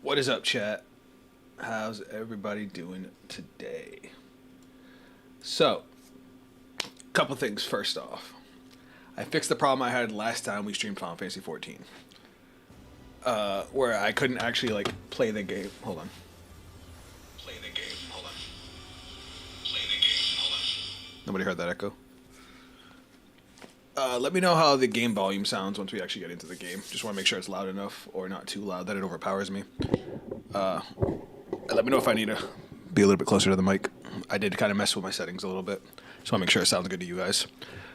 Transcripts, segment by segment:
What is up, chat? How's everybody doing today? So, couple things first off. I fixed the problem I had last time we streamed Final Fantasy 14. Where I couldn't actually, like, play the game. Hold on. Play the game. Hold on. Play the game. Hold on. Nobody heard that echo? Let me know how the game volume sounds once we actually get into the game. Just want to make sure it's loud enough or not too loud that it overpowers me. Let me know if I need to be a little bit closer to the mic. I did kind of mess with my settings a little bit. Just want to make sure it sounds good to you guys.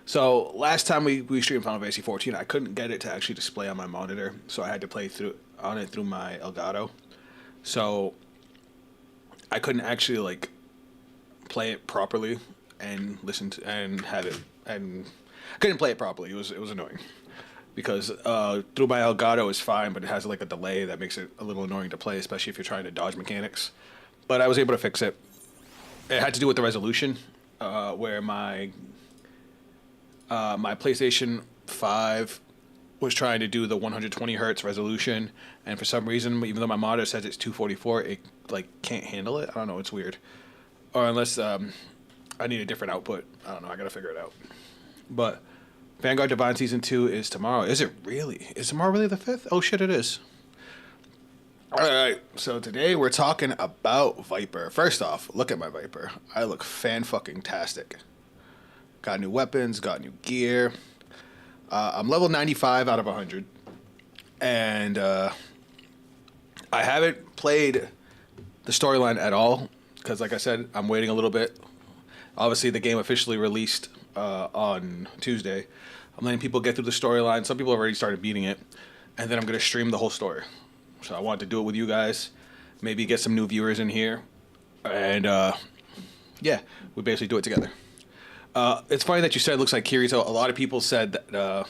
So last time we streamed Final Fantasy 14, I couldn't get it to actually display on my monitor, so I had to play through my Elgato. So I couldn't actually like play it properly and listen to and have it, and I couldn't play it properly. It was annoying because through my Elgato is fine, but it has like a delay that makes it a little annoying to play, especially if you're trying to dodge mechanics. But I was able to fix it. It had to do with the resolution, where my PlayStation 5 was trying to do the 120 hertz resolution, and for some reason, even though my monitor says it's 244, it like can't handle it. I don't know, it's weird. Or unless I need a different output. I don't know. I gotta figure it out. But Vanguard Divine Season 2 is tomorrow. Is it really? Is tomorrow really the 5th? Oh shit, it is. Alright, so today we're talking about Viper. First off, look at my Viper. I look fan-fucking-tastic. Got new weapons, got new gear. I'm level 95 out of 100. And I haven't played the storyline at all, because like I said, I'm waiting a little bit. Obviously, the game officially released on Tuesday. I'm letting people get through the storyline. Some people have already started beating it. And then I'm going to stream the whole story. So I wanted to do it with you guys. Maybe get some new viewers in here. And, yeah, we basically do it together. It's funny that you said it looks like Kirito. A lot of people said that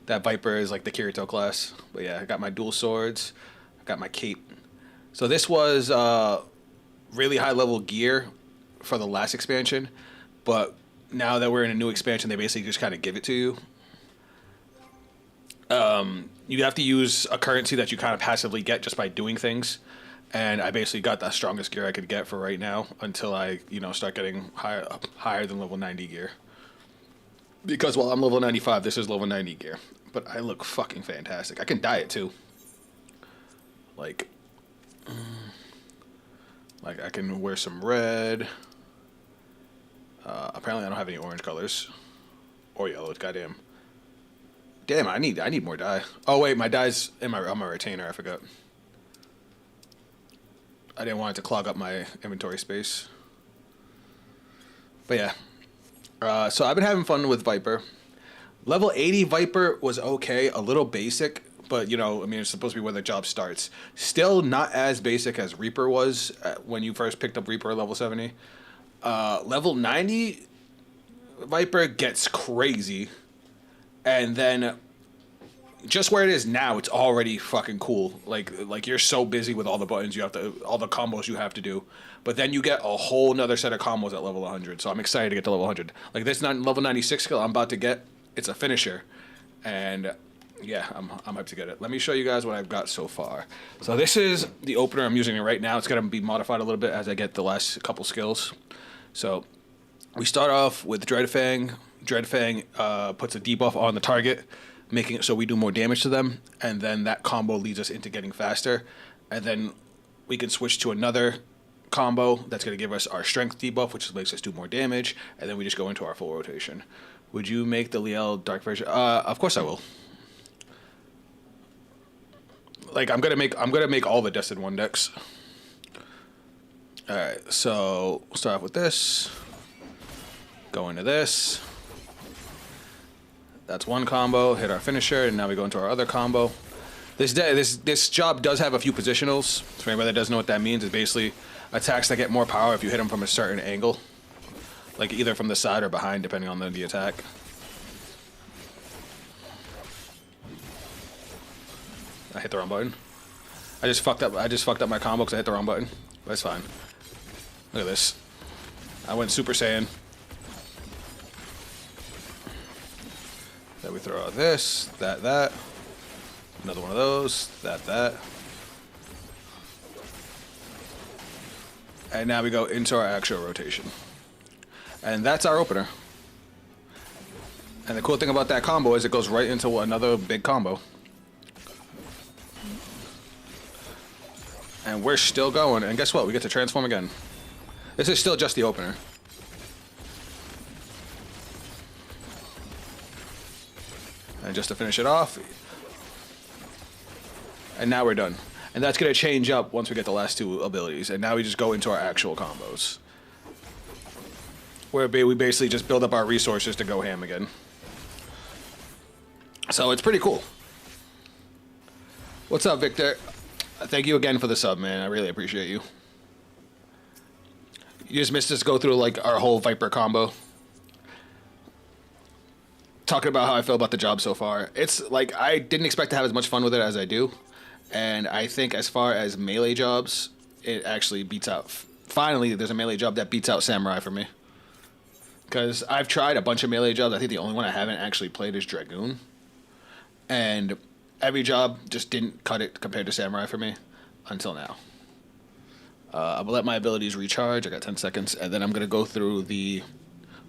that Viper is like the Kirito class. But yeah, I got my dual swords. I got my cape. So this was really high-level gear for the last expansion. But now that we're in a new expansion, they basically just kind of give it to you. You have to use a currency that you kind of passively get just by doing things. And I basically got the strongest gear I could get for right now until I, start getting higher than level 90 gear. Because while I'm level 95, this is level 90 gear. But I look fucking fantastic. I can dye it too. Like I can wear some red. Apparently I don't have any orange colors. Or yellow, goddamn. Damn, I need more dye. Oh wait, my dye's on my retainer, I forgot. I didn't want it to clog up my inventory space. But yeah. So I've been having fun with Viper. Level 80 Viper was okay, a little basic, but it's supposed to be where the job starts. Still not as basic as Reaper was when you first picked up Reaper at level 70. Level 90 Viper gets crazy. And then just where it is now, it's already fucking cool. Like you're so busy with all the buttons all the combos you have to do. But then you get a whole nother set of combos at level 100. So I'm excited to get to level 100. Like this level 96 skill I'm about to get, it's a finisher. And yeah, I'm hyped to get it. Let me show you guys what I've got so far. So this is the opener. I'm using it right now. It's going to be modified a little bit as I get the last couple skills. So we start off with Dreadfang. Dreadfang puts a debuff on the target, making it so we do more damage to them, and then that combo leads us into getting faster, and then we can switch to another combo that's going to give us our strength debuff, which makes us do more damage, and then we just go into our full rotation. Would you make the Liel dark version? Of course I will. Like I'm gonna make all the Destined 1 decks. All right, so we'll start off with this. Go into this. That's one combo. Hit our finisher, and now we go into our other combo. This job does have a few positionals. For anybody that doesn't know what that means, it's basically attacks that get more power if you hit them from a certain angle, like either from the side or behind, depending on the attack. I hit the wrong button. I just fucked up my combo because I hit the wrong button. But it's fine. Look at this. I went Super Saiyan. Then we throw out this, that. Another one of those, that. And now we go into our actual rotation. And that's our opener. And the cool thing about that combo is it goes right into another big combo. And we're still going. And guess what? We get to transform again. This is still just the opener. And just to finish it off. And now we're done. And that's going to change up once we get the last two abilities. And now we just go into our actual combos. Where we basically just build up our resources to go ham again. So it's pretty cool. What's up, Victor? Thank you again for the sub, man. I really appreciate you. You just missed us go through like our whole Viper combo. Talking about how I feel about the job so far. It's like I didn't expect to have as much fun with it as I do. And I think as far as melee jobs, it actually beats out. Finally, there's a melee job that beats out Samurai for me. Because I've tried a bunch of melee jobs. I think the only one I haven't actually played is Dragoon. And every job just didn't cut it compared to Samurai for me until now. I'm going to let my abilities recharge. I got 10 seconds. And then I'm going to go through the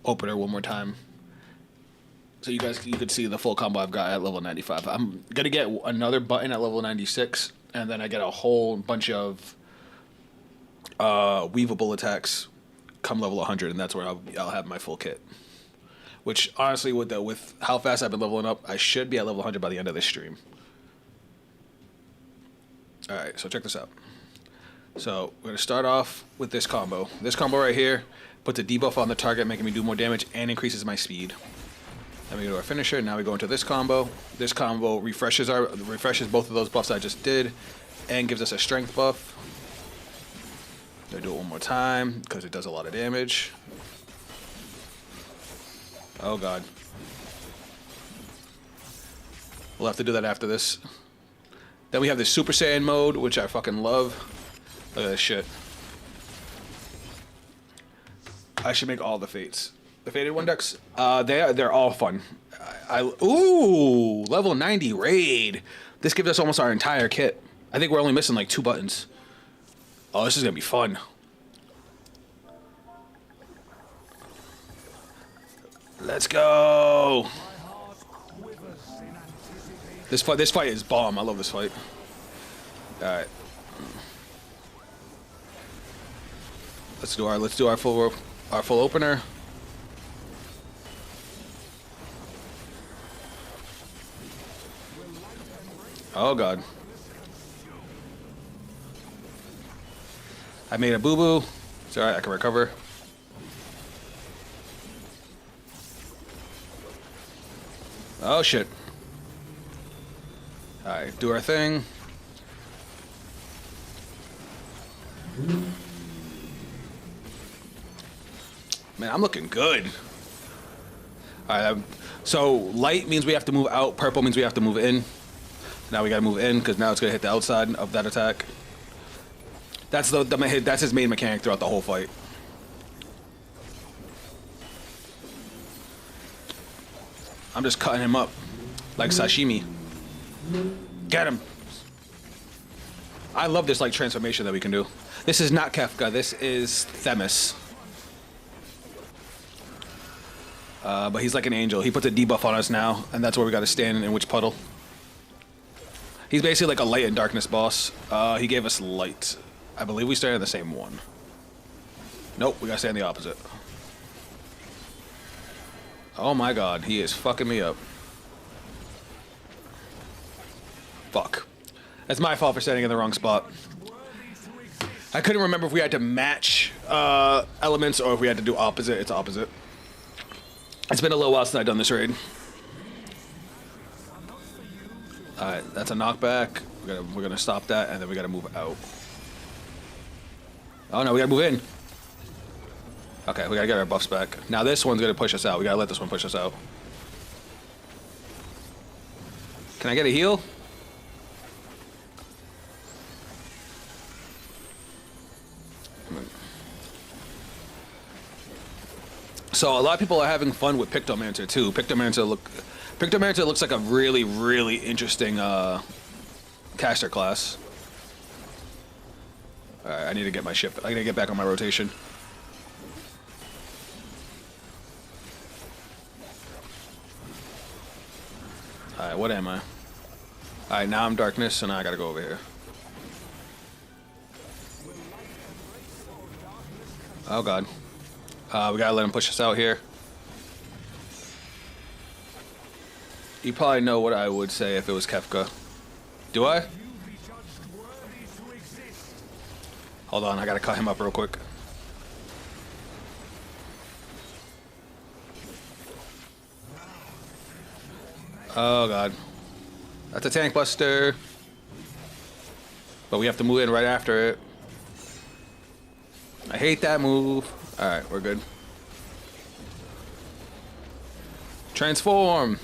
opener one more time. So you could see the full combo I've got at level 95. I'm going to get another button at level 96. And then I get a whole bunch of weavable attacks come level 100. And that's where I'll have my full kit. Which, honestly, with how fast I've been leveling up, I should be at level 100 by the end of this stream. Alright, so check this out. So, we're going to start off with this combo. This combo right here puts a debuff on the target, making me do more damage, and increases my speed. Then we go to our finisher, now we go into this combo. This combo refreshes both of those buffs I just did, and gives us a strength buff. I'm going to do it one more time, because it does a lot of damage. Oh god. We'll have to do that after this. Then we have the Super Saiyan mode, which I fucking love. Look at this shit. I should make all the fates. The Fated One decks, they're all fun. Ooh, level 90 raid. This gives us almost our entire kit. I think we're only missing like 2 buttons. Oh, this is gonna be fun. Let's go. This fight is bomb. I love this fight. All right. Let's do our full opener. Oh god. I made a boo-boo. It's alright, I can recover. Oh shit. Alright, do our thing. Man, I'm looking good. Alright, so light means we have to move out, purple means we have to move in. Now we gotta move in, because now it's gonna hit the outside of that attack. That's that's his main mechanic throughout the whole fight. I'm just cutting him up like sashimi. Get him. I love this like transformation that we can do. This is not Kefka, this is Themis. But he's like an angel. He puts a debuff on us now, and that's where we gotta stand in which puddle. He's basically like a light and darkness boss. He gave us light. I believe we started in the same one. Nope, we gotta stay on the opposite. Oh my god, he is fucking me up. Fuck. That's my fault for standing in the wrong spot. I couldn't remember if we had to match elements or if we had to do opposite. It's opposite. It's been a little while since I've done this raid. Alright, that's a knockback. We're gonna stop that, and then we gotta move out. Oh no, we gotta move in. Okay, we gotta get our buffs back. Now this one's gonna push us out. We gotta let this one push us out. Can I get a heal? So a lot of people are having fun with Pictomancer too. Pictomancer looks like a really, really interesting caster class. Alright, I need to get my ship. I need to get back on my rotation. Alright, what am I? Alright, now I'm darkness, so now I gotta go over here. Oh god. We gotta let him push us out here. You probably know what I would say if it was Kefka. Do I? Hold on, I gotta cut him up real quick. Oh god. That's a tank buster. But we have to move in right after it. I hate that move. Alright, we're good. Transform!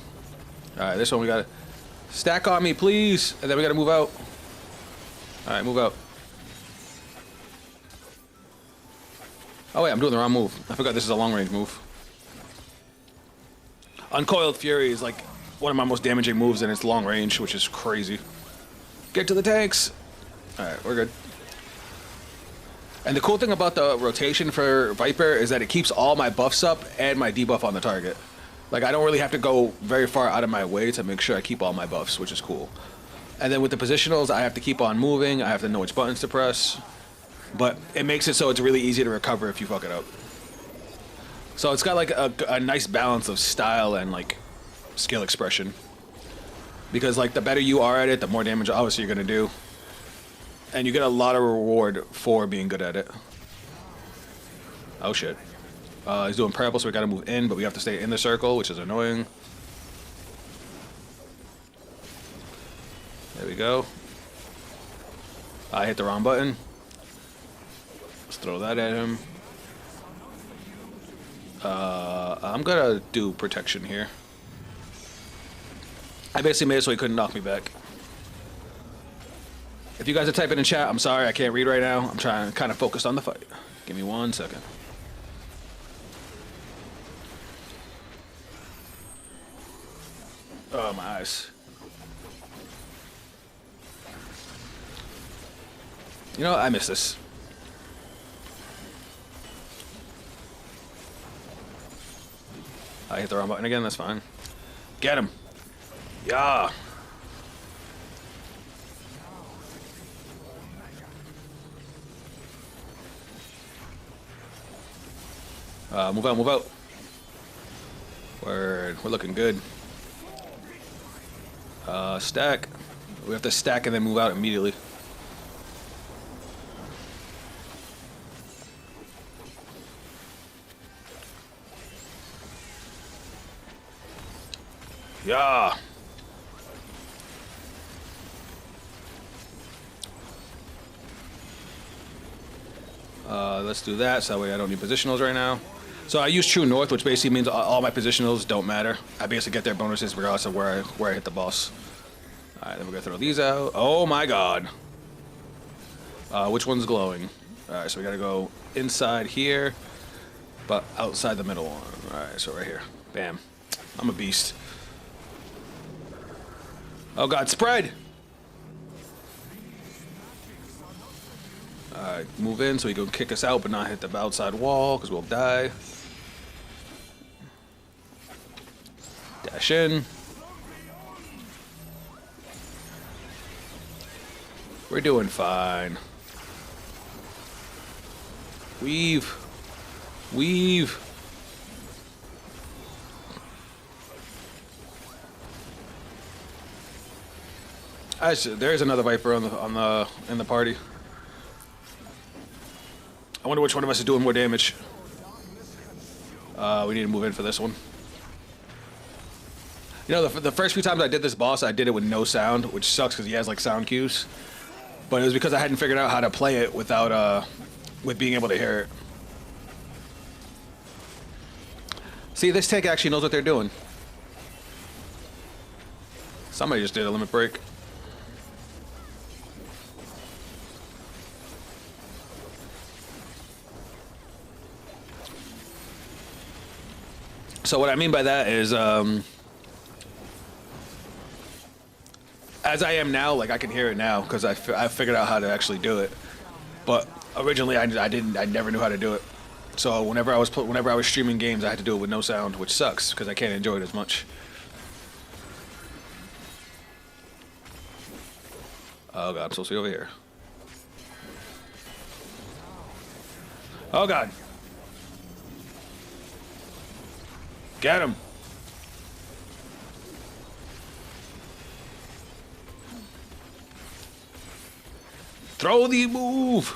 Alright, this one we gotta... Stack on me, please! And then we gotta move out. Alright, move out. Oh wait, I'm doing the wrong move. I forgot this is a long-range move. Uncoiled Fury is like one of my most damaging moves, and it's long range, which is crazy. Get to the tanks! Alright, we're good. And the cool thing about the rotation for Viper is that it keeps all my buffs up and my debuff on the target. Like, I don't really have to go very far out of my way to make sure I keep all my buffs, which is cool. And then with the positionals, I have to keep on moving, I have to know which buttons to press. But it makes it so it's really easy to recover if you fuck it up. So it's got like a nice balance of style and like skill expression. Because like the better you are at it, the more damage obviously you're gonna do. And you get a lot of reward for being good at it. Oh shit. He's doing purple, so we gotta move in, but we have to stay in the circle, which is annoying. There we go. I hit the wrong button. Let's throw that at him. I'm gonna do protection here. I basically made it so he couldn't knock me back. If you guys are typing in chat, I'm sorry, I can't read right now. I'm trying to kind of focus on the fight. Give me 1 second. Oh, my eyes. You know what? I missed this. I hit the wrong button again, that's fine. Get him. Yeah. Move out, move out. Word, we're looking good. Stack. We have to stack and then move out immediately. Yeah. Let's do that, so that way I don't need positionals right now. So I use True North, which basically means all my positionals don't matter. I basically get their bonuses regardless of where I hit the boss. Alright, then we're gonna throw these out. Oh my god. Which one's glowing? Alright, so we gotta go inside here, but outside the middle one. Alright, so right here. Bam. I'm a beast. Oh god, spread! Alright, move in so he can kick us out but not hit the outside wall because we'll die. Dash in. We're doing fine. Weave. Weave. There's another Viper in the party. I wonder which one of us is doing more damage. We need to move in for this one. You know, the first few times I did this boss, I did it with no sound, which sucks because he has like sound cues. But it was because I hadn't figured out how to play it without with being able to hear it. See, this tank actually knows what they're doing. Somebody just did a limit break. So what I mean by that is, as I am now, like I can hear it now because I figured out how to actually do it. But Originally, I never knew how to do it. So whenever I was streaming games, I had to do it with no sound, which sucks because I can't enjoy it as much. Oh god, I'm supposed to be over here. Oh god. Get him. Throw the move.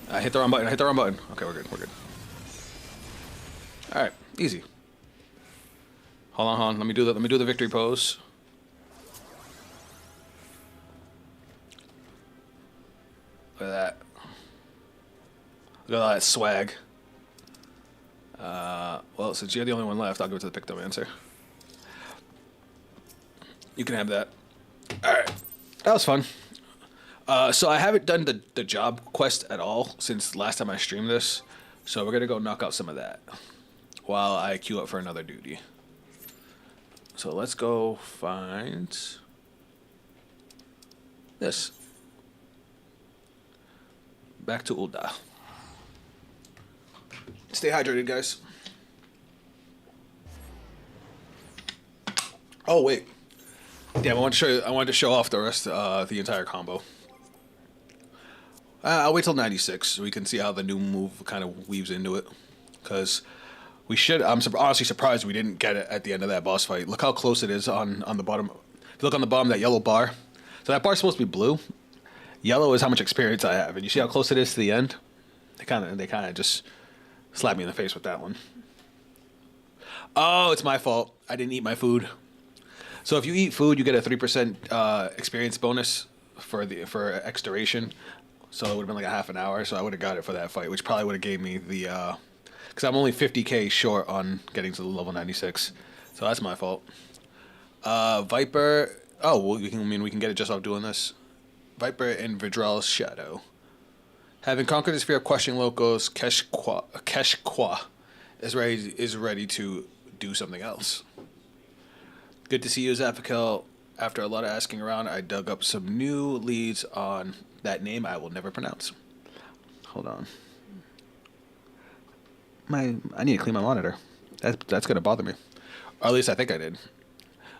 I hit the wrong button. I hit the wrong button. Okay, we're good. We're good. All right, easy. Hold on, hold on. Let me do that. Let me do the victory pose. Look at that. Look at all that swag. Well, since you're the only one left, I'll give it to the Pictomancer. You can have that. All right, that was fun. So I haven't done the job quest at all since last time I streamed this. So we're gonna go knock out some of that while I queue up for another duty. So let's go find this. Back to Ul'dah. Stay hydrated, guys. Oh wait, damn! I wanted to show you. I wanted to show off the rest, the entire combo. I'll wait till 96 so we can see how the new move kind of weaves into it. Because we should. I'm honestly surprised we didn't get it at the end of that boss fight. Look how close it is on the bottom. If you look on the bottom, that yellow bar. So that bar's supposed to be blue. Yellow is how much experience I have, and you see how close it is to the end. They kind of just slapped me in the face with that one. Oh, it's my fault. I didn't eat my food. So if you eat food, you get a 3% experience bonus for X duration. So it would have been like a half an hour. So I would have got it for that fight, which probably would have gave me the because I'm only 50k short on getting to the level 96. So that's my fault. Viper. Oh, well, we can get it just off doing this. Viper in Vidral's Shadow. Having conquered the sphere of questioning locals, Keshqua is ready to do something else. Good to see you, Zaphakel. After a lot of asking around, I dug up some new leads on that name I will never pronounce. Hold on. I need to clean my monitor. That's gonna bother me. Or at least I think I did.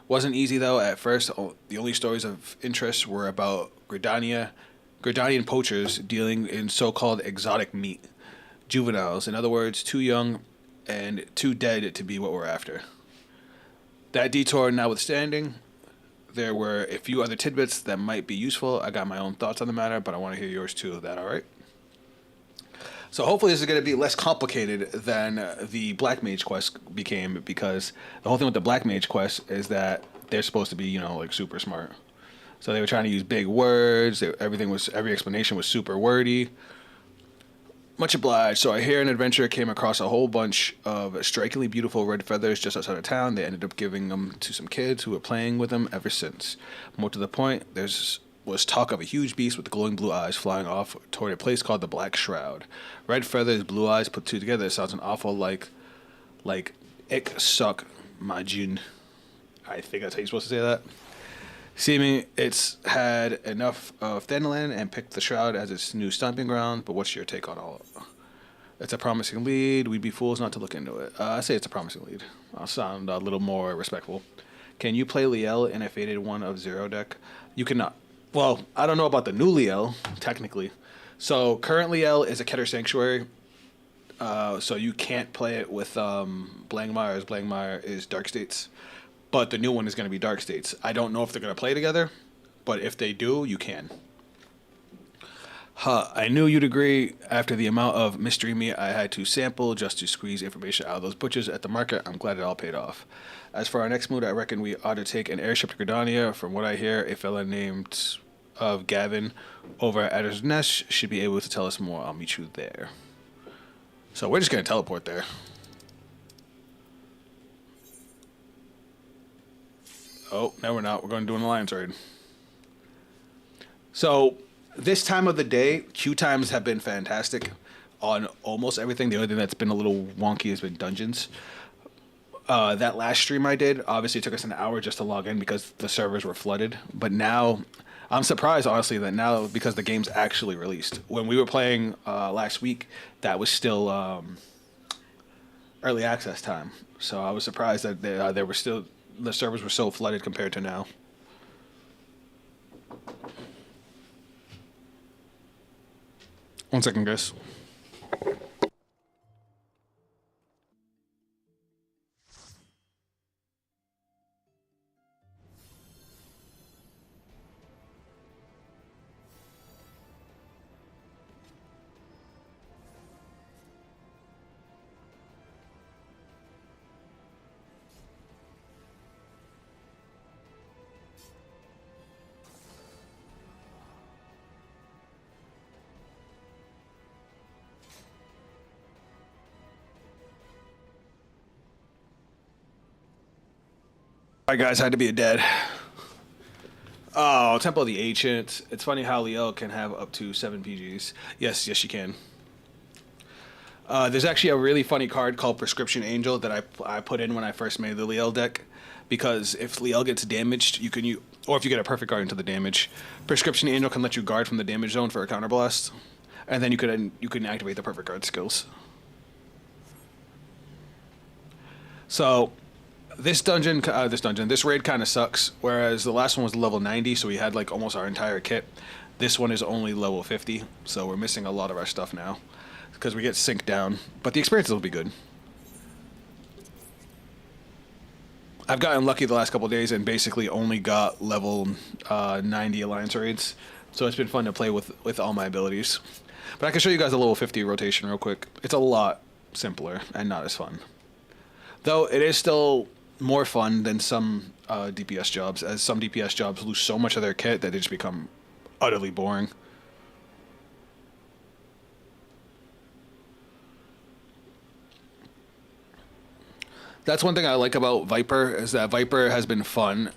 Wasn't easy though. At first, the only stories of interest were about Gridanian poachers dealing in so-called exotic meat. Juveniles, in other words, too young and too dead to be what we're after. That detour notwithstanding, there were a few other tidbits that might be useful. I got my own thoughts on the matter, but I want to hear yours too. Is that all right? So hopefully this is going to be less complicated than the Black Mage quest became, because the whole thing with the Black Mage quest is that they're supposed to be, like super smart. So they were trying to use big words. Every explanation was super wordy. Much obliged. So I hear an adventurer came across a whole bunch of strikingly beautiful red feathers just outside of town. They ended up giving them to some kids who were playing with them ever since. More to the point, was talk of a huge beast with glowing blue eyes flying off toward a place called the Black Shroud. Red feathers, blue eyes put two together sounds an awful like Ik Suck Majin. I think that's how you're supposed to say that. Seeming it's had enough of Thanalan and picked the Shroud as its new stomping ground, but what's your take on all of it? It's a promising lead. We'd be fools not to look into it. I say it's a promising lead. I'll sound a little more respectful. Can you play Liel in a Faded 1 of 0 deck? You cannot. Well, I don't know about the new Liel, technically. So current Liel is a Keter Sanctuary. So you can't play it with Blangmire, as Blangmire is Dark States. But the new one is going to be Dark States. I don't know if they're going to play together, but if they do, you can. I knew you'd agree. After the amount of mystery meat I had to sample just to squeeze information out of those butchers at the market, I'm glad it all paid off. As for our next mood, I reckon we ought to take an airship to Gridania. From what I hear, a fella named of Gavin over at Adder's Nest should be able to tell us more. I'll meet you there. So we're just going to teleport there. Oh, no, we're not. We're going to do an alliance raid. So, this time of the day, queue times have been fantastic on almost everything. The only thing that's been a little wonky has been dungeons. That last stream I did, obviously it took us an hour just to log in because the servers were flooded. But now, I'm surprised, honestly, that now because the game's actually released. When we were playing last week, that was still early access time. So I was surprised that they were still the servers were so flooded compared to now. One second, guys. Alright, guys, had to be a dead. Oh, Temple of the Ancient. It's funny how Liel can have up to 7 PGs. Yes, yes, she can. There's actually a really funny card called Prescription Angel that I put in when I first made the Liel deck, because if Liel gets damaged, you can or if you get a perfect guard into the damage, Prescription Angel can let you guard from the damage zone for a counterblast, and then you can activate the perfect guard skills. So this raid kind of sucks. Whereas the last one was level 90, so we had like almost our entire kit. This one is only level 50, so we're missing a lot of our stuff now because we get synced down. But the experiences will be good. I've gotten lucky the last couple of days and basically only got level 90 alliance raids, so it's been fun to play with all my abilities. But I can show you guys a level 50 rotation real quick. It's a lot simpler and not as fun, though it is still more fun than some DPS jobs, as some DPS jobs lose so much of their kit that they just become utterly boring. That's one thing I like about Viper, is that Viper has been fun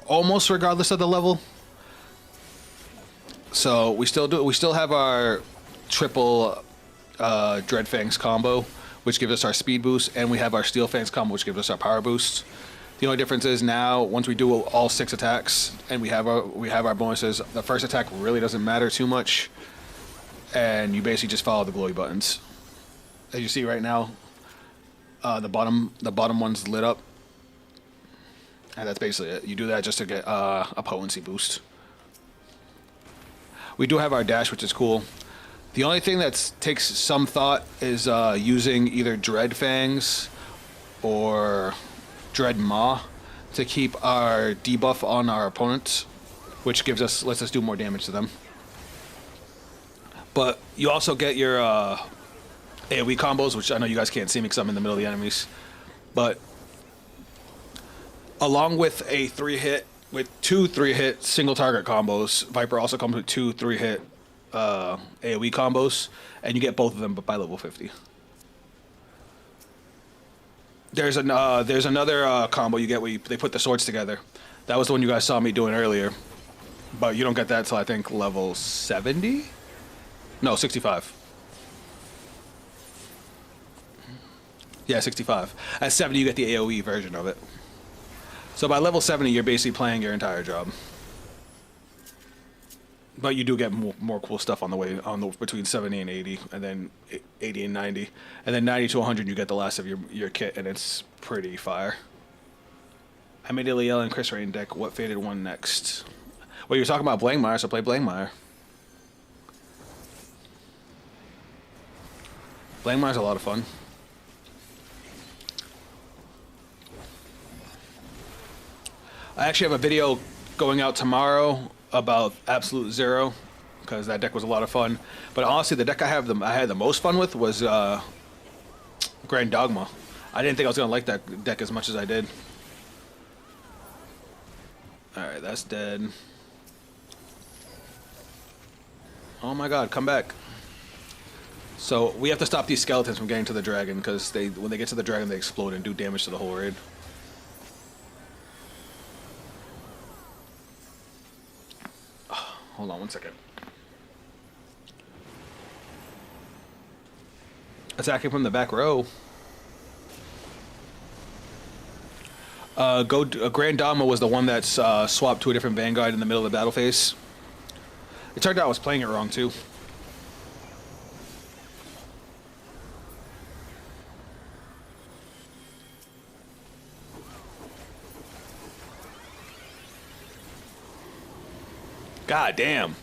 almost regardless of the level. So we still have our triple Dreadfangs combo, which gives us our speed boost, and we have our Steel Fangs combo, which gives us our power boost. The only difference is now, once we do all 6 attacks and we have our bonuses, the first attack really doesn't matter too much, and you basically just follow the glowy buttons. As you see right now, the bottom one's lit up, and that's basically it. You do that just to get a potency boost. We do have our dash, which is cool. The only thing that takes some thought is using either Dread Fangs or Dread Maw to keep our debuff on our opponents, which lets us do more damage to them. But you also get your AoE combos, which I know you guys can't see me because I'm in the middle of the enemies. But along with two 3-hit single target combos, Viper also comes with 2 3-hit AoE combos, and you get both of them but by level 50. There's another combo you get where they put the swords together. That was the one you guys saw me doing earlier, but you don't get that till I think level 70? No, 65. Yeah, 65. At 70 you get the AoE version of it. So by level 70 you're basically playing your entire job. But you do get more cool stuff on the way, between 70 and 80, and then 80 and 90. And then 90 to 100 you get the last of your kit, and it's pretty fire. I made a Liel and Chris Rain deck. What faded one next? Well, you're talking about Blangmire, so play Blangmire. Blangmire's a lot of fun. I actually have a video going out tomorrow about Absolute Zero, because that deck was a lot of fun. But honestly, the deck I had the most fun with was Grand Dogma. I didn't think I was gonna like that deck as much as I did. All right, that's dead. Oh my God, come back! So we have to stop these skeletons from getting to the dragon, because when they get to the dragon, they explode and do damage to the whole raid. Hold on one second. Attacking from the back row. Grand Dama was the one that's swapped to a different Vanguard in the middle of the battle phase. It turned out I was playing it wrong too. God damn.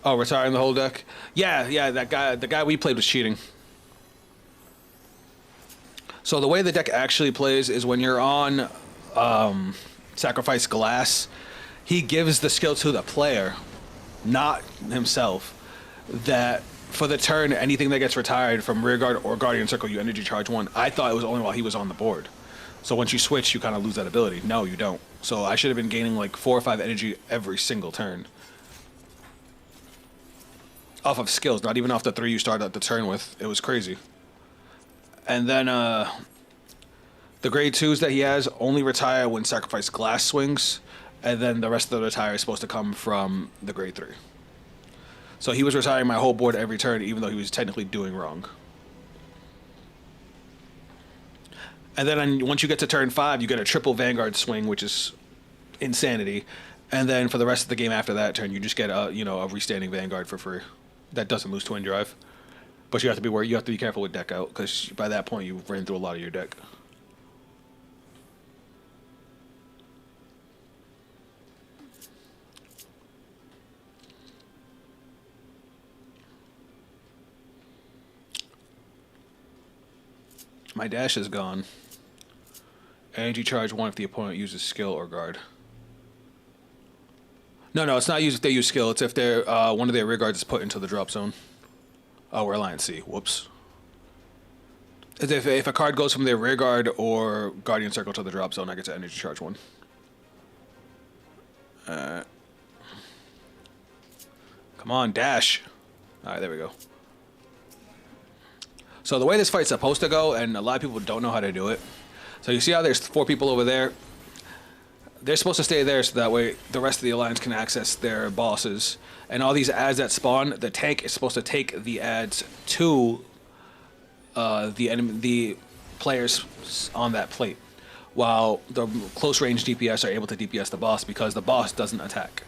Oh, retiring the whole deck? Yeah, yeah, that guy, the guy we played was cheating. So the way the deck actually plays is when you're on Sacrifice Glass, he gives the skill to the player, not himself, that for the turn, anything that gets retired from Rearguard or Guardian Circle, you energy charge one. I thought it was only while he was on the board. So once you switch, you kind of lose that ability. No, you don't. So I should have been gaining like 4 or 5 energy every single turn. Off of skills, not even off the 3 you started the turn with. It was crazy. And then the grade 2s that he has only retire when Sacrifice Glass swings, and then the rest of the retire is supposed to come from the grade 3. So he was retiring my whole board every turn, even though he was technically doing wrong. And then once you get to turn 5, you get a triple Vanguard swing, which is insanity. And then for the rest of the game after that turn, you just get a a restanding Vanguard for free. That doesn't lose Twin Drive, but you have to be worried. You have to be careful with deck out because by that point you've ran through a lot of your deck. My dash is gone. Energy charge 1 if the opponent uses skill or guard. No, it's not used if they use skill. It's if they're one of their rear guards is put into the drop zone. Oh, we're Alliance C. Whoops. If a card goes from their rear guard or Guardian Circle to the drop zone, I get to energy charge 1. Come on, dash. All right, there we go. So the way this fight's supposed to go, and a lot of people don't know how to do it. So you see how there's 4 people over there? They're supposed to stay there so that way the rest of the Alliance can access their bosses. And all these ads that spawn, the tank is supposed to take the ads to the players on that plate, while the close range DPS are able to DPS the boss because the boss doesn't attack.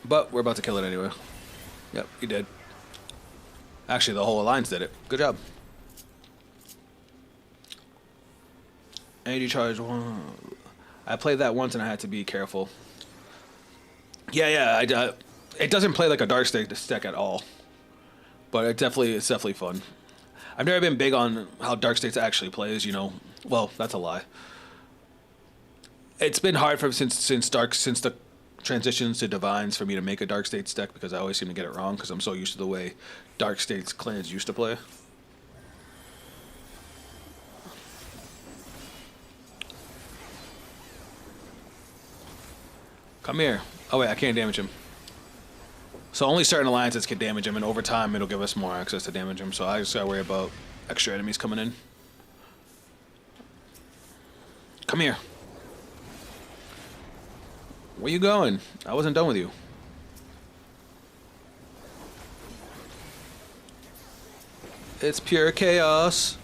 But we're about to kill it anyway. Yep, you did. Actually, the whole Alliance did it. Good job. Energy charge 1. I played that once and I had to be careful. Yeah, it doesn't play like a Dark States deck at all. But it's definitely fun. I've never been big on how Dark States actually plays, Well, that's a lie. It's been hard since the transitions to Divines for me to make a Dark States deck because I always seem to get it wrong because I'm so used to the way Dark States clans used to play. Come here. Oh wait, I can't damage him. So only certain alliances can damage him, and over time it'll give us more access to damage him, so I just gotta worry about extra enemies coming in. Come here. Where you going? I wasn't done with you. It's pure chaos.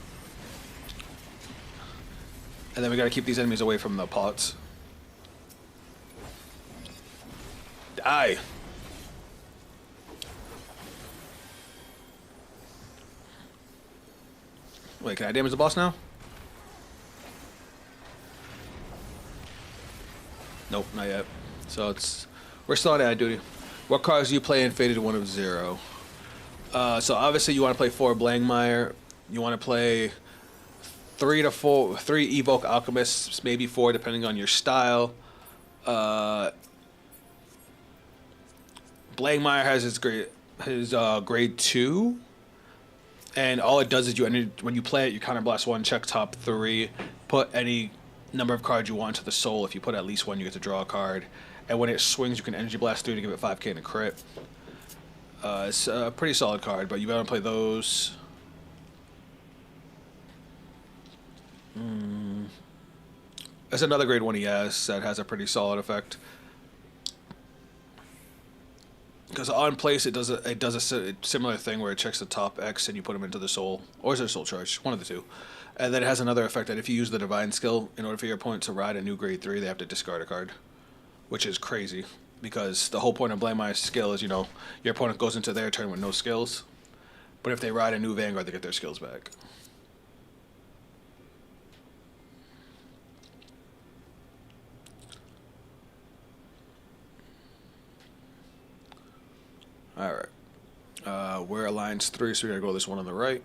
And then we gotta keep these enemies away from the pots. Die. Wait, can I damage the boss now? Nope, not yet. So we're still on ad duty. What cards do you play in Faded 1 of 0? So obviously you want to play 4 Blangmire. You want to play 3 Evoke Alchemists, maybe 4 depending on your style. Blangmire has his grade 2. And all it does is when you play it, you counterblast 1, check top 3, put any number of cards you want to the soul. If you put at least 1, you get to draw a card. And when it swings, you can energy blast 3 to give it 5k and a crit. It's a pretty solid card, but you better play those. That's another grade 1 ES that has a pretty solid effect. Because on place it does a similar thing where it checks the top X and you put them into the soul, or is it a soul charge? One of the two. And then it has another effect that if you use the divine skill, in order for your opponent to ride a new grade 3, they have to discard a card, which is crazy. Because the whole point of Blangmire's skill is, you know, your opponent goes into their turn with no skills, but if they ride a new Vanguard, they get their skills back. Alright. We're Alliance 3, so we gotta go this one on the right.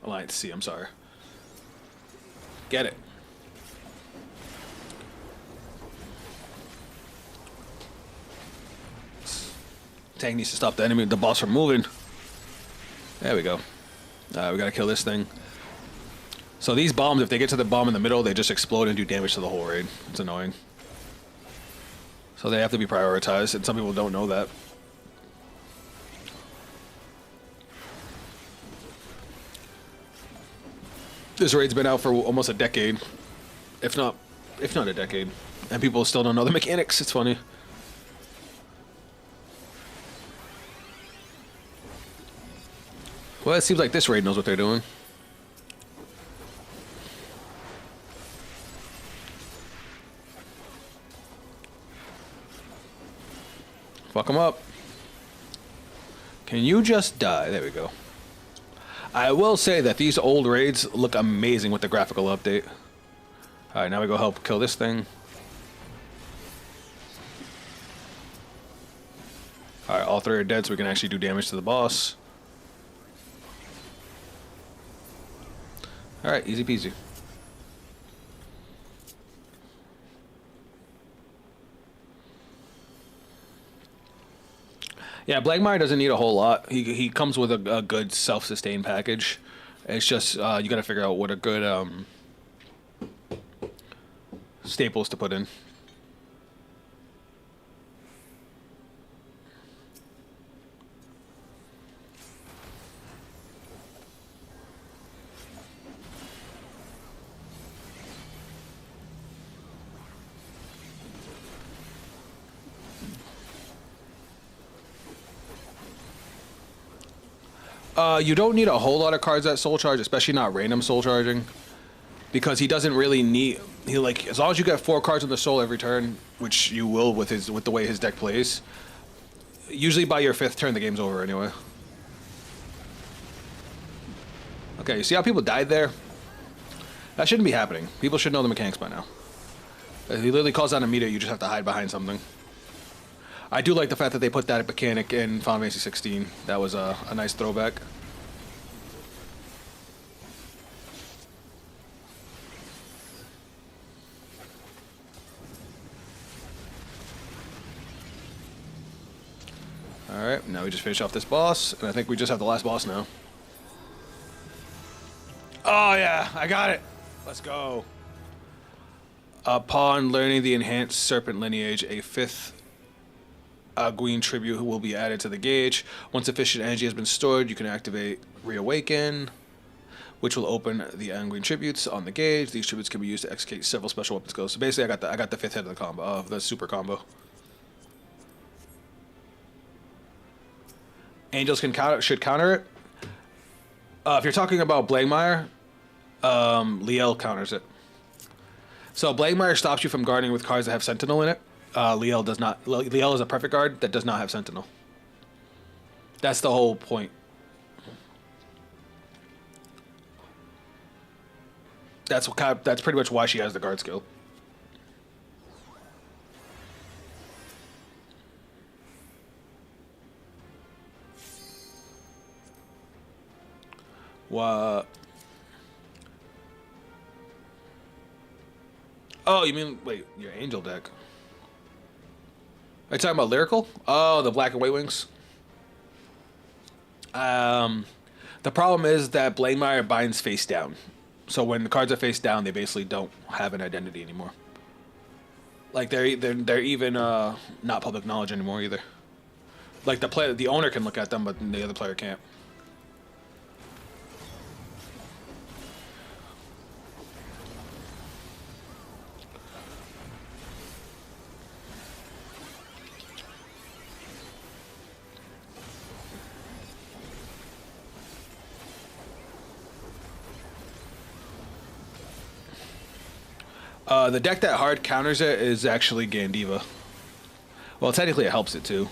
Alliance C, I'm sorry. Get it. Tank needs to stop the boss from moving. There we go. We gotta kill this thing. So these bombs, if they get to the bomb in the middle, they just explode and do damage to the whole raid. It's annoying. So they have to be prioritized, and some people don't know that. This raid's been out for almost a decade, if not a decade, and people still don't know the mechanics. It's funny. Well, it seems like this raid knows what they're doing. Fuck them up. Can you just die? There we go. I will say that these old raids look amazing with the graphical update. Alright, now we go help kill this thing. Alright, all three are dead, so we can actually do damage to the boss. Alright, easy peasy. Yeah, Blangmire doesn't need a whole lot. He comes with a good self-sustained package. It's just you got to figure out what a good staples to put in. You don't need a whole lot of cards that soul charge, especially not random soul charging, because he doesn't really need. He like as long as you get 4 cards on the soul every turn, which you will with the way his deck plays. Usually by your 5th turn, the game's over anyway. Okay, you see how people died there? That shouldn't be happening. People should know the mechanics by now. If he literally calls out a meter, you just have to hide behind something. I do like the fact that they put that mechanic in Final Fantasy 16. That was a nice throwback. Alright, now we just finish off this boss, and I think we just have the last boss now. Oh yeah, I got it! Let's go. Upon learning the enhanced serpent lineage, a 5th Anguin tribute will be added to the gauge. Once sufficient energy has been stored, you can activate Reawaken, which will open the Anguin tributes on the gauge. These tributes can be used to execute several special weapon skills. So basically, I got the 5th head of the combo, of the super combo. Angels should counter it. If you're talking about Blangmire, Liel counters it. So Blangmire stops you from guarding with cards that have Sentinel in it. Liel does not. Liel is a perfect guard that does not have Sentinel. That's the whole point. That's pretty much why she has the guard skill. What? Oh, you mean wait, your angel deck? Are you talking about Lyrical? Oh, the black and white wings. The problem is that Blangmire binds face down, so when the cards are face down, they basically don't have an identity anymore. Like they're even not public knowledge anymore either. Like the owner can look at them, but the other player can't. The deck that hard counters it is actually Gandiva. Well, technically it helps it too.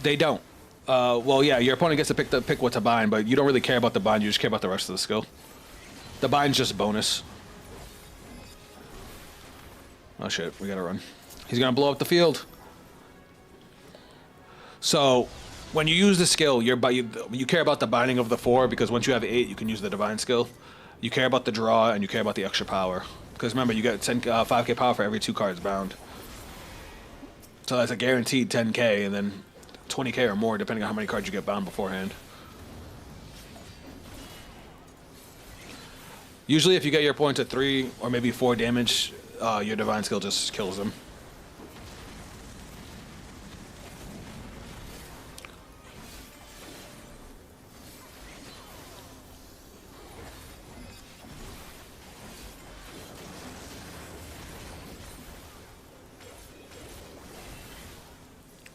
They don't. Well, yeah, your opponent gets to pick what to bind, but you don't really care about the bind. You just care about the rest of the skill. The bind's just bonus. Oh shit, we gotta run. He's gonna blow up the field. So, when you use the skill, you care about the binding of the 4 because once you have 8, you can use the divine skill. You care about the draw and you care about the extra power. Because remember, you get 5k power for every 2 cards bound. So that's a guaranteed 10k and then 20k or more depending on how many cards you get bound beforehand. Usually if you get your points at 3 or maybe 4 damage, your divine skill just kills them.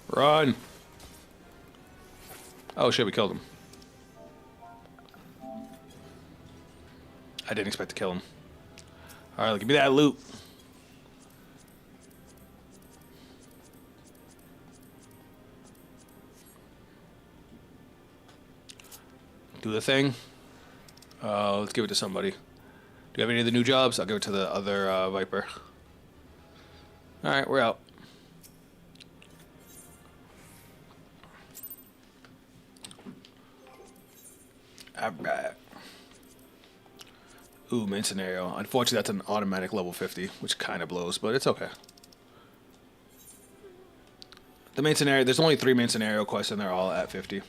Run! Oh shit, we killed him. I didn't expect to kill him. Alright, give me that loot. Do the thing. Let's give it to somebody. Do you have any of the new jobs? I'll give it to the other Viper. Alright, we're out. Alright. Ooh, main scenario. Unfortunately, that's an automatic level 50, which kind of blows, but it's okay. The main scenario, there's only 3 main scenario quests, and they're all at 50.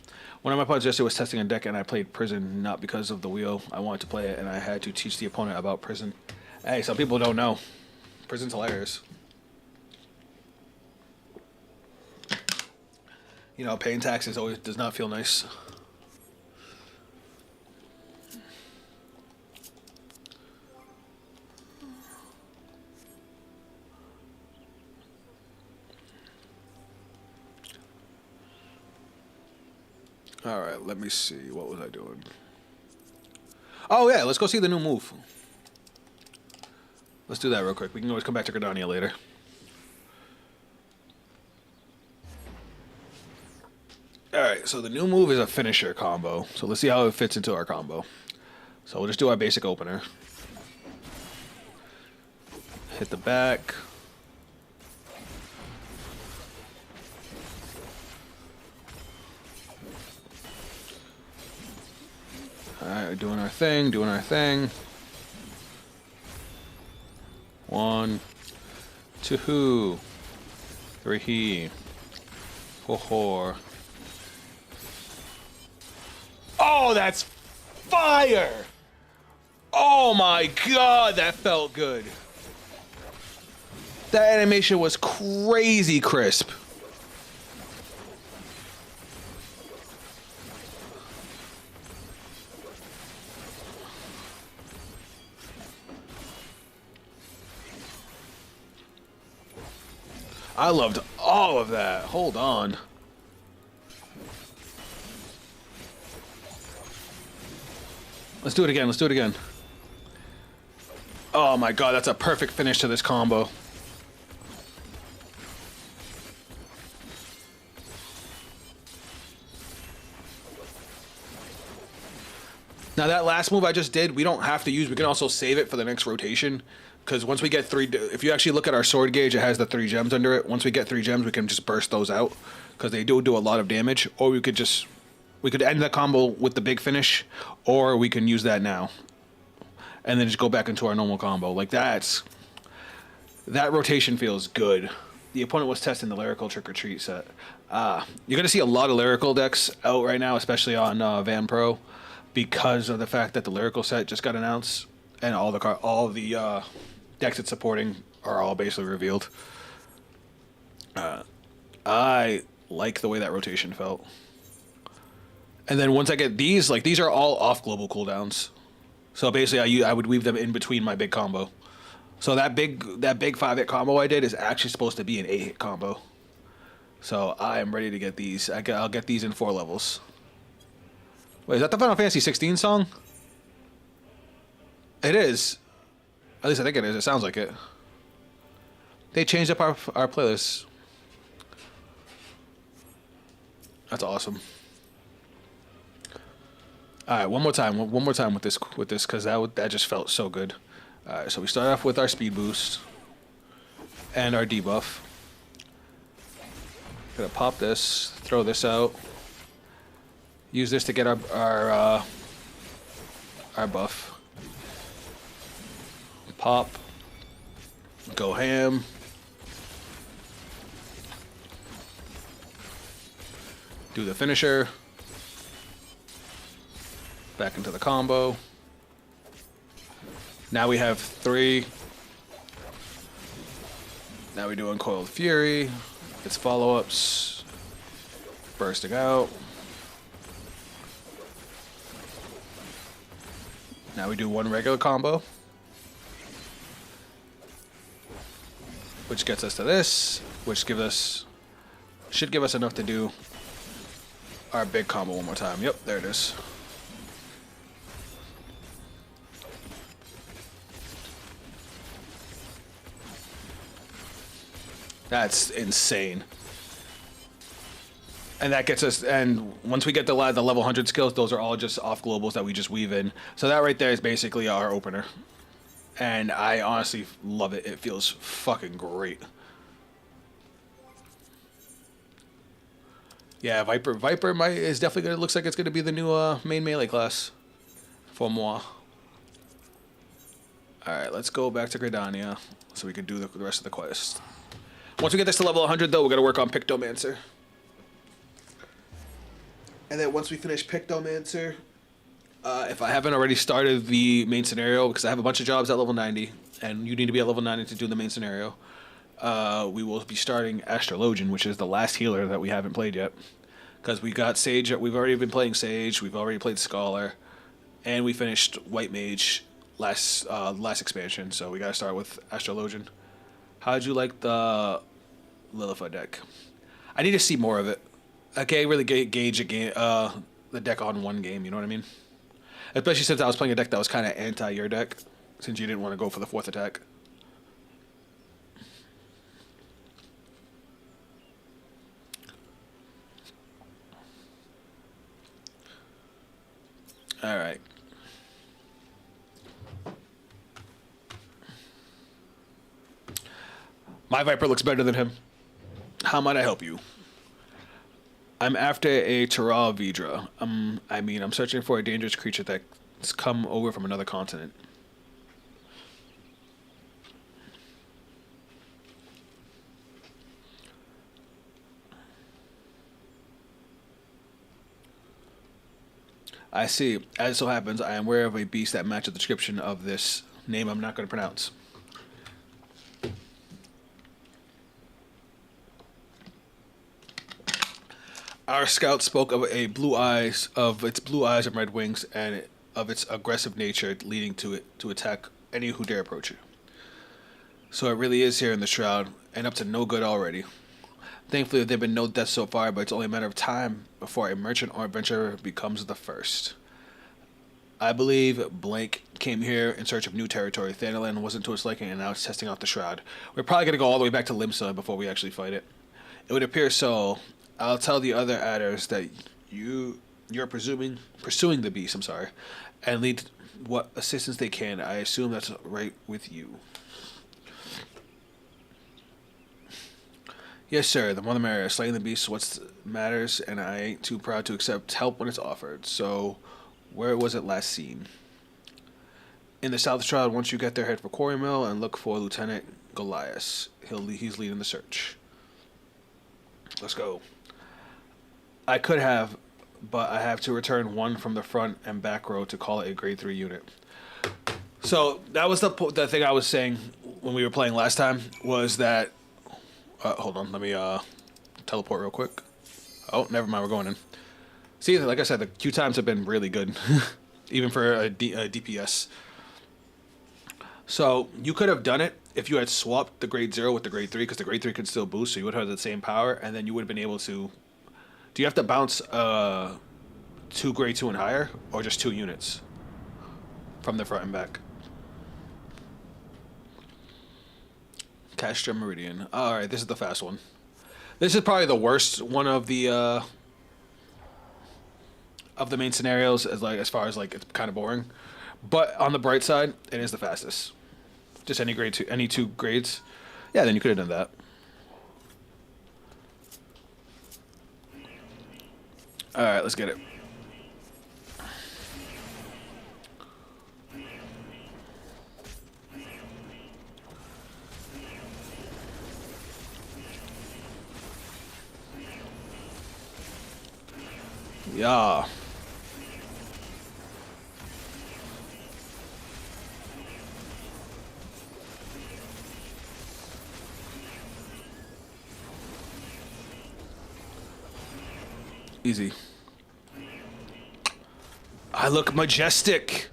One of my opponents yesterday was testing a deck, and I played Prison, not because of the wheel. I wanted to play it, and I had to teach the opponent about Prison. Hey, some people don't know. Prison's hilarious. You know, paying taxes always does not feel nice. Alright, let me see. What was I doing? Oh, yeah, let's go see the new move. Let's do that real quick. We can always come back to Gridania later. Alright, so the new move is a finisher combo. So let's see how it fits into our combo. So we'll just do our basic opener. Hit the back. Alright, doing our thing, doing our thing. 1, 2, 3, 4. Oh, that's fire! Oh my god, that felt good. That animation was crazy crisp. I loved all of that. Hold on. Let's do it again. Let's do it again. Oh my god, that's a perfect finish to this combo. Now that last move I just did, we don't have to use. We can also save it for the next rotation. Because once we get 3, if you actually look at our sword gauge, it has the 3 gems under it. Once we get 3 gems, we can just burst those out. Because they do a lot of damage. Or we could end the combo with the big finish. Or we can use that now. And then just go back into our normal combo. Like that rotation feels good. The opponent was testing the Lyrical Trick or Treat set. You're going to see a lot of Lyrical decks out right now, especially on Van Pro. Because of the fact that the Lyrical set just got announced. And all the decks it's supporting are all basically revealed. I like the way that rotation felt. And then once I get these, like these are all off global cooldowns. So basically I would weave them in between my big combo. So that big 5-hit combo I did is actually supposed to be an 8-hit combo. So I am ready to get these. I'll get these in 4 levels. Wait, is that the Final Fantasy 16 song? It is. At least I think it is. It sounds like it. They changed up our playlist. That's awesome. All right, one more time. One more time with this because that just felt so good. All right, so we start off with our speed boost and our debuff. Gonna pop this, throw this out. Use this to get our buff. Pop. Go ham. Do the finisher. Back into the combo. Now we have 3. Now we do Uncoiled Fury. Its follow-ups. Bursting out. Now we do 1 regular combo. Which gets us to this. Which should give us enough to do our big combo one more time. Yep, there it is. That's insane. And that gets us, and once we get the level 100 skills, those are all just off globals that we just weave in. So that right there is basically our opener. And I honestly love it. It feels fucking great. Yeah, Viper is definitely looks like it's gonna be the new main melee class for moi. Alright, let's go back to Gridania so we can do the rest of the quest. Once we get this to level 100 though, we're gonna work on Pictomancer. And then once we finish Pictomancer, if I haven't already started the main scenario, because I have a bunch of jobs at level 90, and you need to be at level 90 to do the main scenario, we will be starting Astrologian, which is the last healer that we haven't played yet. Because we got Sage, we've already been playing Sage, we've already played Scholar, and we finished White Mage last expansion, so we gotta start with Astrologian. How'd you like the Lilith deck? I need to see more of it. I can't really gauge the deck on one game, you know what I mean? Especially since I was playing a deck that was kind of anti your deck, since you didn't want to go for the 4th attack. Alright. My Viper looks better than him. How might I help you? I'm after a Terral Vidra. I'm searching for a dangerous creature that's come over from another continent. I see. As it so happens, I am aware of a beast that matches the description of this name I'm not going to pronounce. Our scout spoke of its blue eyes and red wings, and of its aggressive nature, leading to it to attack any who dare approach it. So it really is here in the Shroud, and up to no good already. Thankfully, there have been no deaths so far, but it's only a matter of time before a merchant or adventurer becomes the first. I believe Blank came here in search of new territory. Thanalan wasn't to its liking, and now it's testing out the Shroud. We're probably going to go all the way back to Limsa before we actually fight it. It would appear so. I'll tell the other adders that you're pursuing the beast, and lead what assistance they can. I assume that's right with you. Yes, sir. The more the merrier. Slaying the beast what matters, and I ain't too proud to accept help when it's offered. So, where was it last seen? In the South Shroud. Once you get there, head for Quarry Mill and look for Lieutenant Goliath. He's leading the search. Let's go. I could have, but I have to return 1 from the front and back row to call it a grade 3 unit. So that was the thing I was saying when we were playing last time, was that... hold on, let me teleport real quick. Oh, never mind, we're going in. See, like I said, the queue times have been really good, even for a DPS. So you could have done it if you had swapped the grade 0 with the grade 3, because the grade 3 could still boost, so you would have the same power, and then you would have been able to... Do you have to bounce 2 grade 2 and higher, or just 2 units from the front and back? Castra Meridian. All right, this is the fast one. This is probably the worst one of the main scenarios, as far as like it's kind of boring. But on the bright side, it is the fastest. Just any two grades. Yeah, then you could have done that. All right, let's get it. Yeah. Easy. I look majestic.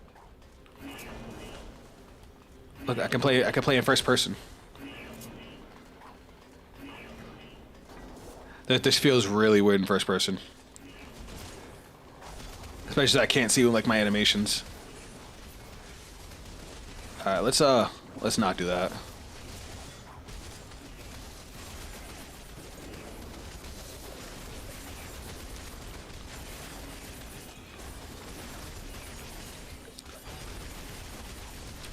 Look, I can play in first person. This feels really weird in first person. Especially I can't see like my animations. Alright, let's not do that.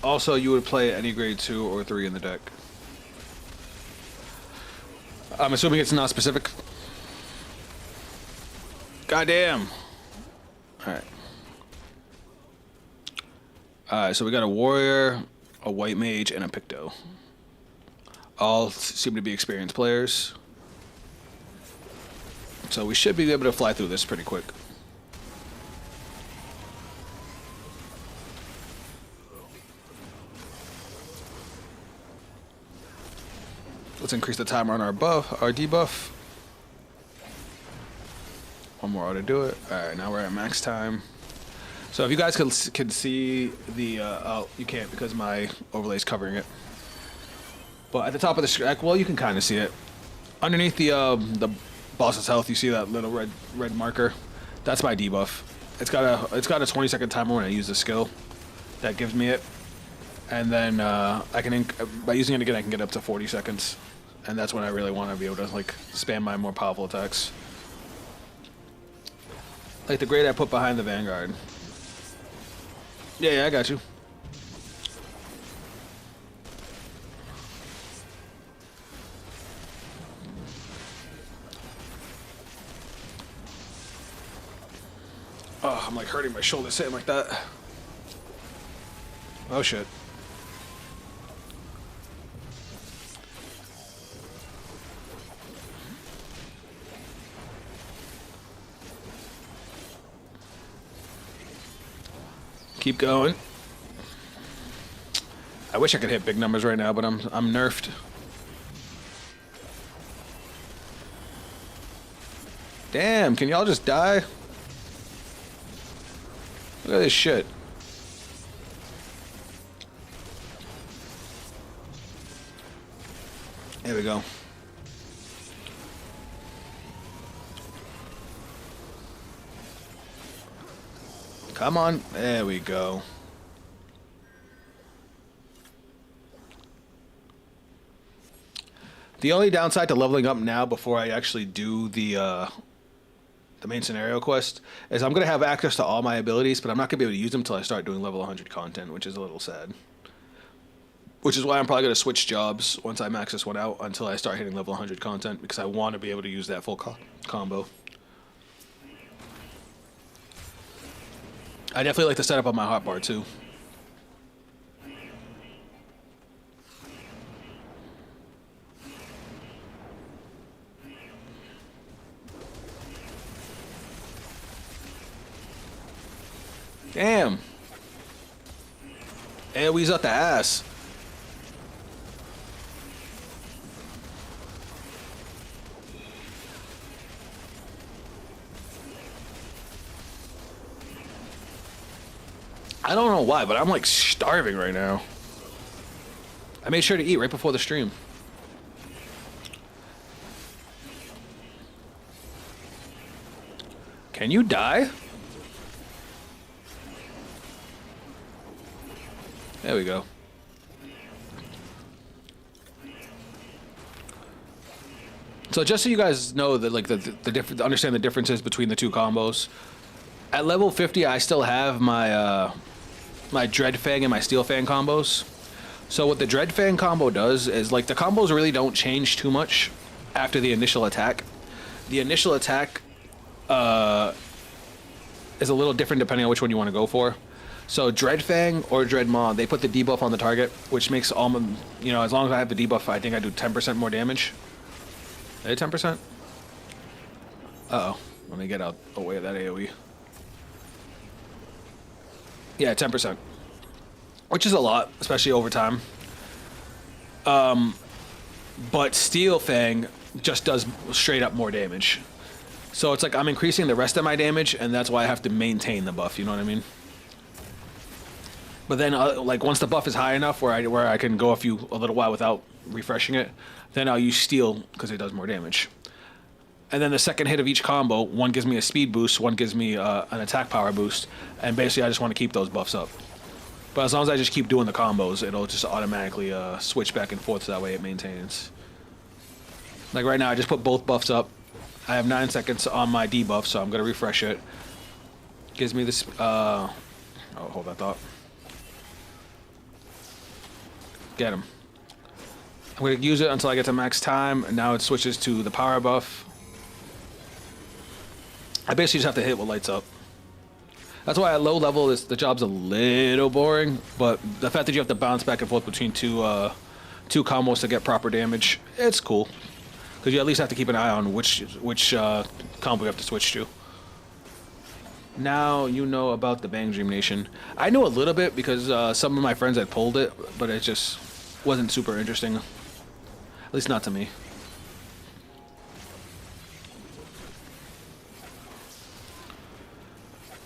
Also, you would play any grade 2 or 3 in the deck. I'm assuming it's not specific. Goddamn. Alright. Alright, so we got a warrior, a white mage, and a Picto. All seem to be experienced players. So we should be able to fly through this pretty quick. Let's increase the timer on our debuff. One more auto do it. All right, now we're at max time. So if you guys can see the, oh, you can't because my overlay is covering it. But at the top of the screen, well, you can kind of see it. Underneath the boss's health, you see that little red marker. That's my debuff. It's got a 20-second timer when I use the skill. That gives me it. And then by using it again, I can get up to 40 seconds. And that's when I really want to be able to like spam my more powerful attacks. Like the grade I put behind the Vanguard. Yeah, I got you. Oh, I'm like hurting my shoulder sitting like that. Oh shit. Keep going. I wish I could hit big numbers right now, but I'm nerfed. Damn, can y'all just die? Look at this shit. There we go. Come on. There we go. The only downside to leveling up now before I actually do the main scenario quest is I'm going to have access to all my abilities, but I'm not going to be able to use them until I start doing level 100 content, which is a little sad. Which is why I'm probably going to switch jobs once I max this one out until I start hitting level 100 content, because I want to be able to use that full combo. I definitely like the setup on my hotbar too. Damn. AoE's up the ass. I don't know why, but I'm like starving right now. I made sure to eat right before the stream. Can you die? There we go. So just so you guys know that like the different understand the differences between the two combos. At level 50, I still have my my Dread Fang and my Steel Fang combos. So what the Dread Fang combo does is like the combos really don't change too much after the initial attack. The initial attack is a little different depending on which one you want to go for. So Dread Fang or Dread Maw, they put the debuff on the target, which makes all my, you know, as long as I have the debuff, I think I do 10% more damage. Is it 10%? Uh-oh. Let me get out away of that AoE. Yeah, 10%. Which is a lot, especially over time. But Steel Fang just does straight up more damage. So it's like I'm increasing the rest of my damage, and that's why I have to maintain the buff, you know what I mean? But then, like, once the buff is high enough where I can go a little while without refreshing it, then I'll use Steel, because it does more damage. And then the second hit of each combo, one gives me a speed boost, one gives me an attack power boost, and basically I just want to keep those buffs up. But as long as I just keep doing the combos, it'll just automatically switch back and forth so that way it maintains. Like right now, I just put both buffs up. I have 9 seconds on my debuff, so I'm going to refresh it. Gives me this... oh, hold that thought. Get him. I'm going to use it until I get to max time, and now it switches to the power buff. I basically just have to hit what lights up. That's why at low level, the job's a little boring, but the fact that you have to bounce back and forth between two combos to get proper damage, it's cool. Because you at least have to keep an eye on which combo you have to switch to. Now you know about the Bang Dream Nation. I know a little bit because some of my friends had pulled it, but it just wasn't super interesting. At least not to me.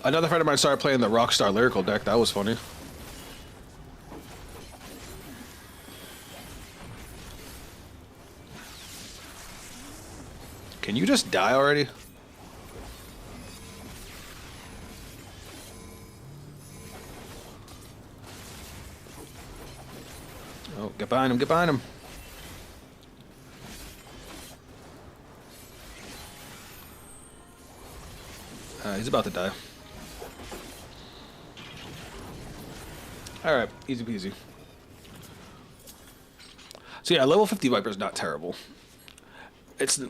Another friend of mine started playing the Rockstar Lyrical deck. That was funny. Can you just die already? Oh, get behind him, get behind him. He's about to die. Alright, easy peasy. So yeah, level 50 Viper is not terrible. It's...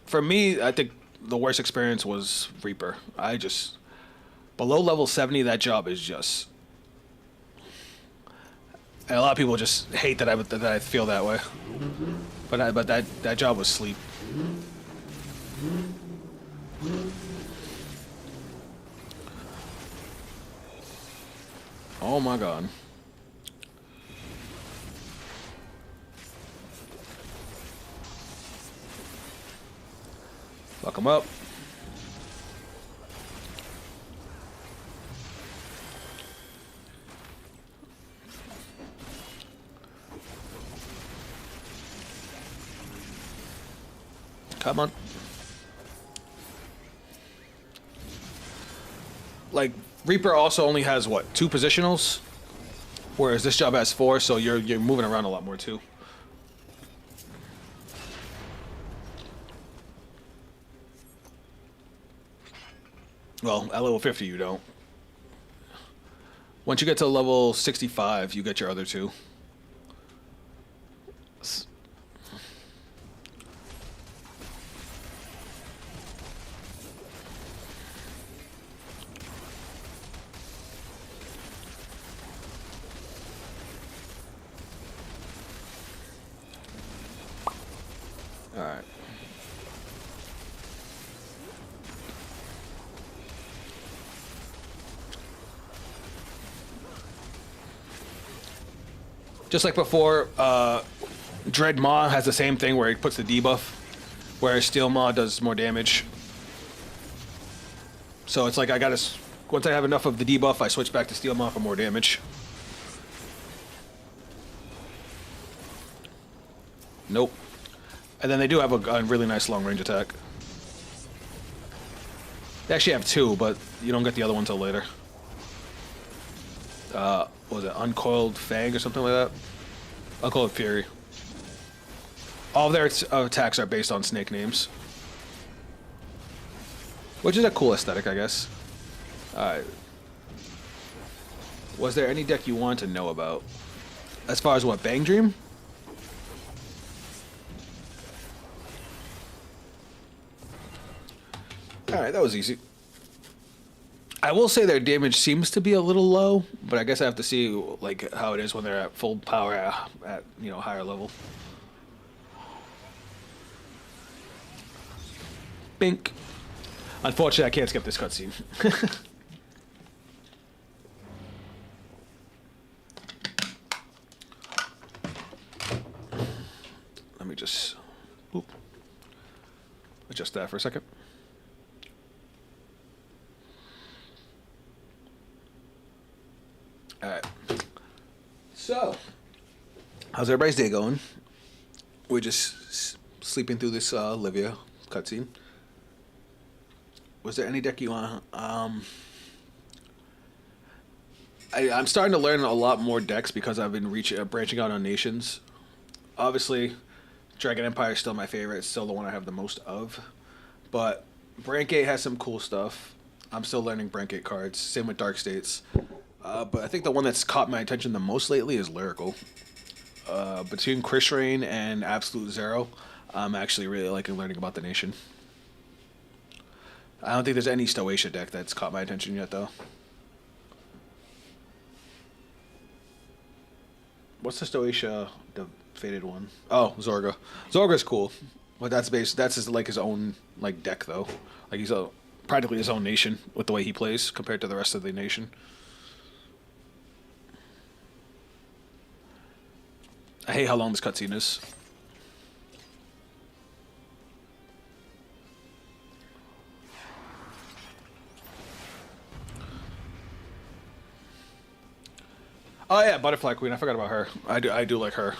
for me, I think the worst experience was Reaper. Below level 70, that job is just... And a lot of people just hate that I feel that way. But that job was sleep. Oh my god. Fuck him up. Come on. Like, Reaper also only has, what, 2 positionals? Whereas this job has 4, so you're moving around a lot more, too. Well, at level 50, you don't. Once you get to level 65, you get your other 2. Alright. Just like before, Dread Maw has the same thing where it puts the debuff, whereas Steel Maw does more damage. So it's like once I have enough of the debuff, I switch back to Steel Maw for more damage. Nope. And then they do have a really nice long range attack. They actually have 2, but you don't get the other one until later. What was it? Uncoiled Fang or something like that? Uncoiled Fury. All of their attacks are based on snake names, which is a cool aesthetic, I guess. Was there any deck you want to know about? As far as what, Bang Dream? Alright, that was easy. I will say their damage seems to be a little low, but I guess I have to see like how it is when they're at full power at you know, higher level. Bink. Unfortunately, I can't skip this cutscene. Let me just adjust that for a second. Alright. So, how's everybody's day going? We're just sleeping through this Livia cutscene. Was there any deck you want? I'm starting to learn a lot more decks because I've been branching out on nations. Obviously, Dragon Empire is still my favorite. It's still the one I have the most of. But Brancgate has some cool stuff. I'm still learning Brancgate cards. Same with Dark States. But I think the one that's caught my attention the most lately is Lyrical. Between Chris Rain and Absolute Zero, I'm actually really liking learning about the nation. I don't think there's any Stoatia deck that's caught my attention yet, though. What's the Stoatia, the faded one? Oh, Zorga. Zorga's cool, but that's like his own like deck though. Like he's practically his own nation with the way he plays compared to the rest of the nation. I hate how long this cutscene is. Oh yeah, Butterfly Queen. I forgot about her. I do like her.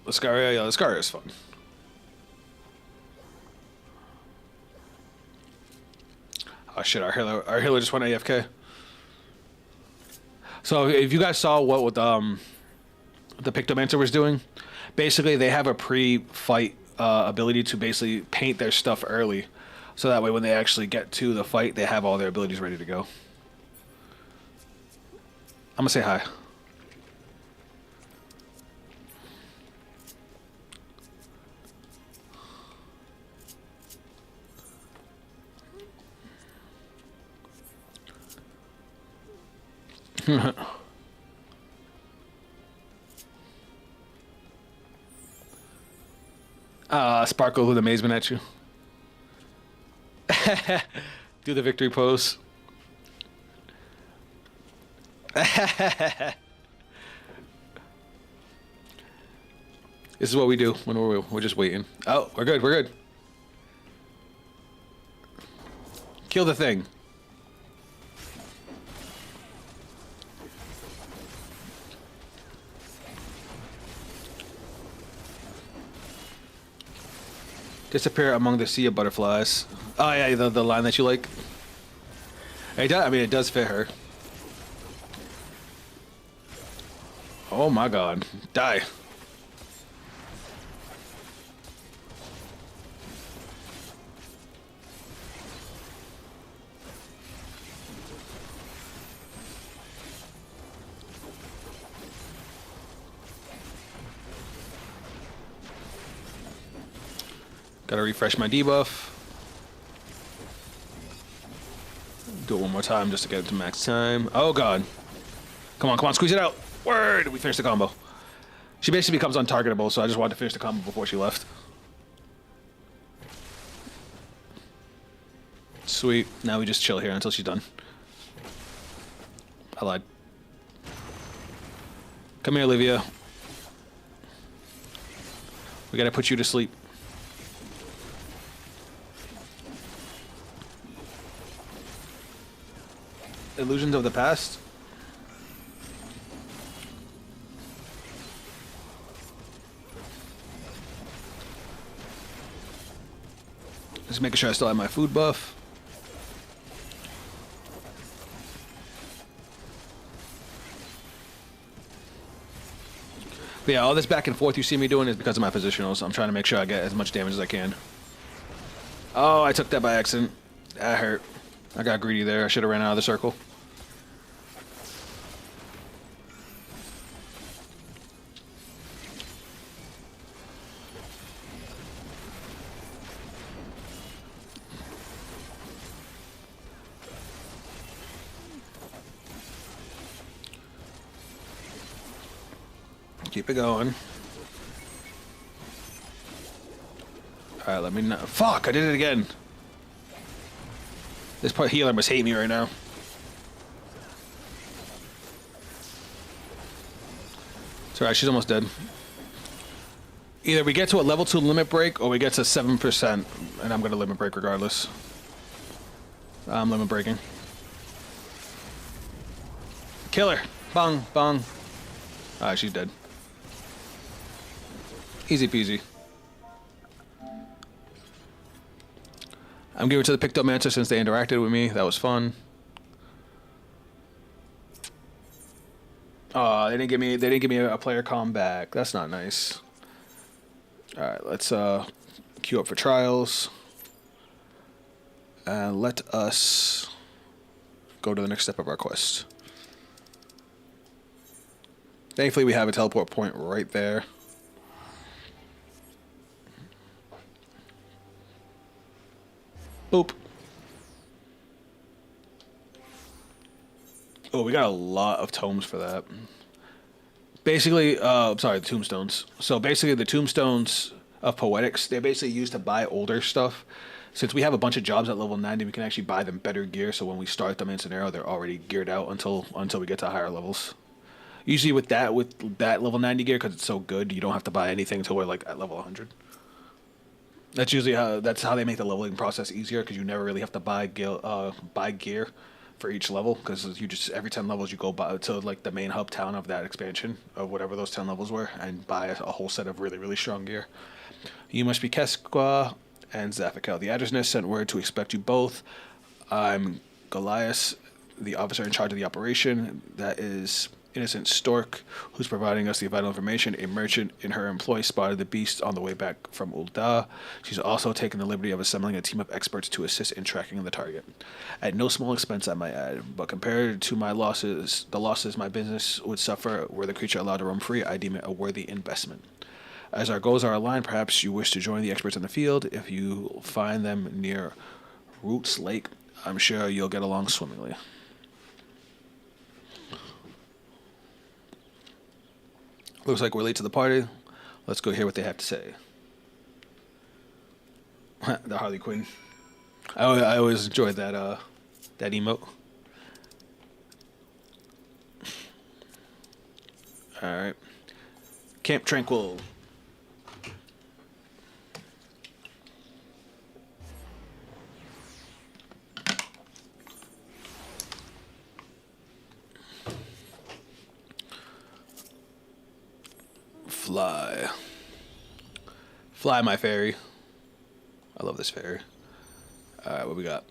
Lascaria, yeah, Lascaria is fun. Oh shit, our healer just went AFK. So if you guys saw what the Pictomancer was doing, basically they have a pre-fight ability to basically paint their stuff early. So that way when they actually get to the fight, they have all their abilities ready to go. I'm gonna say hi. Sparkle with amazement at you. Do the victory pose. This is what we do when we're just waiting. Oh, we're good. We're good. Kill the thing. Disappear among the sea of butterflies. Oh yeah, the line that you like. I mean, it does fit her. Oh my god. Die. Gotta refresh my debuff. Do it one more time just to get it to max time. Oh god. Come on, squeeze it out. Word! We finished the combo. She basically becomes untargetable, so I just wanted to finish the combo before she left. Sweet. Now we just chill here until she's done. I lied. Come here, Olivia. We gotta put you to sleep. Illusions of the Past. Just making sure I still have my food buff. But yeah, all this back and forth you see me doing is because of my positionals. I'm trying to make sure I get as much damage as I can. Oh, I took that by accident. That hurt. I got greedy there. I should have ran out of the circle. Keep it going. Alright, let me know. Fuck, I did it again. This part healer must hate me right now. It's alright, she's almost dead. Either we get to a level 2 limit break or we get to 7%, and I'm gonna limit break regardless. I'm limit breaking. Kill her. Bong, bong. Alright, she's dead. Easy peasy. I'm giving it to the Pictomancer since they interacted with me. That was fun. Oh, they didn't give me a player comeback. That's not nice. Alright, let's queue up for trials. And let us go to the next step of our quest. Thankfully we have a teleport point right there. Boop. Oh, we got a lot of tomes for that. Basically, I'm sorry, the tombstones. So basically the tombstones of Poetics, they're basically used to buy older stuff. Since we have a bunch of jobs at level 90, we can actually buy them better gear, so when we start them in Scenario, they're already geared out until we get to higher levels. Usually with that level 90 gear, because it's so good, you don't have to buy anything until we're like at level 100. That's usually how they make the leveling process easier, because you never really have to buy gear for each level, because you just every 10 levels you go to like the main hub town of that expansion of whatever those 10 levels were and buy a whole set of really strong gear. You must be Keskwa and Zaffikel. The Addersness sent word to expect you both. I'm Goliath, the officer in charge of the operation. That is Innocent Stork, who's providing us the vital information. A merchant in her employ spotted the beast on the way back from Ul'dah. She's also taken the liberty of assembling a team of experts to assist in tracking the target. At no small expense, I might add, but compared to the losses my business would suffer were the creature allowed to roam free, I deem it a worthy investment. As our goals are aligned, perhaps you wish to join the experts in the field. If you find them near Roots Lake, I'm sure you'll get along swimmingly. Looks like we're late to the party. Let's go hear what they have to say. The Harley Quinn. I always enjoyed that emote. Alright. Camp Tranquil. Fly, my fairy. I love this fairy. Alright, what we got?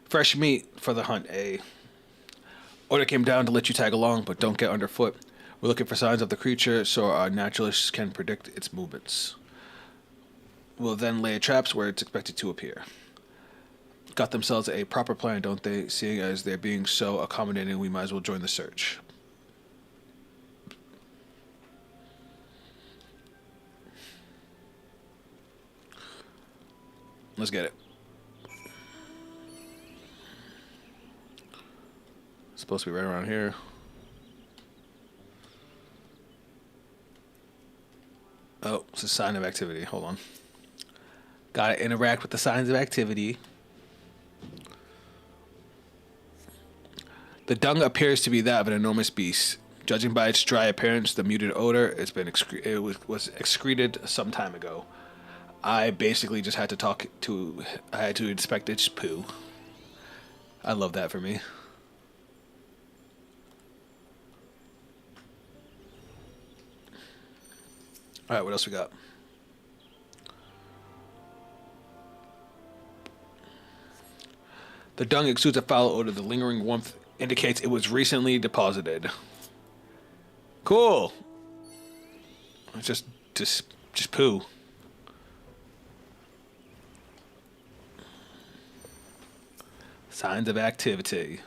Fresh meat for the hunt, eh? Order came down to let you tag along, but don't get underfoot. We're looking for signs of the creature so our naturalists can predict its movements. We'll then lay traps where it's expected to appear. Got themselves a proper plan, don't they? Seeing as they're being so accommodating, we might as well join the search. Let's get it. It's supposed to be right around here. Oh, it's a sign of activity. Hold on. Gotta interact with the signs of activity. The dung appears to be that of an enormous beast. Judging by its dry appearance, the muted odor, it was excreted some time ago. I basically just had to I had to inspect its poo. I love that for me. Alright, what else we got? The dung exudes a foul odor. The lingering warmth indicates it was recently deposited. Cool. It's just poo. Signs of activity.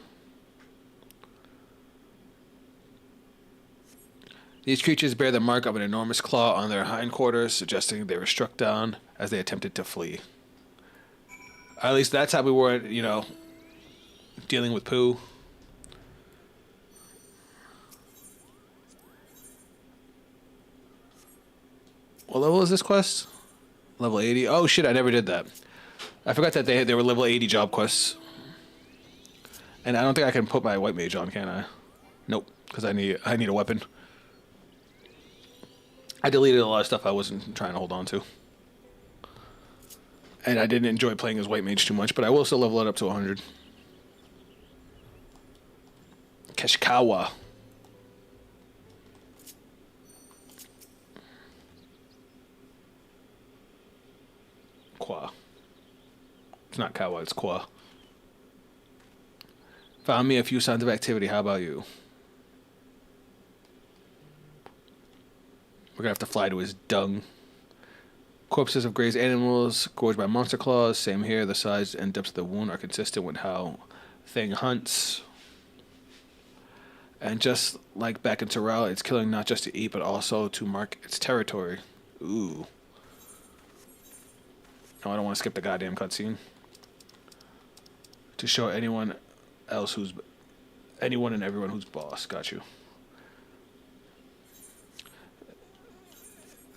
These creatures bear the mark of an enormous claw on their hindquarters, suggesting they were struck down as they attempted to flee. At least that's how we were, dealing with poo. What level is this quest? Level 80. Oh shit, I never did that. I forgot that they were level 80 job quests. And I don't think I can put my white mage on, can I? Nope, because I need a weapon. I deleted a lot of stuff I wasn't trying to hold on to. And I didn't enjoy playing as white mage too much, but I will still level it up to 100. Keshikawa. Qua. It's not Kawa, it's Qua. Found me a few signs of activity. How about you? We're gonna have to fly to his dung. Corpses of grazed animals gorged by monster claws. Same here. The size and depth of the wound are consistent with how thing hunts. And just like back in Terrell, it's killing not just to eat, but also to mark its territory. Ooh. No, I don't want to skip the goddamn cutscene. To show anyone else anyone and everyone who's boss. Got you.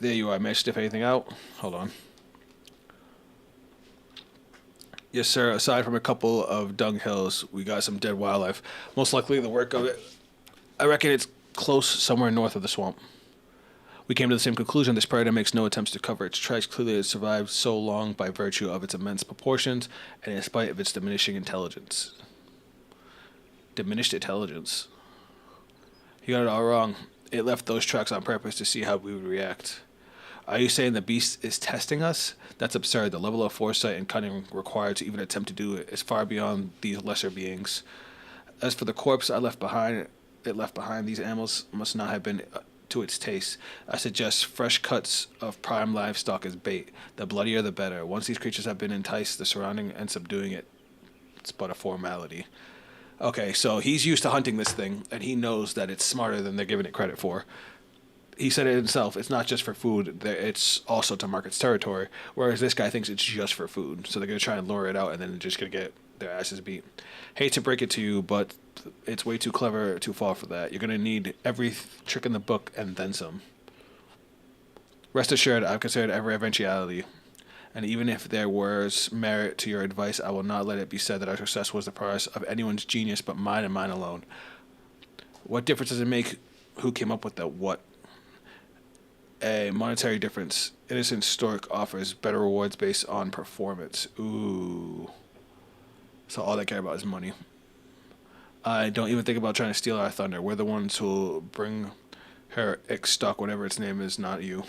There you are. May I sniff anything out? Hold on. Yes, sir. Aside from a couple of dung hills, we got some dead wildlife. Most likely the work of it. I reckon it's close somewhere north of the swamp. We came to the same conclusion. This predator makes no attempts to cover its tracks. Clearly, it survived so long by virtue of its immense proportions and in spite of its diminishing intelligence. Diminished intelligence. You got it all wrong. It left those tracks on purpose to see how we would react. Are you saying the beast is testing us? That's absurd. The level of foresight and cunning required to even attempt to do it is far beyond these lesser beings. As for the corpse it left behind, these animals must not have been to its taste. I suggest fresh cuts of prime livestock as bait. The bloodier the better. Once these creatures have been enticed, the surrounding and subduing it, it's but a formality. Okay, so he's used to hunting this thing, and he knows that it's smarter than they're giving it credit for. He said it himself, it's not just for food, it's also to mark its territory, whereas this guy thinks it's just for food, so they're going to try and lure it out, and then they're just going to get their asses beat. Hate to break it to you, but it's way too clever to fall for that. You're going to need every trick in the book and then some. Rest assured, I've considered every eventuality, and even if there was merit to your advice, I will not let it be said that our success was the price of anyone's genius but mine and mine alone. What difference does it make who came up with the what? A monetary difference. Innocent Stork offers better rewards based on performance. Ooh. So all they care about is money. I don't even think about trying to steal our thunder. We're the ones who'll bring her Ixstock, whatever its name is, not you.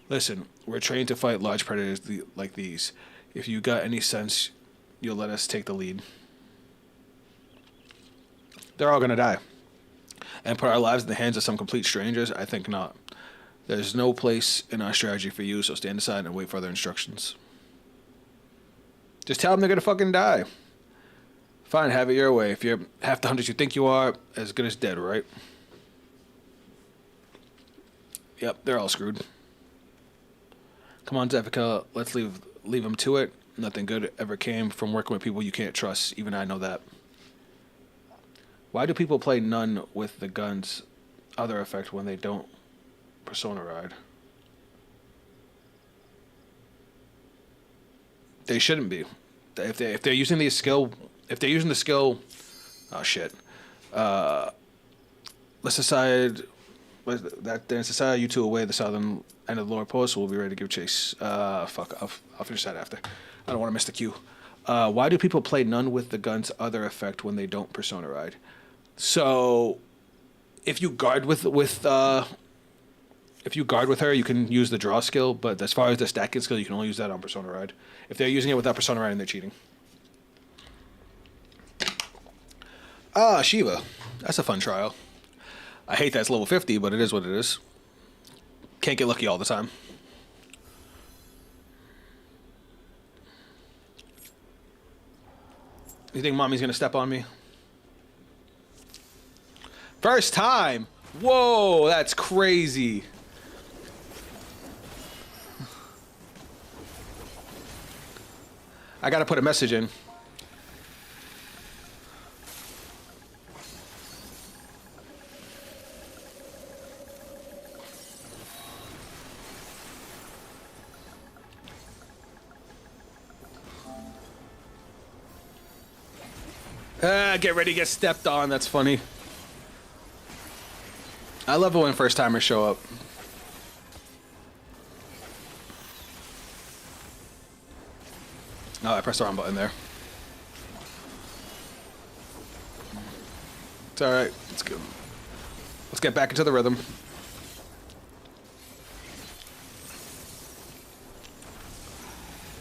Listen, we're trained to fight large predators like these. If you got any sense, you'll let us take the lead. They're all gonna die. And put our lives in the hands of some complete strangers? I think not. There's no place in our strategy for you, so stand aside and wait for other instructions. Just tell them they're gonna fucking die. Fine, have it your way. If you're half the hunters you think you are, as good as dead, right? Yep, they're all screwed. Come on, Zefika, let's leave them to it. Nothing good ever came from working with people you can't trust. Even I know that. Why do people play none with the gun's other effect when they don't persona ride? They shouldn't be. If they're using the skill, oh shit. Let's decide that then society you two away the southern end of the lower post. We'll be ready to give chase. Fuck. I'll finish that after. I don't want to miss the cue. Why do people play none with the gun's other effect when they don't persona ride? So, if you guard with her, you can use the draw skill. But as far as the stacking skill, you can only use that on persona ride. If they're using it without persona riding, they're cheating. Ah, Shiva, that's a fun trial. I hate that it's level 50, but it is what it is. Can't get lucky all the time. You think mommy's gonna step on me? First time! Whoa, that's crazy. I gotta put a message in. Get ready to get stepped on. That's funny. I love it when first timers show up. Oh, I pressed the wrong button there. It's alright. Let's go. Let's get back into the rhythm.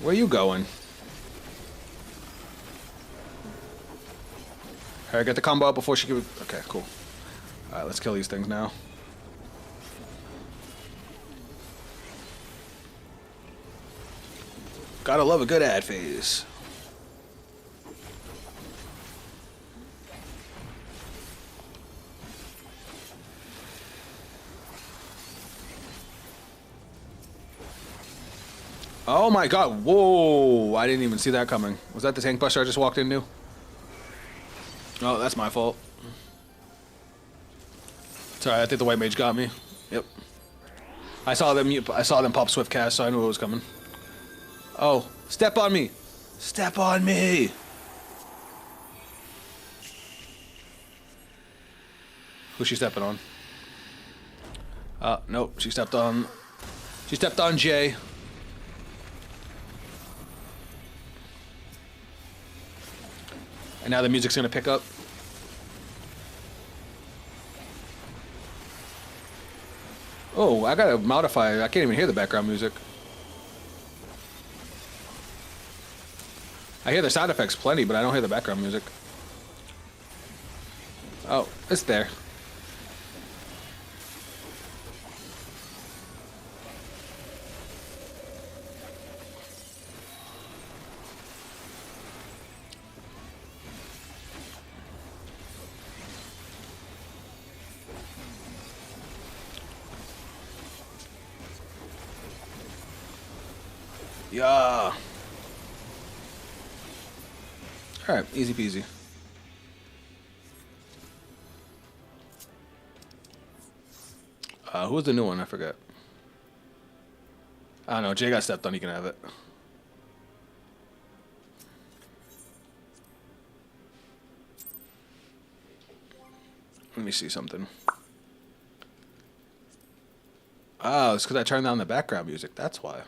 Where are you going? Alright, get the combo up before she can... Okay, cool. Alright, let's kill these things now. Gotta love a good ad phase. Oh my god, whoa! I didn't even see that coming. Was that the tank buster I just walked into? Oh, that's my fault. Sorry, I think the white mage got me. Yep. I saw them pop swift cast, so I knew it was coming. Oh, step on me! Step on me! Who's she stepping on? Nope, she stepped on Jay. And now the music's gonna pick up. Oh, I gotta modify. I can't even hear the background music. I hear the sound effects plenty, but I don't hear the background music. Oh, it's there. Yeah. Alright, easy peasy. Who was the new one? I forget. I don't know. Jay got stepped on. He can have it. Let me see something. Oh, it's because I turned down the background music. That's why.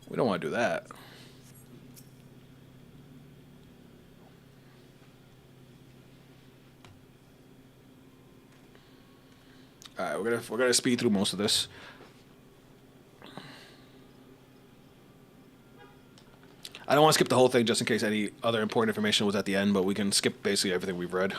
We don't want to do that. All right, we're gonna speed through most of this. I don't want to skip the whole thing just in case any other important information was at the end, but we can skip basically everything we've read.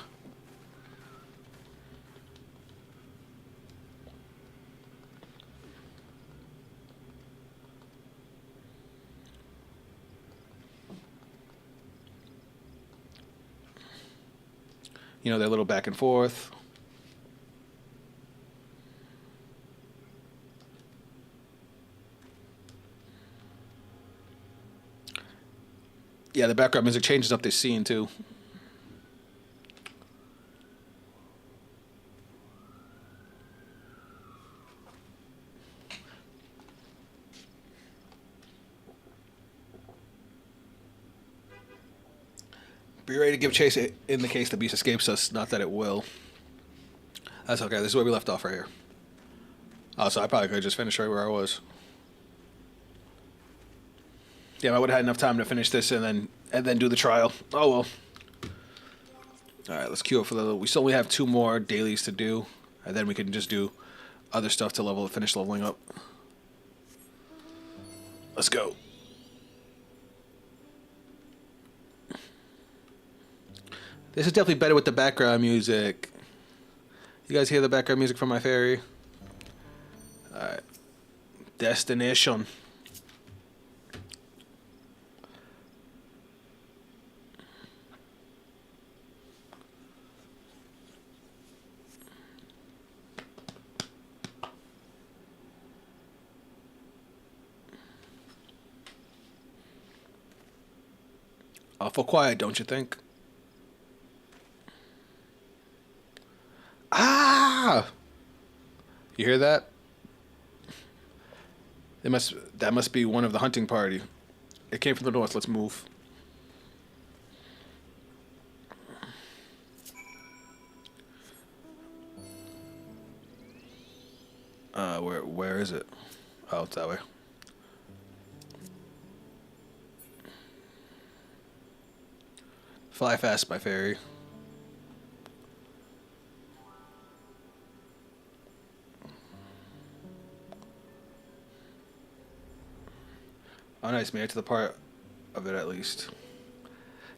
You know, they're a little back and forth. Yeah, the background music changes up this scene too. Be ready to give chase in the case the beast escapes us. Not that it will. That's okay. This is where we left off right here. Oh, so I probably could have just finished right where I was. Yeah, I would have had enough time to finish this and then do the trial. Oh well. All right, let's queue up for the. We still only have 2 more dailies to do, and then we can just do other stuff to finish leveling up. Let's go. This is definitely better with the background music. You guys hear the background music from my fairy? Alright. Destination. Awful quiet, don't you think? Ah! You hear that? That must be one of the hunting party. It came from the north. Let's move. Where is it? Oh, it's that way. Fly fast, my fairy. Oh, nice. Made it to the part of it at least.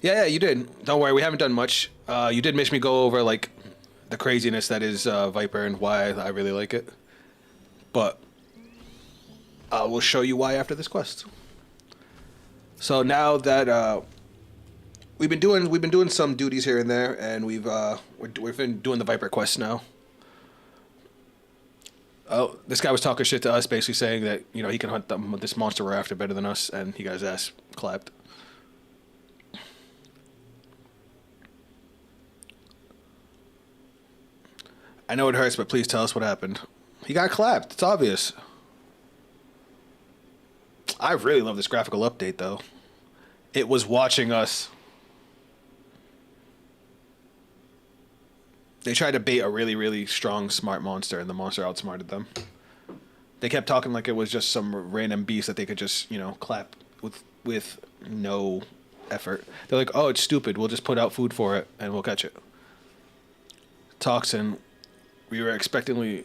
Yeah, you did. Don't worry, we haven't done much. You did make me go over like the craziness that is Viper and why I really like it. But I will show you why after this quest. So now that we've been doing some duties here and there, and we've been doing the Viper quest now. Oh, this guy was talking shit to us, basically saying that he can hunt this monster we're after better than us, and he got his ass clapped. I know it hurts, but please tell us what happened. He got clapped. It's obvious. I really love this graphical update, though. It was watching us. They tried to bait a really, really strong, smart monster, and the monster outsmarted them. They kept talking like it was just some random beast that they could just, clap with no effort. They're like, oh, it's stupid. We'll just put out food for it, and we'll catch it. Toxin. We were expectantly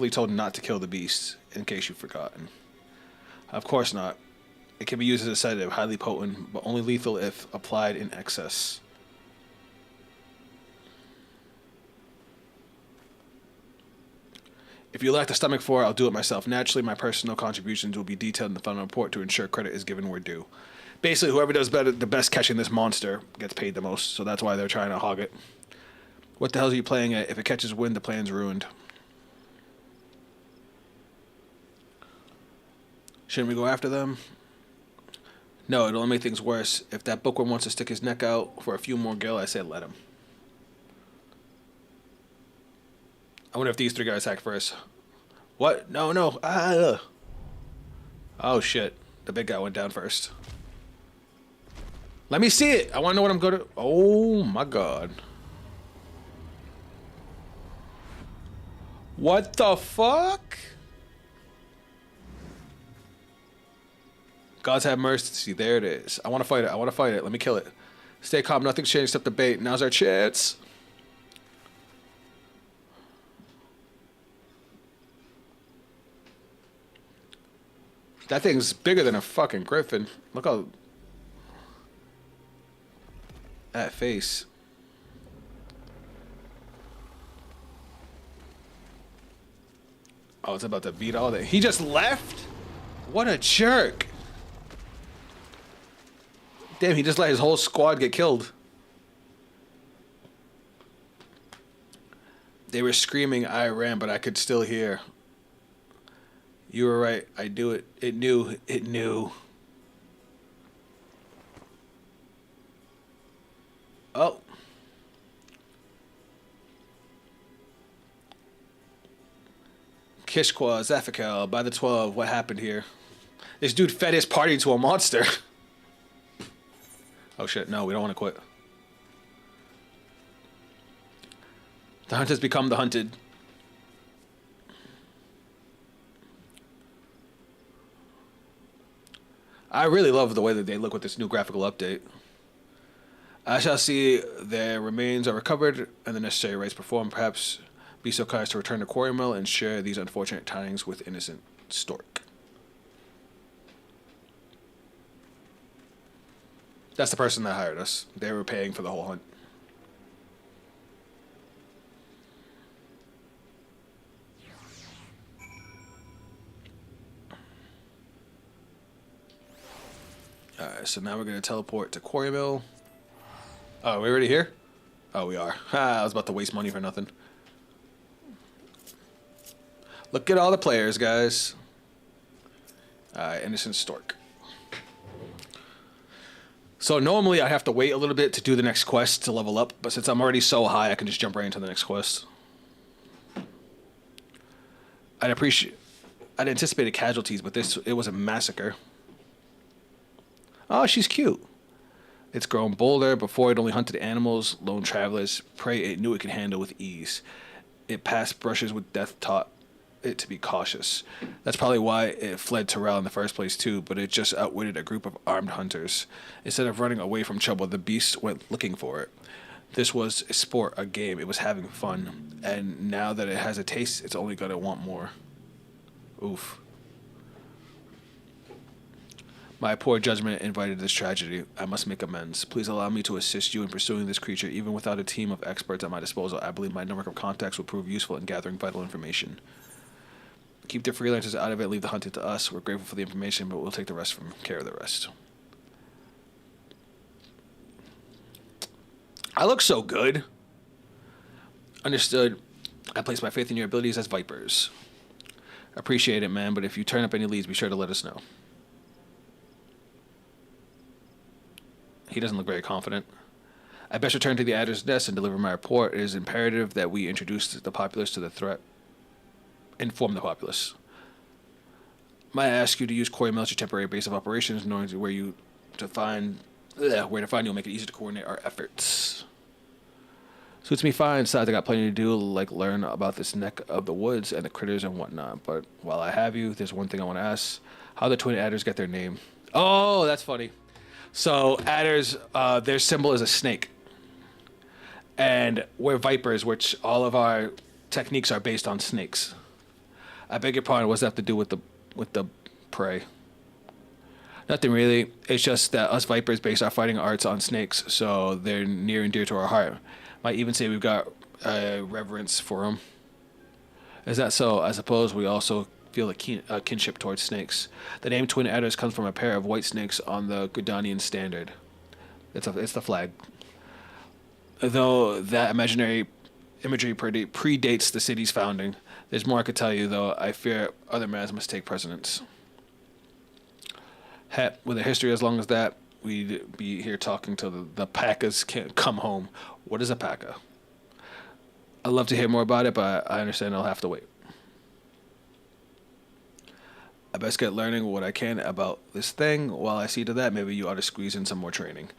told not to kill the beast, in case you've forgotten. Of course not. It can be used as a sedative, highly potent, but only lethal if applied in excess. If you lack the stomach for it, I'll do it myself. Naturally, my personal contributions will be detailed in the final report to ensure credit is given where due. Basically, whoever does the best catching this monster gets paid the most, so that's why they're trying to hog it. What the hell are you playing at? If it catches wind, the plan's ruined. Shouldn't we go after them? No, it'll only make things worse. If that bookworm wants to stick his neck out for a few more gil, I say let him. I wonder if these three guys attack first. What? No. Oh, shit. The big guy went down first. Let me see it. I want to know what I'm going to... Oh, my God. What the fuck? Gods have mercy. There it is. I want to fight it. Let me kill it. Stay calm. Nothing's changed except the bait. Now's our chance. That thing's bigger than a fucking griffin. Look how... that face. Oh, it's about to beat all that. He just left? What a jerk. Damn, he just let his whole squad get killed. They were screaming, I ran, but I could still hear. You were right. I do it. It knew. It knew. Oh. Kishkwa, Zafakal, by the 12, what happened here? This dude fed his party to a monster. Oh shit, no, we don't want to quit. The hunt has become the hunted. I really love the way that they look with this new graphical update. I shall see their remains are recovered and the necessary rites performed. Perhaps be so kind as to return to Quarry Mill and share these unfortunate tidings with innocent Stork. That's the person that hired us. They were paying for the whole hunt. Alright, so now we're gonna teleport to Quarry Mill. Oh, are we already here? Oh, we are. I was about to waste money for nothing. Look at all the players, guys. Innocent Stork. So normally I have to wait a little bit to do the next quest to level up, but since I'm already so high, I can just jump right into the next quest. I'd anticipated casualties, but it was a massacre. Oh, she's cute. It's grown bolder. Before it only hunted animals, lone travelers, prey it knew it could handle with ease. It passed brushes with death taught it to be cautious. That's probably why it fled Terrell in the first place too, but it just outwitted a group of armed hunters. Instead of running away from trouble, the beast went looking for it. This was a sport, a game. It was having fun. And now that it has a taste, it's only gonna want more. Oof. My poor judgment invited this tragedy. I must make amends. Please allow me to assist you in pursuing this creature. Even without a team of experts at my disposal, I believe my network of contacts will prove useful in gathering vital information. Keep the freelancers out of it. Leave the hunting to us. We're grateful for the information, but we'll take the rest from care of the rest. I look so good. Understood. I place my faith in your abilities as Vipers. Appreciate it, man, but if you turn up any leads, be sure to let us know. He doesn't look very confident. I best return to the Adder's Nest and deliver my report. It is imperative that we introduce the populace to the threat. Inform the populace. Might I ask you to use Quarry Mill as your temporary base of operations, knowing where to find you will make it easy to coordinate our efforts. Suits me fine. Besides, I got plenty to do, like learn about this neck of the woods and the critters and whatnot. But while I have you, there's one thing I want to ask. How the twin adders get their name? Oh, that's funny. So adders, their symbol is a snake. And we're vipers, which all of our techniques are based on snakes. I beg your pardon, what does that have to do with the prey? Nothing really. It's just that us vipers base our fighting arts on snakes, so they're near and dear to our heart. Might even say we've got reverence for them. Is that so? I suppose we also feel a kinship towards snakes. The name Twin Adders comes from a pair of white snakes on the Gudanian standard. It's the flag. Though that imaginary imagery predates the city's founding, there's more I could tell you, though I fear other matters must take precedence. Heck, with a history as long as that, we'd be here talking till the Packas can't come home. What is a Packa? I'd love to hear more about it, but I understand I'll have to wait. I best get learning what I can about this thing. While I see to that, maybe you ought to squeeze in some more training.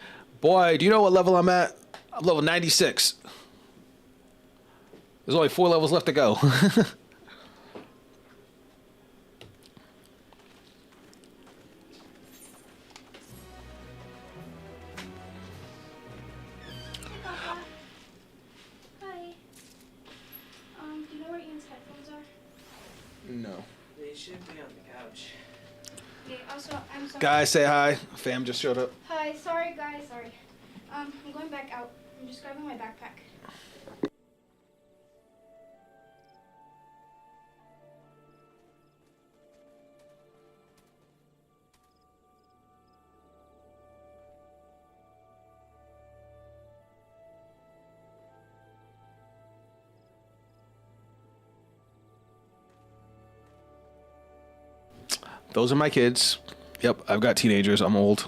Boy, do you know what level I'm at? I'm level 96. There's only 4 levels left to go. No. They should be on the couch. Okay, also, I'm sorry. Guys, say hi. Fam just showed up. Hi, sorry guys, sorry. I'm going back out. I'm just grabbing my backpack. Those are my kids. Yep, I've got teenagers. I'm old.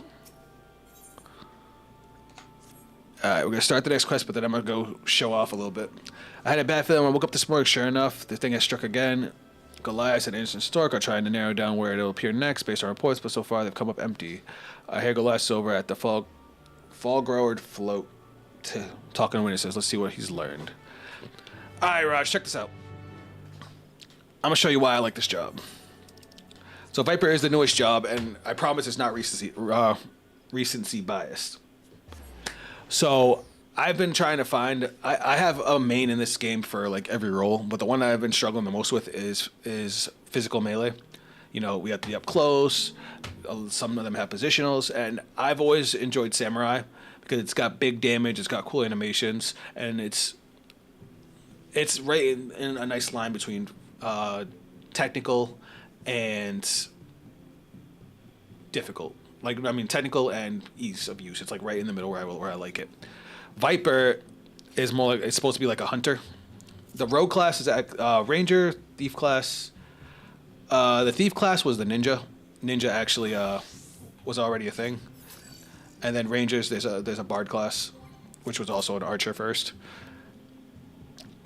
Alright, we're going to start the next quest, but then I'm going to go show off a little bit. I had a bad feeling when I woke up this morning. Sure enough, the thing has struck again. Goliath and Innocent Stork are trying to narrow down where it'll appear next based on reports, but so far they've come up empty. I hear Goliath's over at the Fall Grower Float talking to witnesses. Let's see what he's learned. Alright, Raj, check this out. I'm going to show you why I like this job. So Viper is the newest job, and I promise it's not recency biased. So I've been trying to find. I have a main in this game for like every role, but the one that I've been struggling the most with is physical melee. You know, we have to be up close. Some of them have positionals, and I've always enjoyed Samurai because it's got big damage, it's got cool animations, and it's right in a nice line between technical and difficult. Like, I mean, technical and ease of use. It's like right in the middle where I like it. Viper is more like, it's supposed to be like a hunter. The rogue class is ranger, thief class. The thief class was the ninja. Ninja actually was already a thing. And then rangers, there's a bard class, which was also an archer first.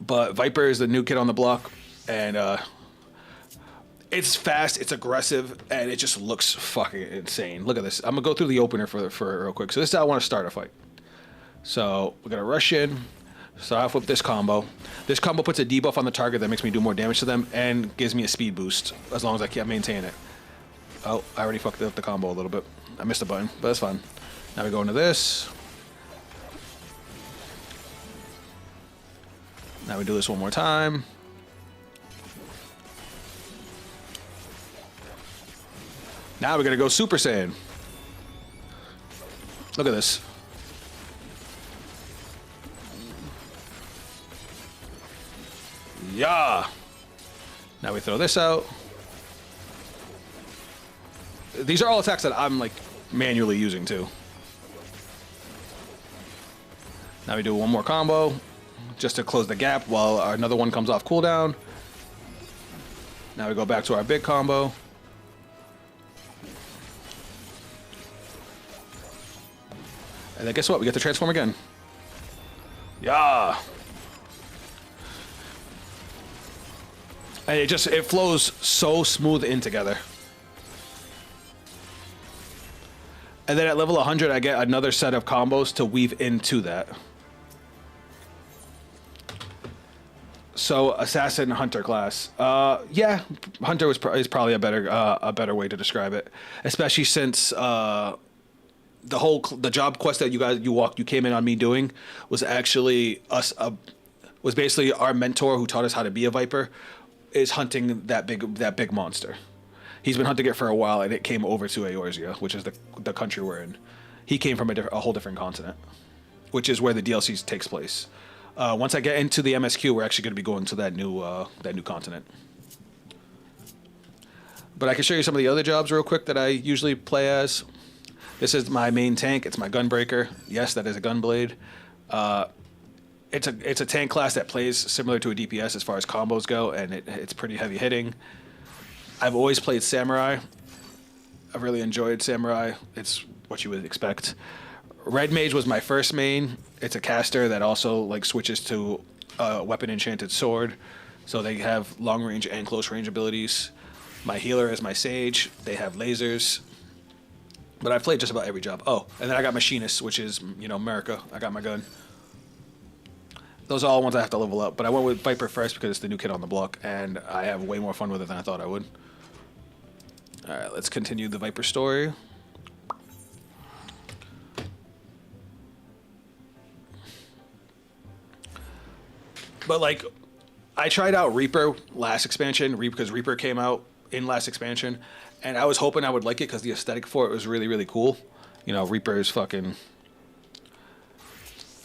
But Viper is the new kid on the block, and it's fast, it's aggressive, and it just looks fucking insane. Look at this. I'm gonna go through the opener for real quick. So this is how I want to start a fight. So we're gonna rush in, start off with this combo. This combo puts a debuff on the target that makes me do more damage to them and gives me a speed boost as long as I can't maintain it. Oh, I already fucked up the combo a little bit. I missed a button, but that's fine. Now we go into this. Now we do this one more time. Now we're gonna go Super Saiyan. Look at this. Yeah. Now we throw this out. These are all attacks that I'm like manually using too. Now we do one more combo just to close the gap while another one comes off cooldown. Now we go back to our big combo. And then guess what? We get to transform again. Yeah. And it flows so smooth in together. And then at level 100, I get another set of combos to weave into that. So assassin hunter class, yeah, hunter is probably a better way to describe it, especially since the job quest that you came in on me doing was actually was basically our mentor who taught us how to be a viper, is hunting that big monster. He's been hunting it for a while, and it came over to Eorzea, which is the country we're in. He came from a whole different continent, which is where the DLC takes place. Once I get into the MSQ, we're actually going to be going to that new continent. But I can show you some of the other jobs real quick that I usually play as. This is my main tank. It's my Gunbreaker. Yes, that is a Gunblade. It's a tank class that plays similar to a DPS as far as combos go, and it's pretty heavy hitting. I've always played Samurai. I've really enjoyed Samurai. It's what you would expect. Red Mage was my first main. It's a caster that also like switches to weapon enchanted sword, so they have long range and close range abilities. My healer is my Sage. They have lasers. But I've played just about every job. Oh, and then I got Machinist, which is, America. I got my gun. Those are all ones I have to level up. But I went with Viper first because it's the new kid on the block, and I have way more fun with it than I thought I would. All right, let's continue the Viper story. But, like, I tried out Reaper last expansion, because Reaper came out in last expansion, and I was hoping I would like it because the aesthetic for it was really, really cool. Reaper is fucking...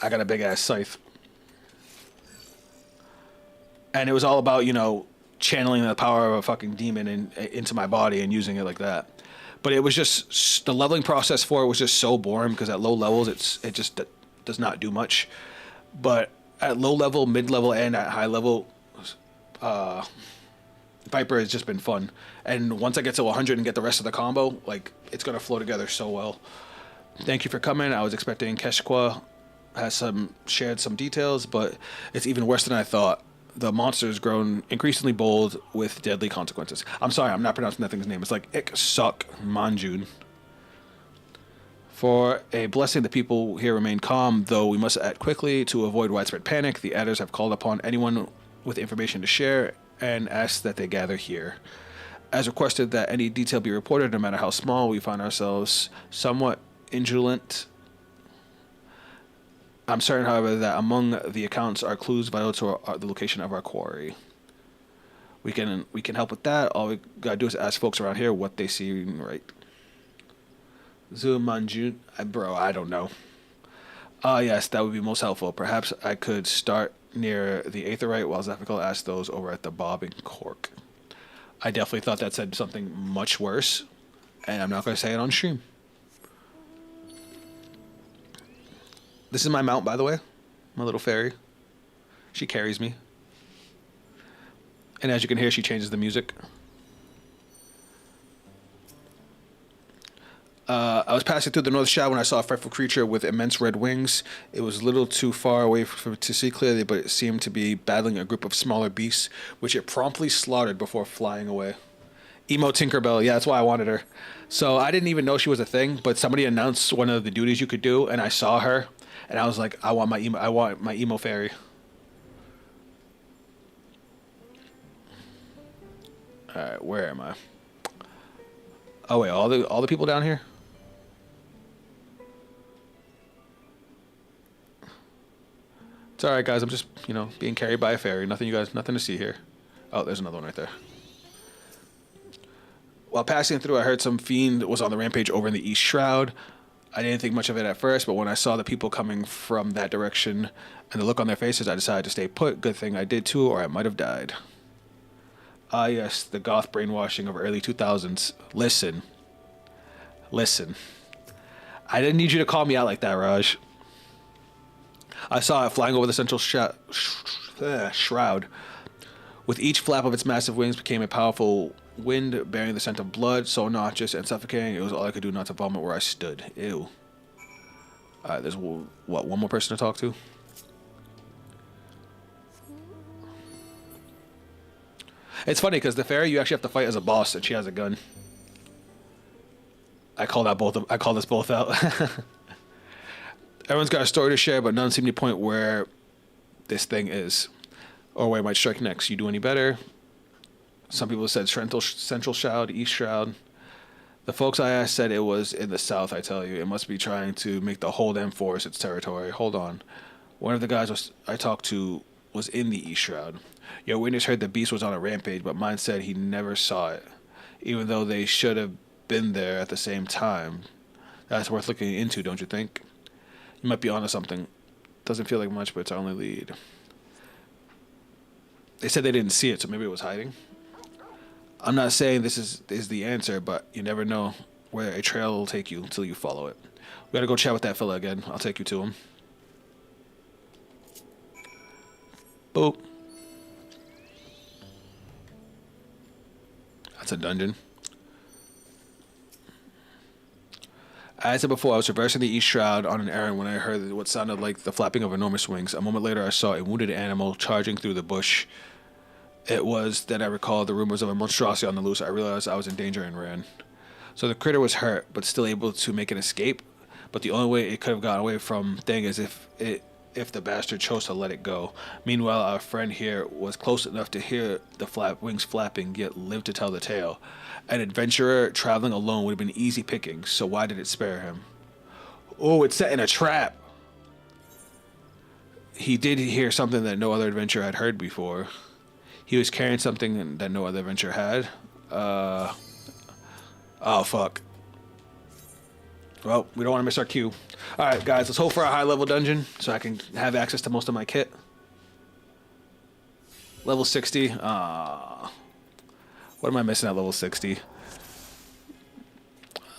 I got a big-ass scythe. And it was all about, channeling the power of a fucking demon into my body and using it like that. But it was just... The leveling process for it was just so boring because at low levels, it just does not do much. But... at low level, mid level, and at high level, Viper has just been fun. And once I get to 100 and get the rest of the combo, like, it's gonna flow together so well. Thank you for coming. I was expecting Keshqua has shared some details, but it's even worse than I thought. The monster's grown increasingly bold with deadly consequences. I'm sorry, I'm not pronouncing that thing's name. It's like Ik-Suk Manjun. For a blessing, the people here remain calm, though we must act quickly to avoid widespread panic. The adders have called upon anyone with information to share and asked that they gather here. As requested that any detail be reported, no matter how small, we find ourselves somewhat indulgent. I'm certain, however, that among the accounts are clues vital to the location of our quarry. We can help with that. All we gotta do is ask folks around here what they see right. Zumanjun, bro, I don't know. Yes, that would be most helpful. Perhaps I could start near the Aetherite while Zephical asked those over at the Bob and Cork. I definitely thought that said something much worse, and I'm not going to say it on stream. This is my mount, by the way. My little fairy. She carries me. And as you can hear, she changes the music. I was passing through the North Shadow when I saw a frightful creature with immense red wings. It was a little too far away to see clearly, but it seemed to be battling a group of smaller beasts, which it promptly slaughtered before flying away. Emo Tinkerbell, yeah, that's why I wanted her. So I didn't even know she was a thing, but somebody announced one of the duties you could do, and I saw her, and I was like, I want my emo fairy. All right, where am I? Oh wait, all the people down here? It's all right, guys. I'm just, being carried by a fairy. Nothing to see here. Oh, there's another one right there. While passing through, I heard some fiend was on the rampage over in the East Shroud. I didn't think much of it at first, but when I saw the people coming from that direction and the look on their faces, I decided to stay put. Good thing I did too, or I might have died. Ah, yes, the goth brainwashing of early 2000s. Listen. I didn't need you to call me out like that, Raj. I saw it flying over the central shroud. With each flap of its massive wings became a powerful wind bearing the scent of blood, so nauseous and suffocating, it was all I could do not to vomit where I stood. Ew. Alright, there's, what, one more person to talk to? It's funny, because the fairy you actually have to fight as a boss, and she has a gun. I call this both out. Everyone's got a story to share, but none seem to point where this thing is, or where it might strike next. You do any better? Some people said Central Shroud, East Shroud. The folks I asked said it was in the south, I tell you. It must be trying to make the whole damn forest its territory. Hold on. One of the guys I talked to was in the East Shroud. Your witness heard the beast was on a rampage, but mine said he never saw it, even though they should have been there at the same time. That's worth looking into, don't you think? You might be onto something. Doesn't feel like much, but it's our only lead. They said they didn't see it, so maybe it was hiding. I'm not saying this is the answer, but you never know where a trail will take you until you follow it. We gotta go chat with that fella again. I'll take you to him. Boop. That's a dungeon. As I said before, I was traversing the East Shroud on an errand when I heard what sounded like the flapping of enormous wings. A moment later, I saw a wounded animal charging through the bush. It was then I recalled the rumors of a monstrosity on the loose. I realized I was in danger and ran. So the critter was hurt, but still able to make an escape. But the only way it could have gotten away from thing is if the bastard chose to let it go. Meanwhile, our friend here was close enough to hear the wings flapping, yet lived to tell the tale. An adventurer traveling alone would have been easy pickings, so why did it spare him? Oh, it's set in a trap. He did hear something that no other adventurer had heard before. He was carrying something that no other adventurer had. Oh, fuck. Well, we don't want to miss our cue. Alright, guys, let's hope for a high-level dungeon so I can have access to most of my kit. Level 60. What am I missing at level 60?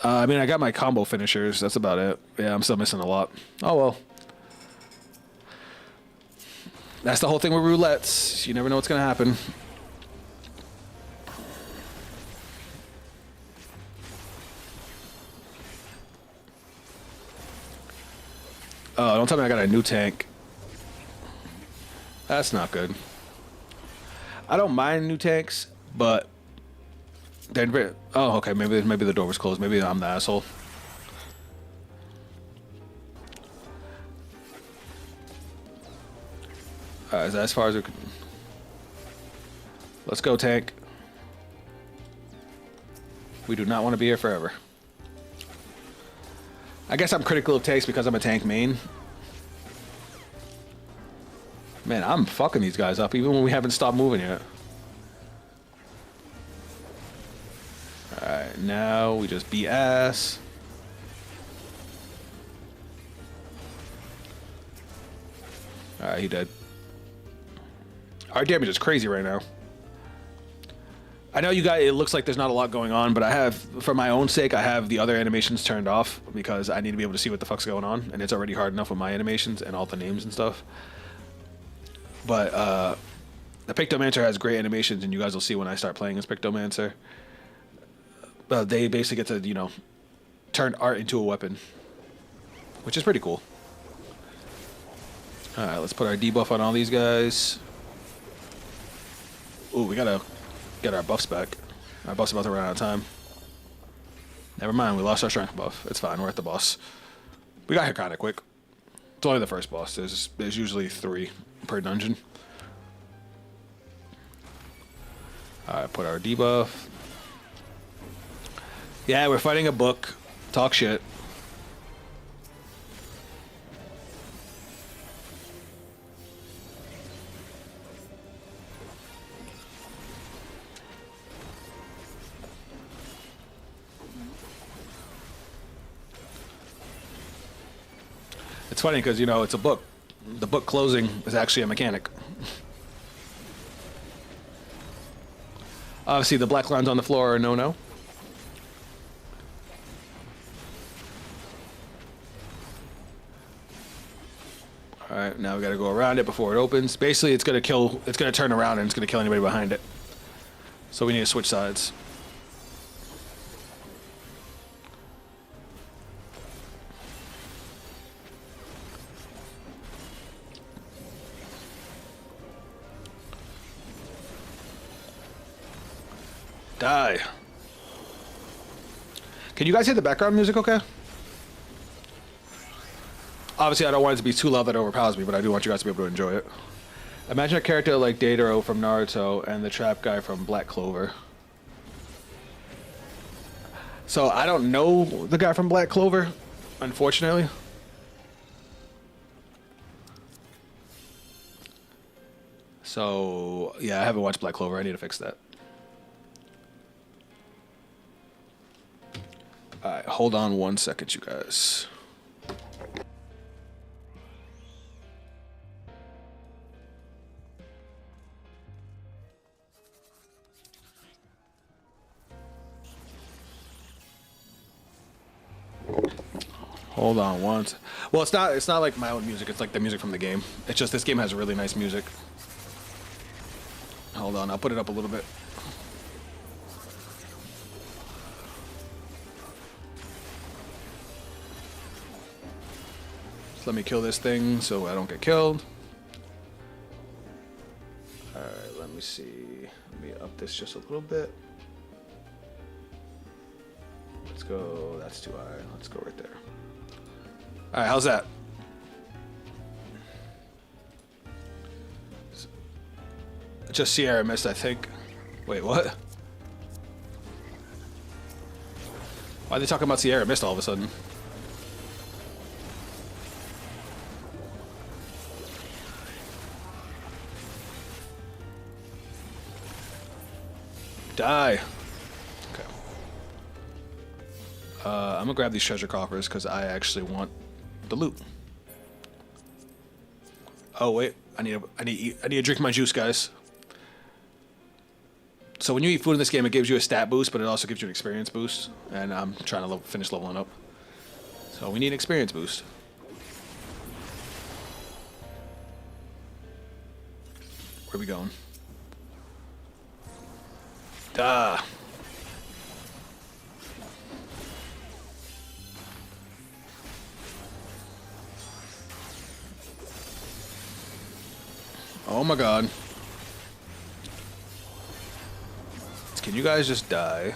I mean, I got my combo finishers. That's about it. Yeah, I'm still missing a lot. Oh, well. That's the whole thing with roulettes. You never know what's going to happen. Oh, don't tell me I got a new tank. That's not good. I don't mind new tanks, but then, oh, okay, maybe the door was closed. Maybe I'm the asshole. Is that as far as it could? Let's go, tank. We do not want to be here forever. I guess I'm critical of tanks because I'm a tank main. Man, I'm fucking these guys up even when we haven't stopped moving yet. Alright, now we just beat ass. Alright, he dead. Our damage is crazy right now. I know you guys. It looks like there's not a lot going on, but I have, for my own sake, I have the other animations turned off because I need to be able to see what the fuck's going on, and it's already hard enough with my animations and all the names and stuff. But the Pictomancer has great animations, and you guys will see when I start playing as Pictomancer. They basically get to, turn art into a weapon, which is pretty cool. All right, let's put our debuff on all these guys. Ooh, we gotta get our buffs back. Our buff's about to run out of time. Never mind, we lost our strength buff. It's fine, we're at the boss. We got here kind of quick. It's only the first boss. There's usually 3 per dungeon. Alright, put our debuff. Yeah, we're fighting a book. Talk shit. It's funny because, it's a book. The book closing is actually a mechanic. Obviously, the black lines on the floor are no-no. Alright, now we gotta go around it before it opens. Basically, it's gonna turn around and it's gonna kill anybody behind it. So we need to switch sides. Die. Can you guys hear the background music okay? Obviously, I don't want it to be too loud that it overpowers me, but I do want you guys to be able to enjoy it. Imagine a character like Dataro from Naruto and the trap guy from Black Clover. So, I don't know the guy from Black Clover, unfortunately. So, yeah, I haven't watched Black Clover. I need to fix that. Alright, hold on 1 second, you guys. Hold on once. Well, it's not like my own music. It's like the music from the game. It's just this game has really nice music. Hold on, I'll put it up a little bit. Just let me kill this thing so I don't get killed. Alright, let me see. Let me up this just a little bit. Let's go. That's too high. Let's go right there. Alright, how's that? Just Sierra Mist, I think. Wait, what? Why are they talking about Sierra Mist all of a sudden? Die. Okay. I'm gonna grab these treasure coffers because I actually want the loot. Oh wait, I need to drink my juice, guys. So when you eat food in this game, it gives you a stat boost, but it also gives you an experience boost. And I'm trying to finish leveling up. So we need an experience boost. Where are we going? Duh. Oh my god. Can you guys just die?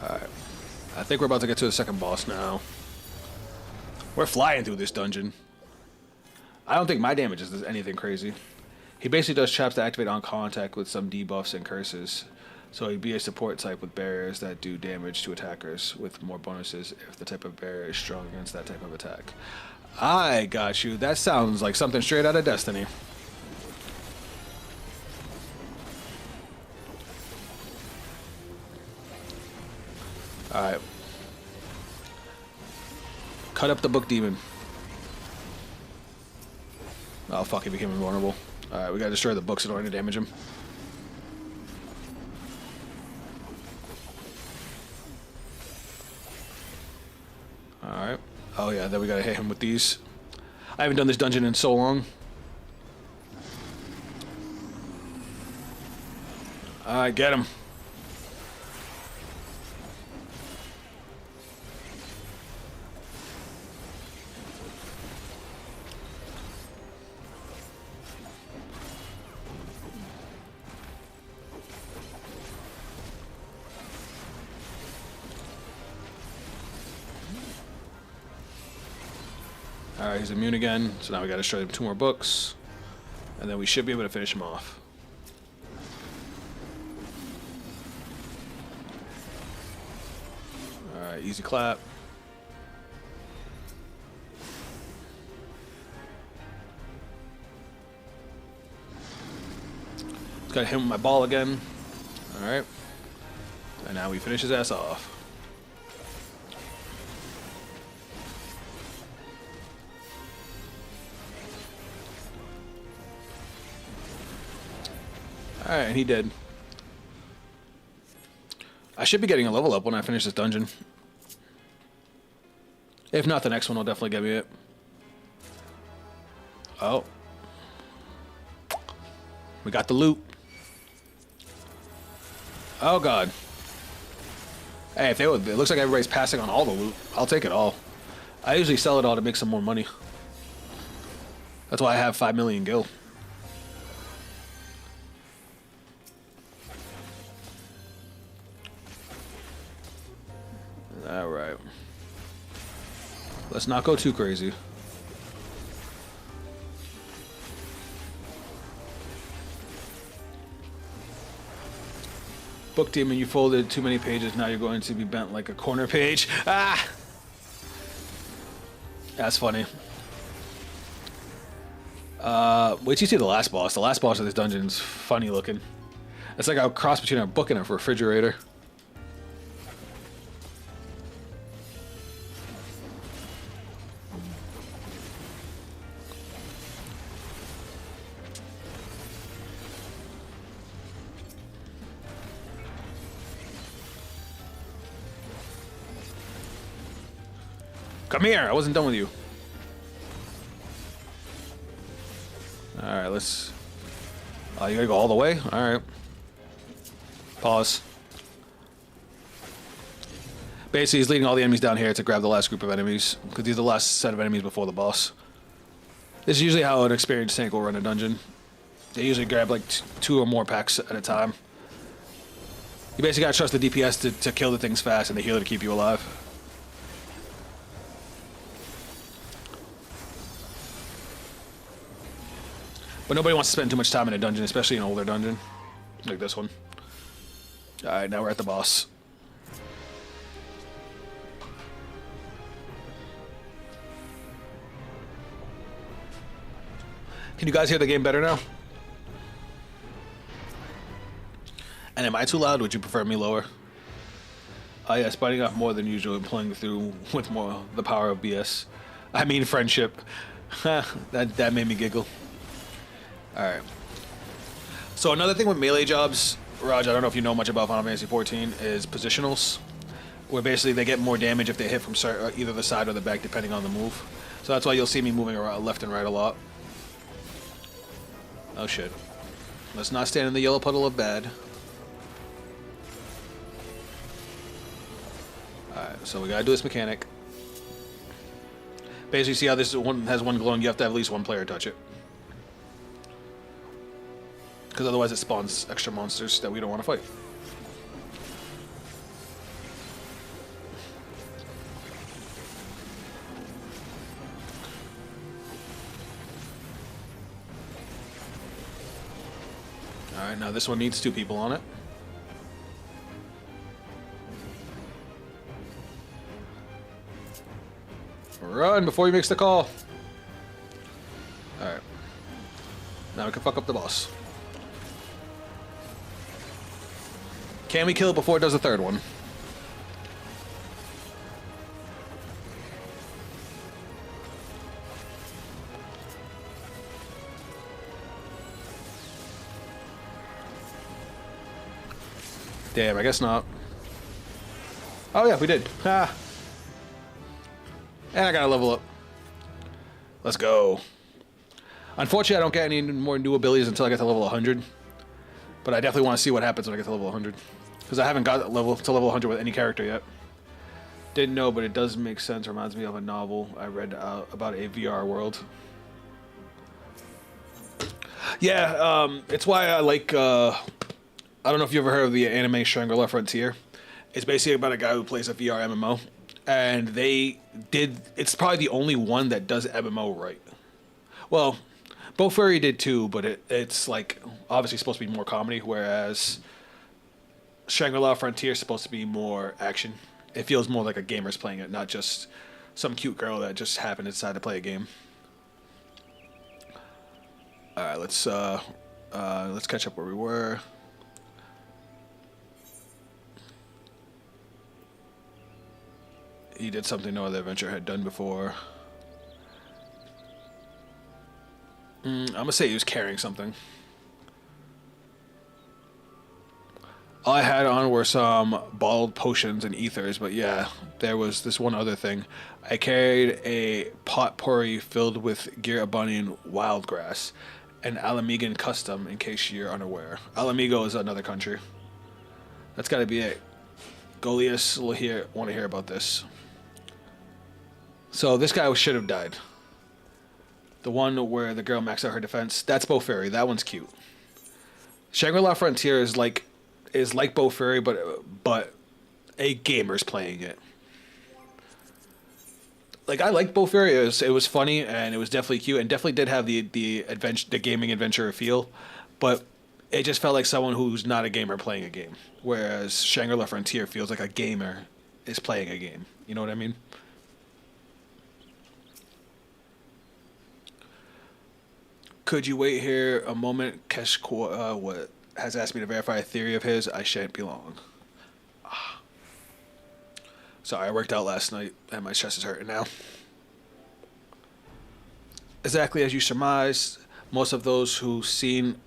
Alright. I think we're about to get to the second boss now. We're flying through this dungeon. I don't think my damage is anything crazy. He basically does traps that activate on contact with some debuffs and curses. So he'd be a support type with barriers that do damage to attackers with more bonuses if the type of barrier is strong against that type of attack. I got you. That sounds like something straight out of Destiny. Alright. Cut up the book demon. Oh fuck, he became invulnerable. Alright, we gotta destroy the books in order to damage him. Alright. Oh yeah, then we gotta hit him with these. I haven't done this dungeon in so long. Alright, get him. Alright, he's immune again, so now we gotta destroy him 2 more books. And then we should be able to finish him off. Alright, easy clap. Just gotta hit him with my ball again. Alright. And now we finish his ass off. Alright, and he did. I should be getting a level up when I finish this dungeon. If not, the next one will definitely get me it. Oh. We got the loot. Oh god. Hey, if they would, it looks like everybody's passing on all the loot. I'll take it all. I usually sell it all to make some more money. That's why I have 5 million gil. Alright. Let's not go too crazy. Book demon, you folded too many pages. Now you're going to be bent like a corner page. Ah! That's funny. Wait till you see the last boss. The last boss of this dungeon's funny looking. It's like a cross between a book and a refrigerator. Come here, I wasn't done with you. Alright, let's... Oh, you gotta go all the way? Alright. Pause. Basically, he's leading all the enemies down here to grab the last group of enemies, because these are the last set of enemies before the boss. This is usually how an experienced tank will run a dungeon. They usually grab like 2 or more packs at a time. You basically gotta trust the DPS to kill the things fast and the healer to keep you alive. But nobody wants to spend too much time in a dungeon, especially an older dungeon. Like this one. Alright, now we're at the boss. Can you guys hear the game better now? And am I too loud? Would you prefer me lower? Oh yes, biting off more than usual and pulling through with more the power of BS. I mean friendship. that made me giggle. Alright. So another thing with melee jobs, Raj, I don't know if you know much about Final Fantasy XIV, is positionals. Where basically they get more damage if they hit from either the side or the back, depending on the move. So that's why you'll see me moving around left and right a lot. Oh shit. Let's not stand in the yellow puddle of bad. Alright, so we gotta do this mechanic. Basically, see how this one has one glowing, you have to have at least one player touch it. Because otherwise it spawns extra monsters that we don't want to fight. Alright, now this one needs 2 people on it. Run before he makes the call. Alright. Now we can fuck up the boss. Can we kill it before it does the 3rd one? Damn, I guess not. Oh yeah, we did. Ah. And I gotta level up. Let's go. Unfortunately, I don't get any more new abilities until I get to level 100. But I definitely want to see what happens when I get to level 100. Because I haven't got to level 100 with any character yet. Didn't know, but it does make sense. Reminds me of a novel I read about a VR world. Yeah, it's why I like... I don't know if you ever heard of the anime Shangri-La Frontier. It's basically about a guy who plays a VR MMO. And they did... It's probably the only one that does MMO right. Well, Bofuri did too, but it's like obviously supposed to be more comedy, whereas Shangri-La Frontier is supposed to be more action. It feels more like a gamer's playing it, not just some cute girl that just happened to decide to play a game. All right, let's catch up where we were. He did something no other adventurer had done before. I'm gonna say he was carrying something. All I had on were some bottled potions and ethers, but yeah, there was this one other thing. I carried a potpourri filled with Girabanian wildgrass, an Alamigan custom, in case you're unaware. Alamigo is another country. That's gotta be it. Goliath will want to hear about this. So this guy should have died. The one where the girl maxed out her defense, that's Bofuri. That one's cute. Shangri-La Frontier is like Bofuri, but a gamer's playing it. Like I liked Bofuri. It was funny and it was definitely cute and definitely did have the gaming adventure feel, but it just felt like someone who's not a gamer playing a game. Whereas Shangri-La Frontier feels like a gamer is playing a game. You know what I mean? Could you wait here a moment? Kesh what has asked me to verify a theory of his. I shan't be long. Sorry, I worked out last night and my chest is hurting now. Exactly as you surmised, most of those who seen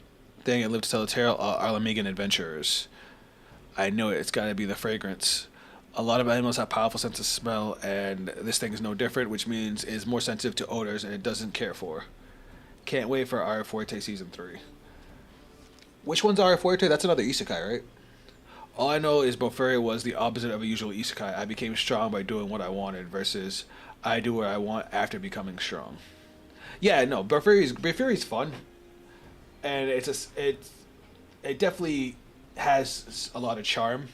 thing and lived to tell the tale are Alamigan adventurers. I know it. It's got to be the fragrance. A lot of animals have powerful sense of smell, and this thing is no different, which means it is more sensitive to odors and it doesn't care for. Can't wait for Aria Forte Season 3. Which one's Aria Forte? That's another isekai, right? All I know is Bofuri was the opposite of a usual isekai. I became strong by doing what I wanted versus I do what I want after becoming strong. Yeah, no, Bofuri's fun. And it definitely has a lot of charm.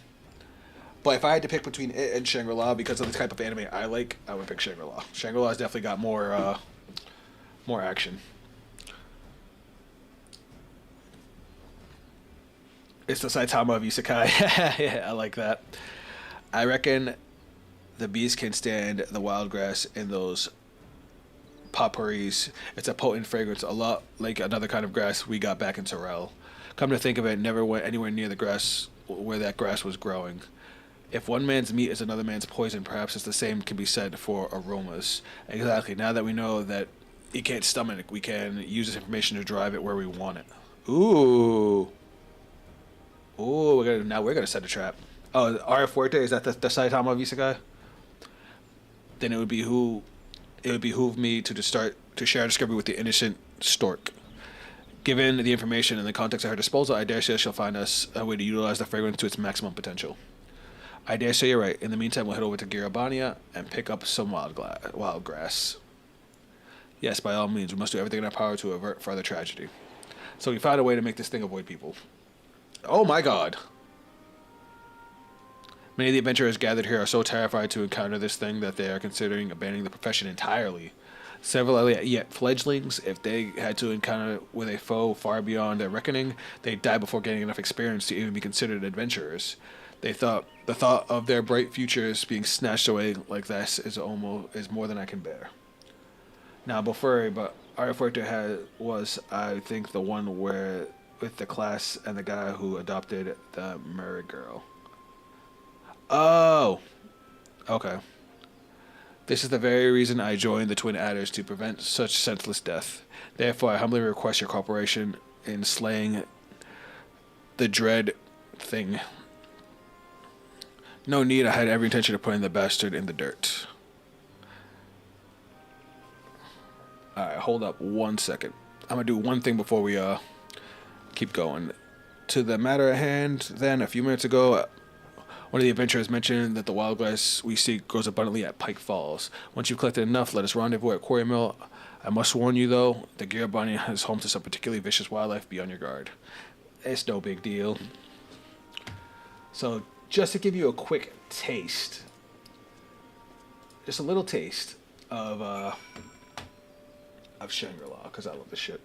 But if I had to pick between it and Shangri-La because of the type of anime I like, I would pick Shangri-La. Shangri-La's definitely got more action. It's the Saitama of Isekai. Yeah, I like that. I reckon the beast can stand the wild grass in those potpourris. It's a potent fragrance, a lot like another kind of grass we got back in Sorel. Come to think of it, never went anywhere near the grass where that grass was growing. If one man's meat is another man's poison, perhaps it's the same can be said for aromas. Exactly. Now that we know that it can't stomach, we can use this information to drive it where we want it. Ooh. Ooh, we're gonna set a trap. Oh, Aria Forte, is that the Saitama of Isekai? Then it would behoove me to share a discovery with the innocent stork. Given the information and the context at her disposal, I dare say she'll find us a way to utilize the fragrance to its maximum potential. I dare say you're right. In the meantime, we'll head over to Girabania and pick up some wild grass. Yes, by all means, we must do everything in our power to avert further tragedy. So we found a way to make this thing avoid people. Oh my god. Many of the adventurers gathered here are so terrified to encounter this thing that they are considering abandoning the profession entirely. Several yet fledglings, if they had to encounter with a foe far beyond their reckoning, they'd die before getting enough experience to even be considered adventurers. The thought of their bright futures being snatched away like this is more than I can bear. Now, Bofuri, but Aria Forte was, I think, the one where with the class and the guy who adopted the Murray girl. Oh, okay. This is the very reason I joined the Twin Adders, to prevent such senseless death. Therefore, I humbly request your cooperation in slaying the dread thing. No need. I had every intention of putting the bastard in the dirt. Alright, hold up 1 second. I'm gonna do one thing before we keep going. To the matter at hand, then, a few minutes ago, one of the adventurers mentioned that the wild grass we seek grows abundantly at Pike Falls. Once you've collected enough, let us rendezvous at Quarry Mill. I must warn you, though, the Girabani is home to some particularly vicious wildlife. Be on your guard. It's no big deal. So, just to give you a quick taste, just a little taste of Shangri-La, because I love this shit.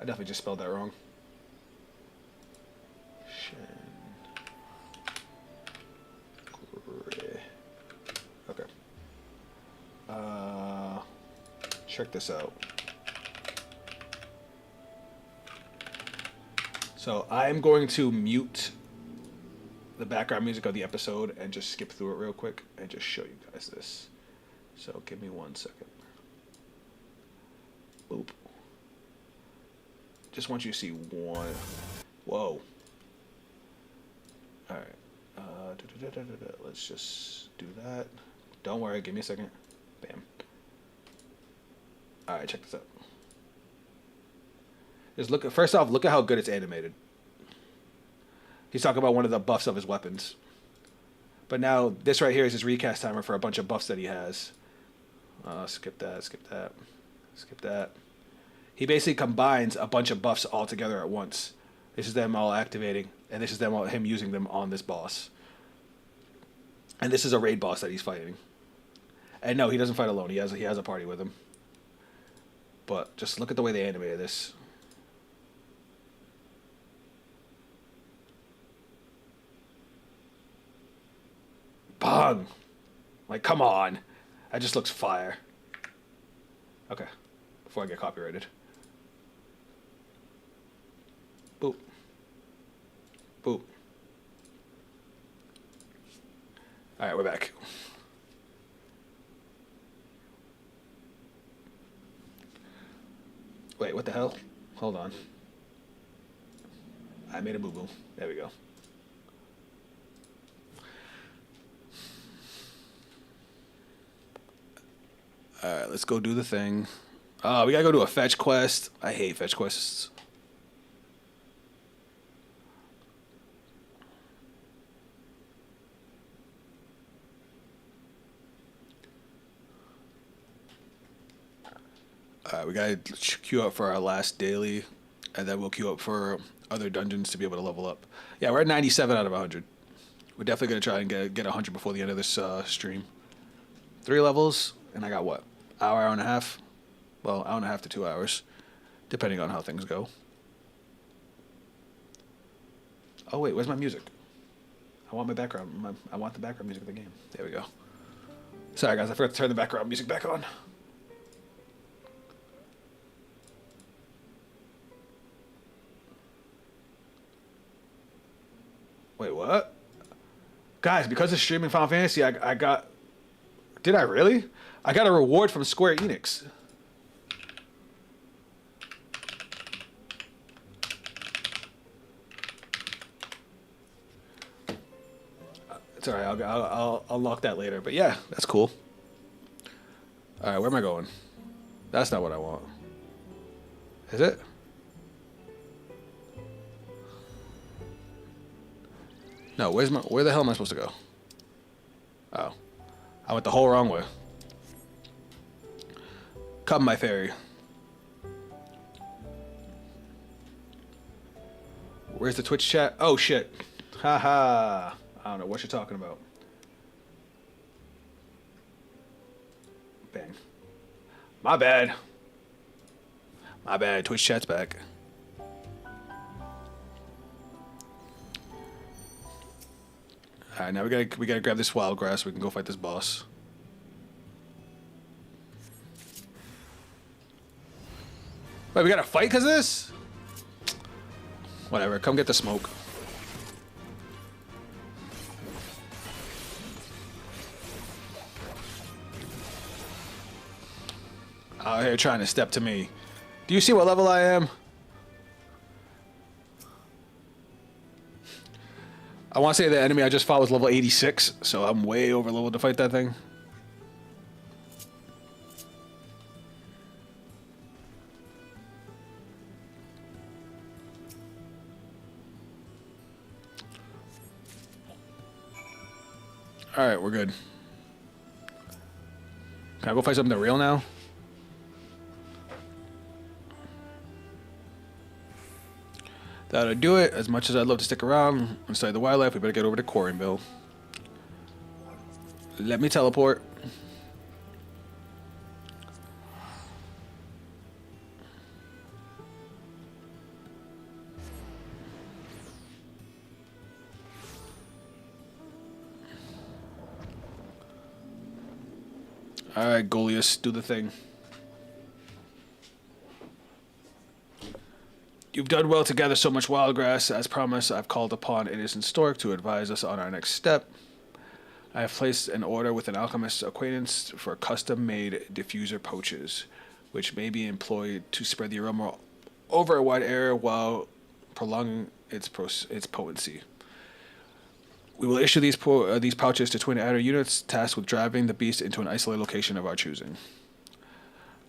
I definitely just spelled that wrong. Okay. Check this out. So I'm going to mute the background music of the episode and just skip through it real quick and just show you guys this. So give me 1 second. Boop. Just want you to see one. Whoa. All right. Let's just do that. Don't worry. Give me a second. Bam. All right. Check this out. Just look. First off, look at how good it's animated. He's talking about one of the buffs of his weapons. But now this right here is his recast timer for a bunch of buffs that he has. Skip that. Skip that. Skip that. He basically combines a bunch of buffs all together at once. This is them all activating, and this is him using them on this boss. And this is a raid boss that he's fighting. And no, he doesn't fight alone. He has a party with him. But just look at the way they animated this. Bang! Like, come on. That just looks fire. Okay. Before I get copyrighted. Boop. Boop. Alright, we're back. Wait, what the hell? Hold on. I made a boo-boo. There we go. Alright, let's go do the thing. We gotta go do a fetch quest. I hate fetch quests. We gotta queue up for our last daily, and then we'll queue up for other dungeons to be able to level up. Yeah, we're at 97 out of 100. We're definitely gonna try and get 100 before the end of this stream. 3 levels, and I got what? Hour and a half? Well, hour and a half to 2 hours, depending on how things go. Oh wait, where's my music? I want my background. I want the background music of the game. There we go. Sorry guys, I forgot to turn the background music back on. Wait, what? Guys, because of streaming Final Fantasy, I got... Did I really? I got a reward from Square Enix. It's alright, I'll unlock that later. But yeah, that's cool. Alright, where am I going? That's not what I want. Is it? No, where the hell am I supposed to go? Oh. I went the whole wrong way. Come, my fairy. Where's the Twitch chat? Oh, shit. Haha. I don't know what you're talking about. Bang. My bad. My bad. Twitch chat's back. Alright, now we gotta grab this wild grass so we can go fight this boss. Wait, we gotta fight because of this? Whatever, come get the smoke. Out here trying to step to me. Do you see what level I am? I want to say the enemy I just fought was level 86, so I'm way over level to fight that thing. Alright, we're good. Can I go fight something real now? That'll do it. As much as I'd love to stick around inside the wildlife, we better get over to Corinville. Let me teleport. Alright, Goliath, do the thing. You've done well to gather so much wild grass. As promised, I've called upon Innocent Stork to advise us on our next step. I have placed an order with an alchemist's acquaintance for custom-made diffuser pouches, which may be employed to spread the aroma over a wide area while prolonging its potency. We will issue these pouches to twin adder units tasked with driving the beast into an isolated location of our choosing.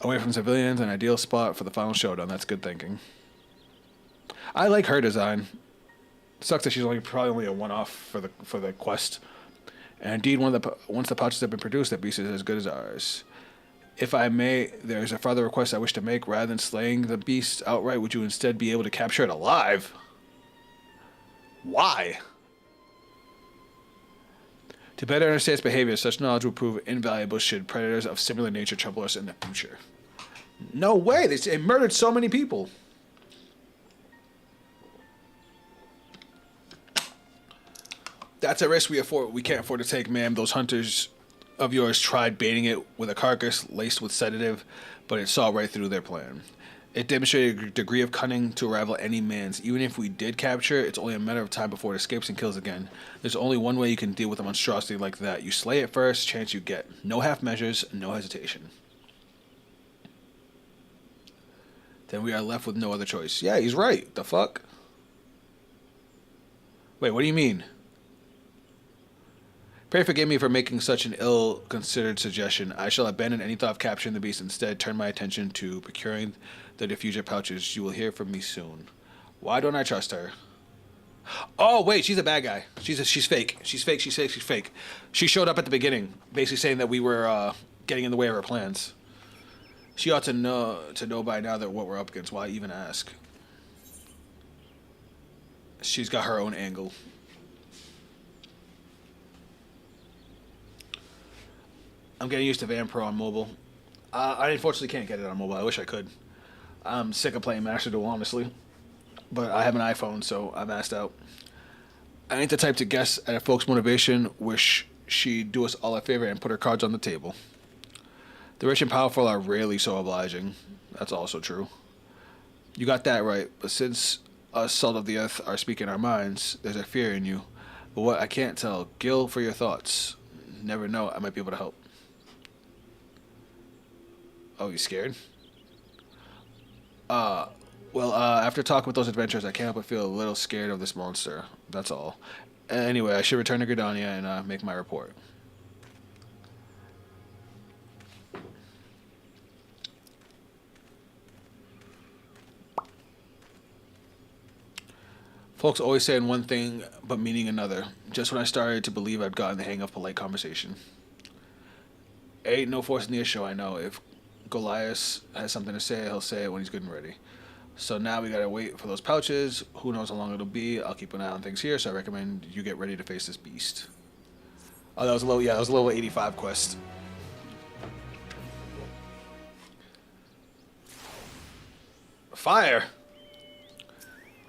Away from civilians, an ideal spot for the final showdown. That's good thinking. I like her design. Sucks that she's probably only a one-off for the quest. And indeed, once the pouches have been produced, that beast is as good as ours. If I may, there is a further request I wish to make. Rather than slaying the beast outright, would you instead be able to capture it alive? Why? To better understand its behavior, such knowledge will prove invaluable should predators of similar nature trouble us in the future. No way! They murdered so many people. That's a risk we can't afford to take, ma'am. Those hunters of yours tried baiting it with a carcass laced with sedative, but it saw right through their plan. It demonstrated a degree of cunning to rival any man's. Even if we did capture it, it's only a matter of time before it escapes and kills again. There's only one way you can deal with a monstrosity like that. You slay it first, chance you get. No half measures, no hesitation. Then we are left with no other choice. Yeah, he's right. The fuck? Wait, what do you mean? Pray forgive me for making such an ill-considered suggestion. I shall abandon any thought of capturing the beast. Instead, turn my attention to procuring the diffuser pouches. You will hear from me soon. Why don't I trust her? Oh, wait, she's a bad guy. She's fake. She's fake. She showed up at the beginning, basically saying that we were getting in the way of her plans. She ought to know by now that what we're up against. Why even ask? She's got her own angle. I'm getting used to VanPro on mobile. I unfortunately can't get it on mobile. I wish I could. I'm sick of playing Master Duel, honestly. But I have an iPhone, so I'm asked out. I ain't the type to guess at a folks' motivation. Wish she'd do us all a favor and put her cards on the table. The rich and powerful are rarely so obliging. That's also true. You got that right. But since us salt of the earth are speaking our minds, there's a fear in you. But what I can't tell. Gil, for your thoughts. Never know. I might be able to help. Oh, you scared? Well, after talking with those adventurers, I can't help but feel a little scared of this monster. That's all. Anyway, I should return to Gridania and make my report. Folks always saying one thing but meaning another. Just when I started to believe I'd gotten the hang of polite conversation. Ain't no forcing the issue, I know. If Goliath has something to say, he'll say it when he's good and ready. So now we gotta wait for those pouches. Who knows how long it'll be. I'll keep an eye on things here, so I recommend you get ready to face this beast. Oh, that was a level 85 quest. Fire!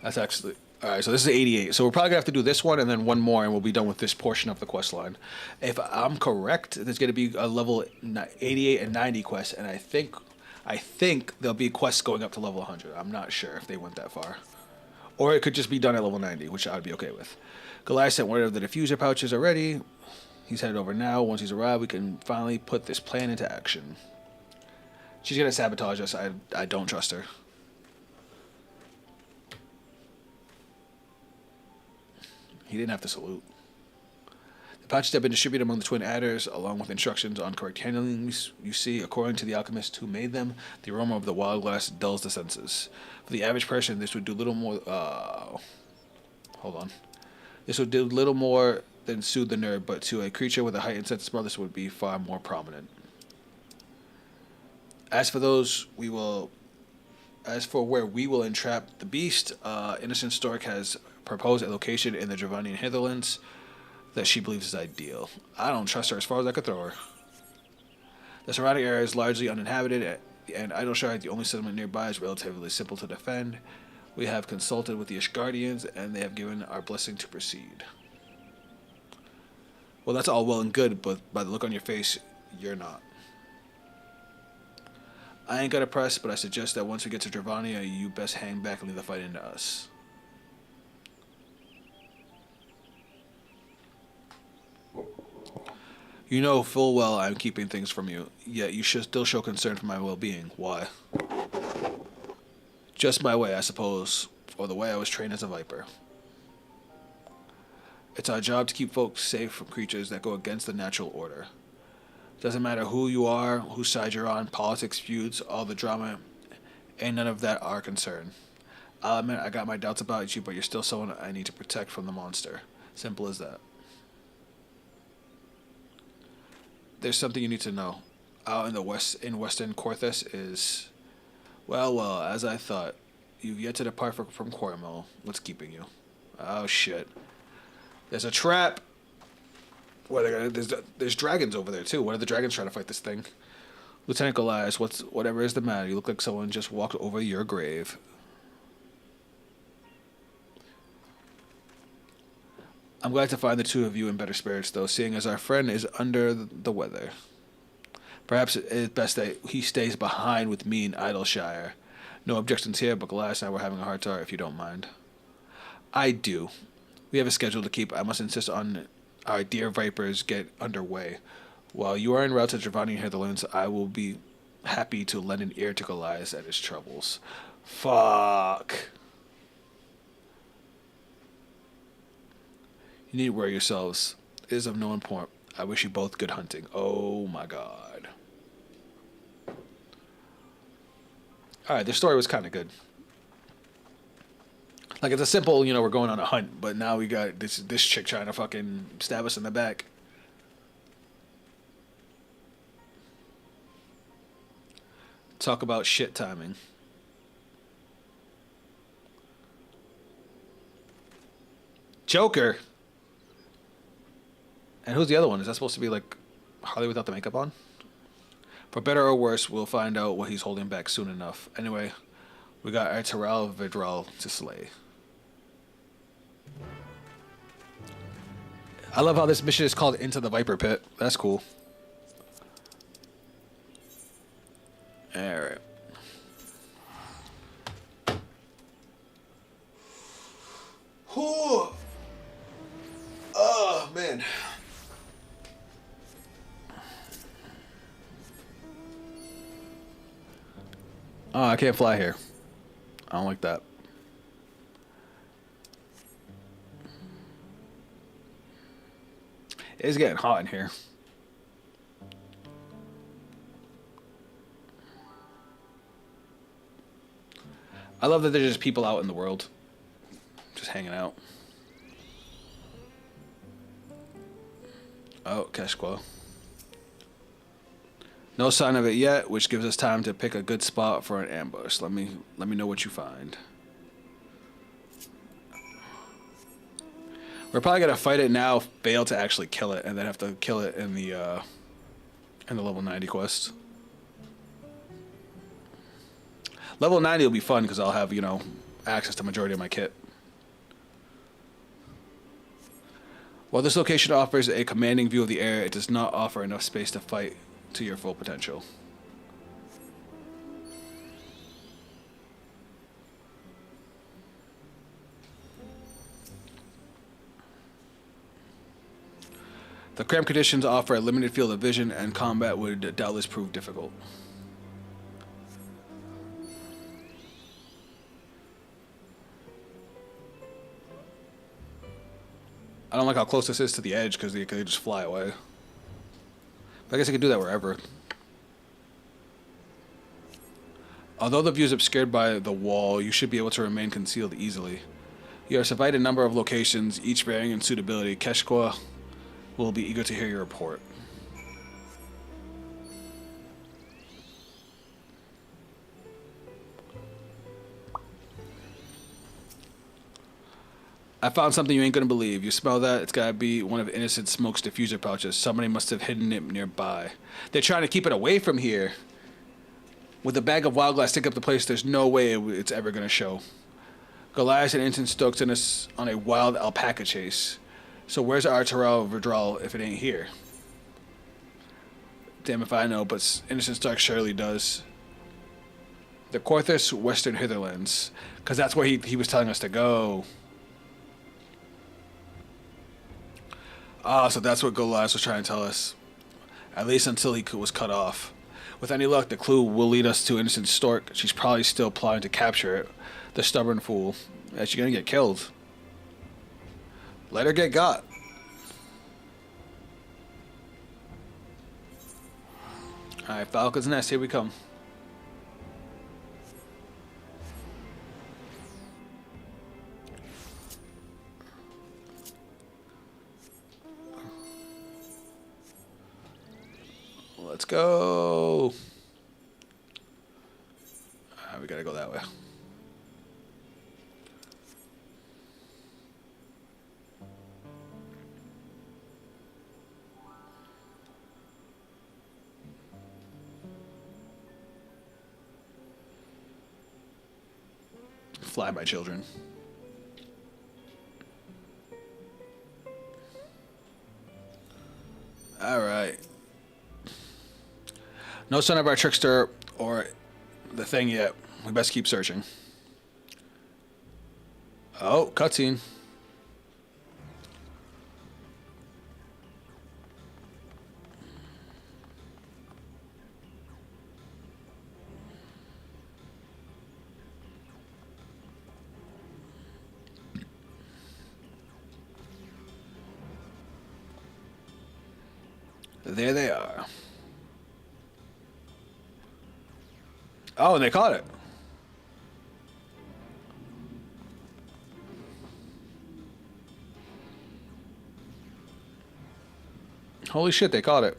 That's actually... Alright, so this is 88. So we're probably going to have to do this one and then one more, and we'll be done with this portion of the quest line. If I'm correct, there's going to be a level 88 and 90 quest, and I think there'll be quests going up to level 100. I'm not sure if they went that far. Or it could just be done at level 90, which I'd be okay with. Goliath sent word of the diffuser pouches already. He's headed over now. Once he's arrived, we can finally put this plan into action. She's going to sabotage us. I don't trust her. He didn't have to salute. The pouches have been distributed among the twin adders, along with instructions on correct handling. You see, according to the alchemist who made them, the aroma of the wild glass dulls the senses. For the average person, this would do little more. Hold on. This would do little more than soothe the nerve, but to a creature with a heightened sense of smell, this would be far more prominent. As for where we will entrap the beast, Innocent Stork has proposed a location in the Dravanian hinterlands that she believes is ideal. I don't trust her as far as I could throw her. The surrounding area is largely uninhabited, and Idleshire, the only settlement nearby, is relatively simple to defend. We have consulted with the Ishgardians, and they have given our blessing to proceed. Well, that's all well and good, but by the look on your face, you're not. I ain't gonna press, but I suggest that once we get to Dravania, you best hang back and leave the fight into us. You know full well I'm keeping things from you, yet you should still show concern for my well-being. Why? Just my way, I suppose, or the way I was trained as a Viper. It's our job to keep folks safe from creatures that go against the natural order. Doesn't matter who you are, whose side you're on, politics, feuds, all the drama, ain't none of that our concern. I'll admit I got my doubts about you, but you're still someone I need to protect from the monster. Simple as that. There's something you need to know. Out in Western Korthus is... Well, as I thought. You've yet to depart from Cormel. What's keeping you? Oh, shit. There's a trap! There's dragons over there, too. What are the dragons trying to fight this thing? Lieutenant Goliath, whatever is the matter? You look like someone just walked over your grave. I'm glad to find the two of you in better spirits, though, seeing as our friend is under the weather. Perhaps it is best that he stays behind with me in Idleshire. No objections here, but Goliath and I were having a heart-to-heart, if you don't mind. I do. We have a schedule to keep. I must insist on our dear Vipers get underway. While you are en route to Dravanian Hitherlands, I will be happy to lend an ear to Goliath at his troubles. Fuck. You need to worry yourselves. It is of no import. I wish you both good hunting. Oh my god. Alright, the story was kind of good. Like, it's a simple, we're going on a hunt, but now we got this chick trying to fucking stab us in the back. Talk about shit timing. Joker! And who's the other one? Is that supposed to be like Harley without the makeup on? For better or worse, we'll find out what he's holding back soon enough. Anyway, we got our Terrell Vidral to slay. I love how this mission is called Into the Viper Pit. That's cool. Alright. Oh, man. Oh, I can't fly here. I don't like that. It's getting hot in here. I love that there's just people out in the world. Just hanging out. Oh, Keshqua. No sign of it yet, which gives us time to pick a good spot for an ambush. Let me know what you find. We're probably gonna fight it now, fail to actually kill it, and then have to kill it in the level 90 quest. Level 90 will be fun because I'll have, access to majority of my kit. While this location offers a commanding view of the area, it does not offer enough space to fight to your full potential. The cramped conditions offer a limited field of vision, and combat would doubtless prove difficult. I don't like how close this is to the edge because they could just fly away. But I guess I could do that wherever. Although the view is obscured by the wall, you should be able to remain concealed easily. You are surveyed a number of locations, each varying in suitability. Keshqua will be eager to hear your report. I found something you ain't gonna believe. You smell that? It's gotta be one of Innocent Smoke's diffuser pouches. Somebody must have hidden it nearby. They're trying to keep it away from here. With a bag of wild glass stick up the place, there's no way it's ever gonna show. Goliath and Innocent Stokes sent us on a wild alpaca chase. So where's our Terrell Verdral if it ain't here? Damn if I know, but Innocent Stark surely does. The Korthus Western Hitherlands. Because that's where he was telling us to go. Ah, so that's what Goliath was trying to tell us. At least until he was cut off. With any luck, the clue will lead us to Innocent Stork. She's probably still plotting to capture it. The stubborn fool. Yeah, she's gonna get killed. Let her get got. Alright, Falcon's Nest, here we come. Let's go. We gotta go that way. Fly, my children. All right. No sign of our trickster or the thing yet. We best keep searching. Oh, cutscene. There they are. Oh, and they caught it. Holy shit, they caught it.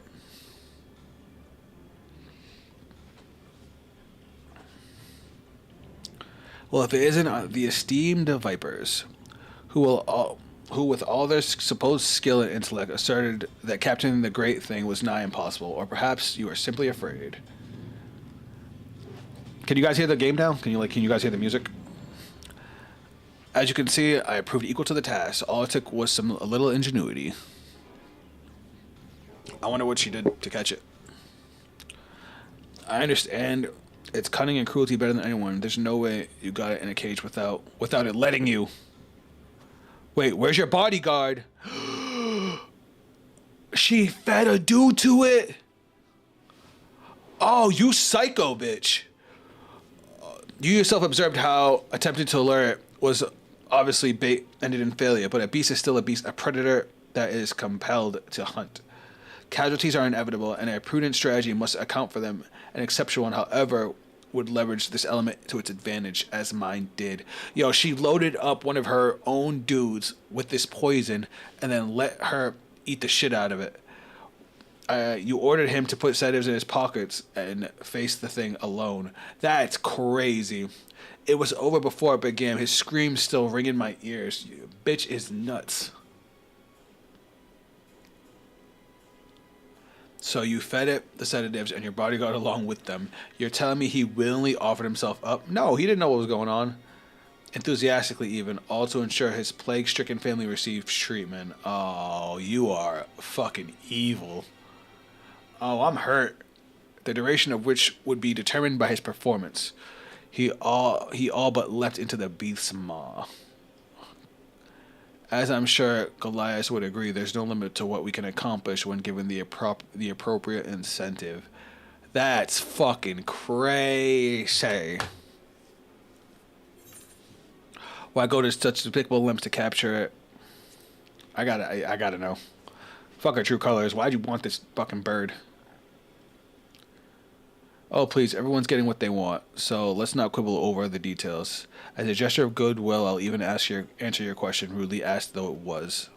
Well, if it isn't the esteemed Vipers, who with all their supposed skill and intellect, asserted that capturing the great thing was nigh impossible, or perhaps you are simply afraid. Can you guys hear the game now? Can you guys hear the music? As you can see, I proved equal to the task. All it took was a little ingenuity. I wonder what she did to catch it. I understand it's cunning and cruelty better than anyone. There's no way you got it in a cage without it letting you. Wait, where's your bodyguard? She fed a dude to it? Oh, you psycho bitch. You yourself observed how attempting to lure it was obviously bait ended in failure, but a beast is still a beast, a predator that is compelled to hunt. Casualties are inevitable, and a prudent strategy must account for them. An exceptional one, however, would leverage this element to its advantage, as mine did. Yo, she loaded up one of her own dudes with this poison, and then let her eat the shit out of it. You ordered him to put sedatives in his pockets and face the thing alone. That's crazy. It was over before it began. His screams still ring in my ears. You bitch is nuts. So you fed it the sedatives and your bodyguard along with them. You're telling me he willingly offered himself up? No, he didn't know what was going on. Enthusiastically even, all to ensure his plague-stricken family received treatment. Oh, you are fucking evil. Oh, I'm hurt. The duration of which would be determined by his performance. He all but leapt into the beast's maw. As I'm sure Goliath would agree, there's no limit to what we can accomplish when given the appropriate incentive. That's fucking crazy. Why go to such despicable lengths to capture it? I gotta know. Fuck her true colors. Why'd you want this fucking bird? Oh, please, everyone's getting what they want, so let's not quibble over the details. As a gesture of goodwill, I'll even answer your question, rudely asked though it was.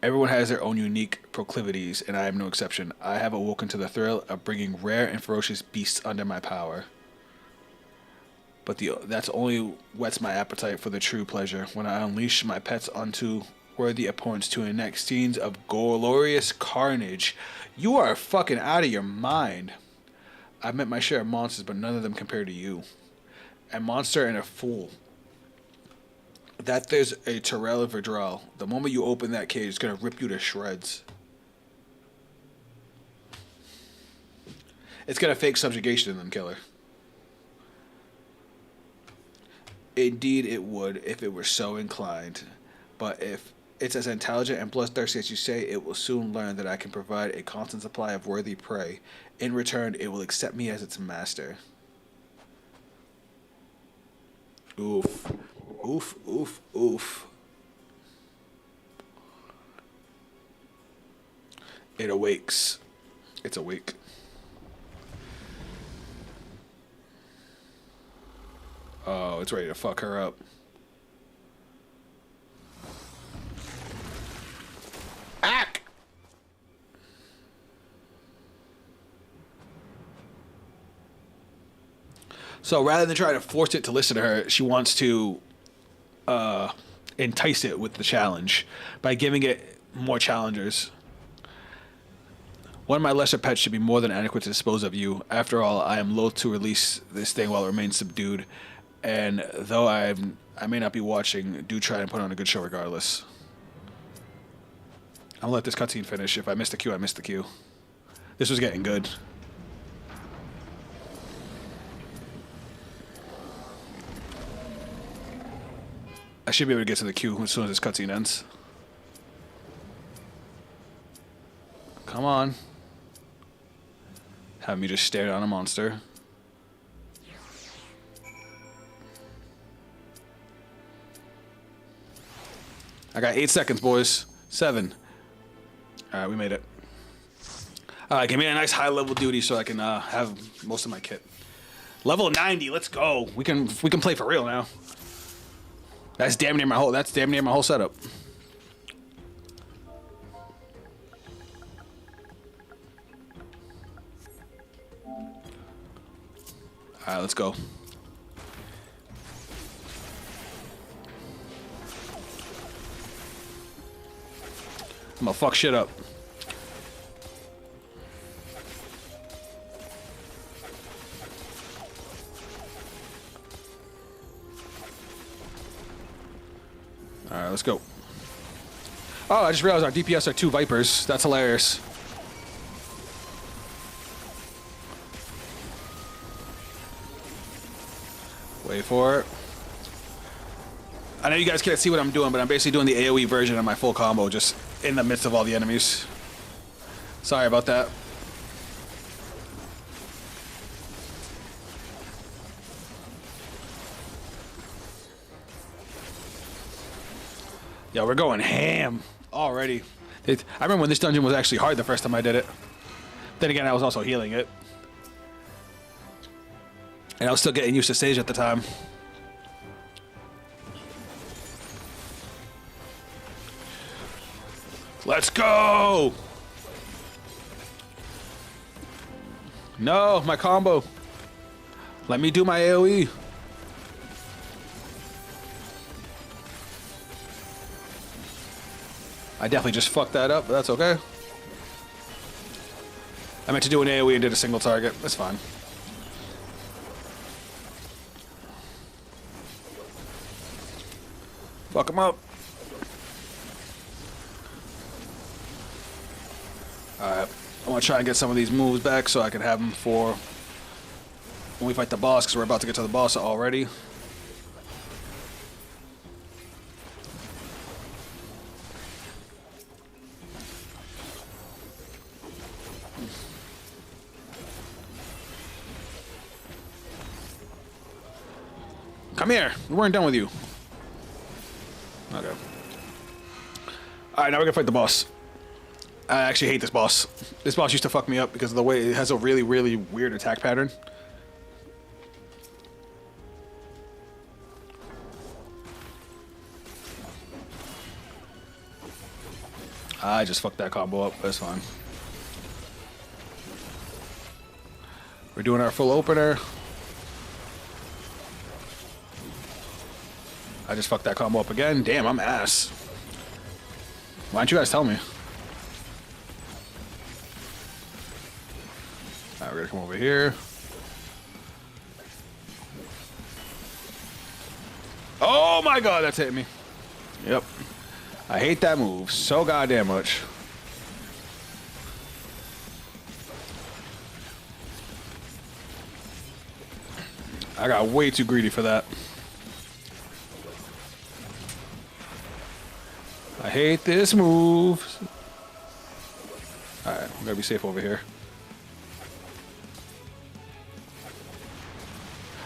Everyone has their own unique proclivities, and I am no exception. I have awoken to the thrill of bringing rare and ferocious beasts under my power. But that's only whets my appetite for the true pleasure when I unleash my pets onto worthy opponents to enact scenes of glorious carnage. You are fucking out of your mind. I've met my share of monsters, but none of them compare to you. A monster and a fool. That there's a Tyrell of Verdrell. The moment you open that cage, it's gonna rip you to shreds. It's gonna fake subjugation in them, killer. Indeed it would, if it were so inclined. But if it's as intelligent and bloodthirsty as you say, it will soon learn that I can provide a constant supply of worthy prey. In return, it will accept me as its master. Oof. Oof, oof, oof. It awakes. It's awake. Oh, it's ready to fuck her up. Ack! So rather than try to force it to listen to her, she wants to entice it with the challenge by giving it more challengers. One of my lesser pets should be more than adequate to dispose of you. After all, I am loath to release this thing while it remains subdued. And though I may not be watching, do try and put on a good show regardless. I'll let this cutscene finish. If I missed the cue, I missed the cue. This was getting good. I should be able to get to the queue as soon as this cutscene ends. Come on. Have me just stare down a monster. I got 8 seconds, boys. 7. Alright, we made it. Alright, give me a nice high level duty so I can have most of my kit. Level 90, let's go. We can play for real now. That's damn near my whole setup. Alright, let's go. I'm gonna fuck shit up. Alright, let's go. Oh, I just realized our DPS are 2 Vipers. That's hilarious. Wait for it. I know you guys can't see what I'm doing, but I'm basically doing the AoE version of my full combo just in the midst of all the enemies. Sorry about that. Yo, we're going ham already. I remember when this dungeon was actually hard the first time I did it. Then again, I was also healing it. And I was still getting used to Sage at the time. Let's go! No, my combo. Let me do my AoE. I definitely just fucked that up, but that's okay. I meant to do an AoE and did a single target. That's fine. Fuck him up. Alright. I want to try and get some of these moves back so I can have them for when we fight the boss, because we're about to get to the boss already. Come here. We weren't done with you. Okay. Alright, now we're gonna fight the boss. I actually hate this boss. This boss used to fuck me up because of the way it has a really, really weird attack pattern. I just fucked that combo up. That's fine. We're doing our full opener. I just fucked that combo up again. Damn, I'm ass. Why don't you guys tell me? Alright, we're gonna come over here. Oh my god, that's hitting me. Yep. I hate that move so goddamn much. I got way too greedy for that. I hate this move. Alright, we gotta be safe over here.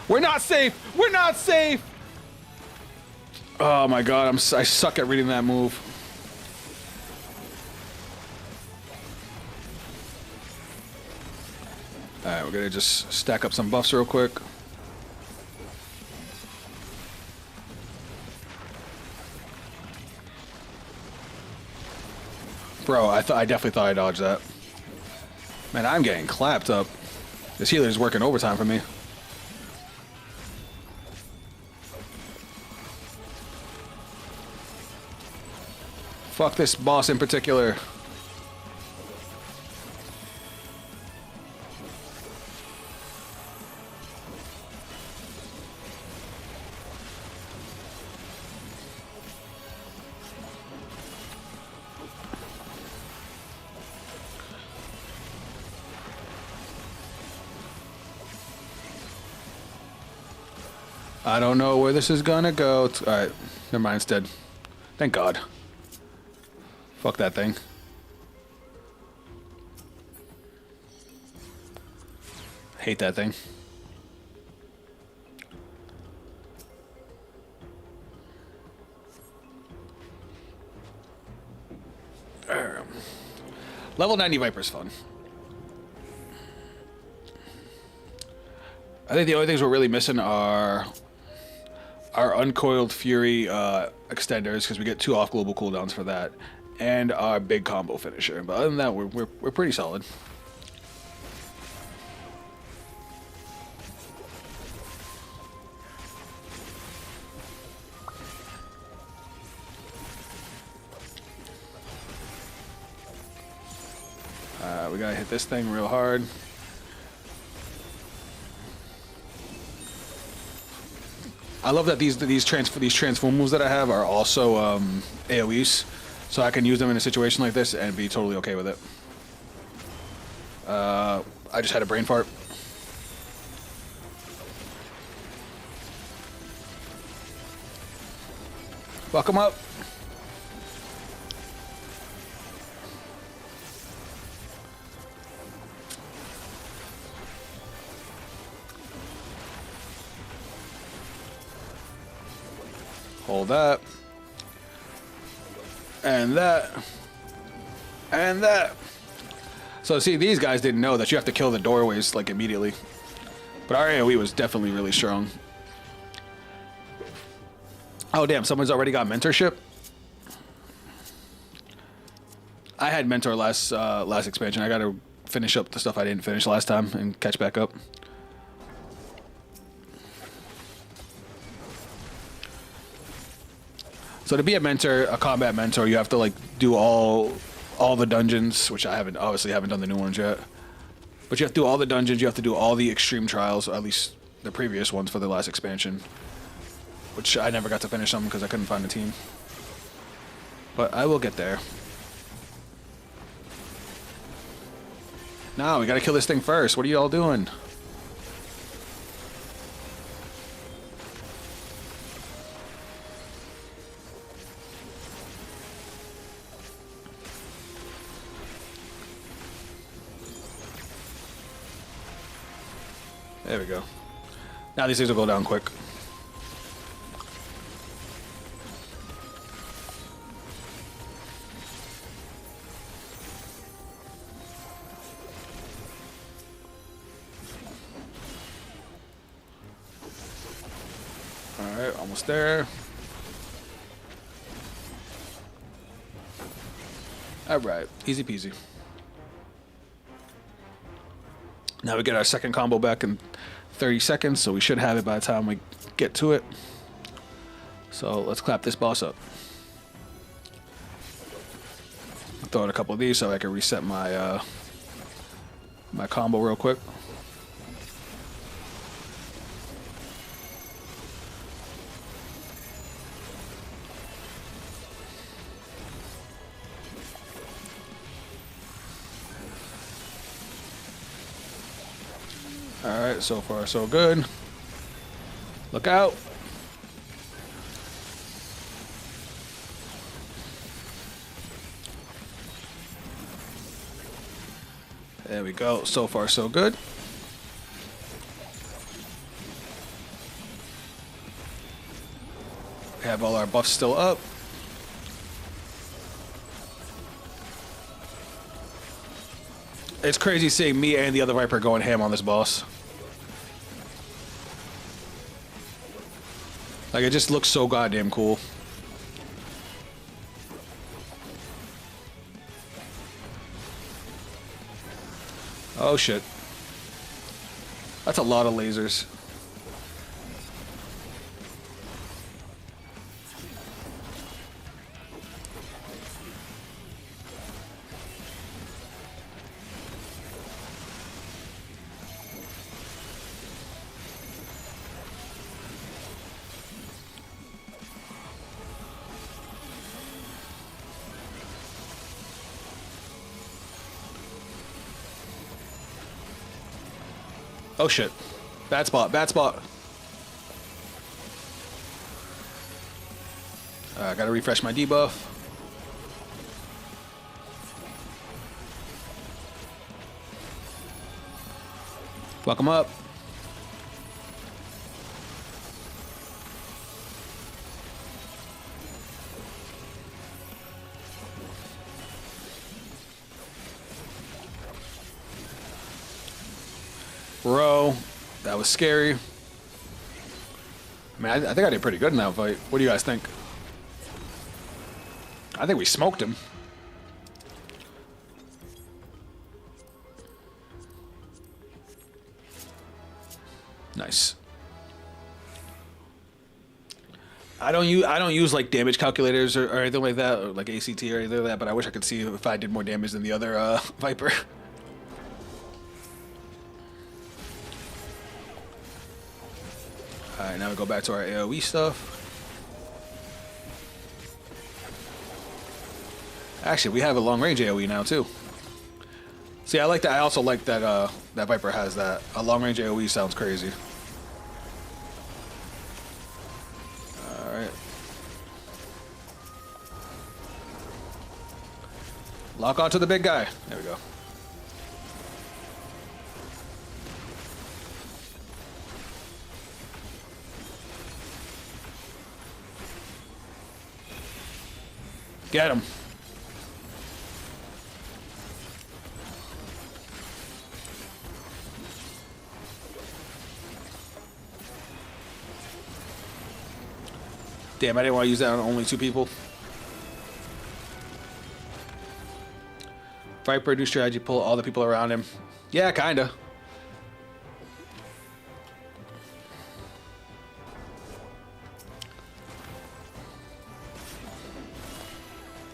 We're not safe! We're not safe! Oh my god, I suck at reading that move. Alright, we're gonna just stack up some buffs real quick. Bro, I definitely thought I dodged that. Man, I'm getting clapped up. This healer's working overtime for me. Fuck this boss in particular. I don't know where this is gonna go. Alright, never mind, it's dead. Thank God. Fuck that thing. Hate that thing. Level 90 Viper's fun. I think the only things we're really missing are our Uncoiled Fury extenders, because we get 2 off global cooldowns for that, and our big combo finisher. But other than that, we're pretty solid. We gotta hit this thing real hard. I love that these transform moves that I have are also AoEs, so I can use them in a situation like this and be totally okay with it. I just had a brain fart. Fuck him up. Hold that. And that. And that. So see, these guys didn't know that you have to kill the doorways like immediately. But our AoE was definitely really strong. Oh damn, someone's already got mentorship? I had mentor last expansion. I gotta finish up the stuff I didn't finish last time and catch back up. So to be a mentor, a combat mentor, you have to like do all the dungeons, which I obviously haven't done the new ones yet. But you have to do all the dungeons, you have to do all the extreme trials, or at least the previous ones for the last expansion. Which I never got to finish them because I couldn't find a team. But I will get there. No, we gotta kill this thing first. What are you all doing? There we go. Now these things will go down quick. Alright, almost there. Alright, easy peasy. Now we get our second combo back in 30 seconds, so we should have it by the time we get to it. So let's clap this boss up. Throw in a couple of these so I can reset my my combo real quick. Alright, so far so good. Look out. There we go. So far so good. We have all our buffs still up. It's crazy seeing me and the other Viper going ham on this boss. Like, it just looks so goddamn cool. Oh shit. That's a lot of lasers. Oh shit. Bad spot, bad spot. I gotta refresh my debuff. Welcome up. Bro, that was scary. I mean, I think I did pretty good in that fight. What do you guys think? I think we smoked him. Nice. I don't use like damage calculators or anything like that, or like ACT or anything like that. But I wish I could see if I did more damage than the other Viper. Alright, now we go back to our AoE stuff. Actually, we have a long-range AoE now, too. See, I like that. I also like that that Viper has that. A long-range AoE sounds crazy. Alright. Lock onto the big guy. There we go. Get him. Damn, I didn't want to use that on only 2 people. Viper, new strategy, pull all the people around him. Yeah, kinda.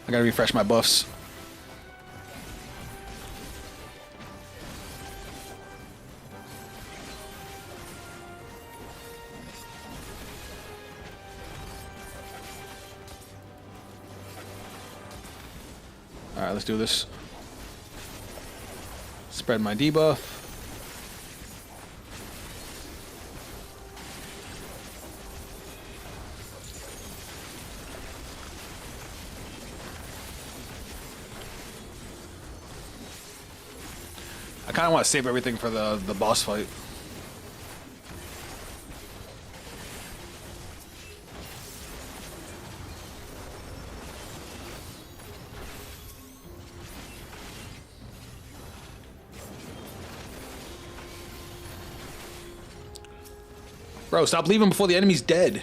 I gotta refresh my buffs. Alright, let's do this. Spread my debuff. I kind of want to save everything for the boss fight. Bro, stop leaving before the enemy's dead.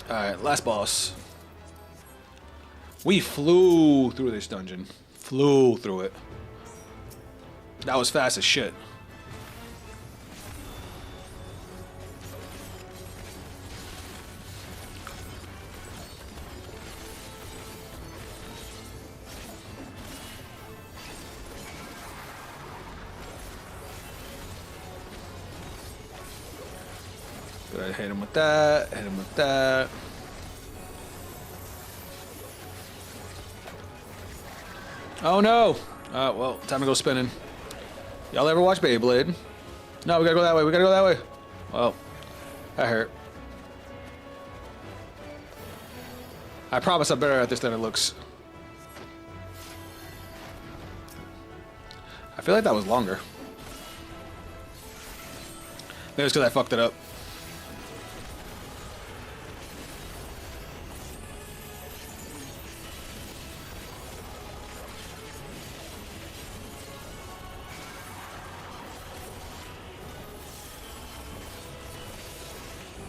Alright, last boss. We flew through this dungeon. Flew through it. That was fast as shit. Go ahead, hit him with that, hit him with that. Oh no! Well, time to go spinning. Y'all ever watch Beyblade? No, we gotta go that way, we gotta go that way. Well, that hurt. I promise I'm better at this than it looks. I feel like that was longer. Maybe it's because I fucked it up.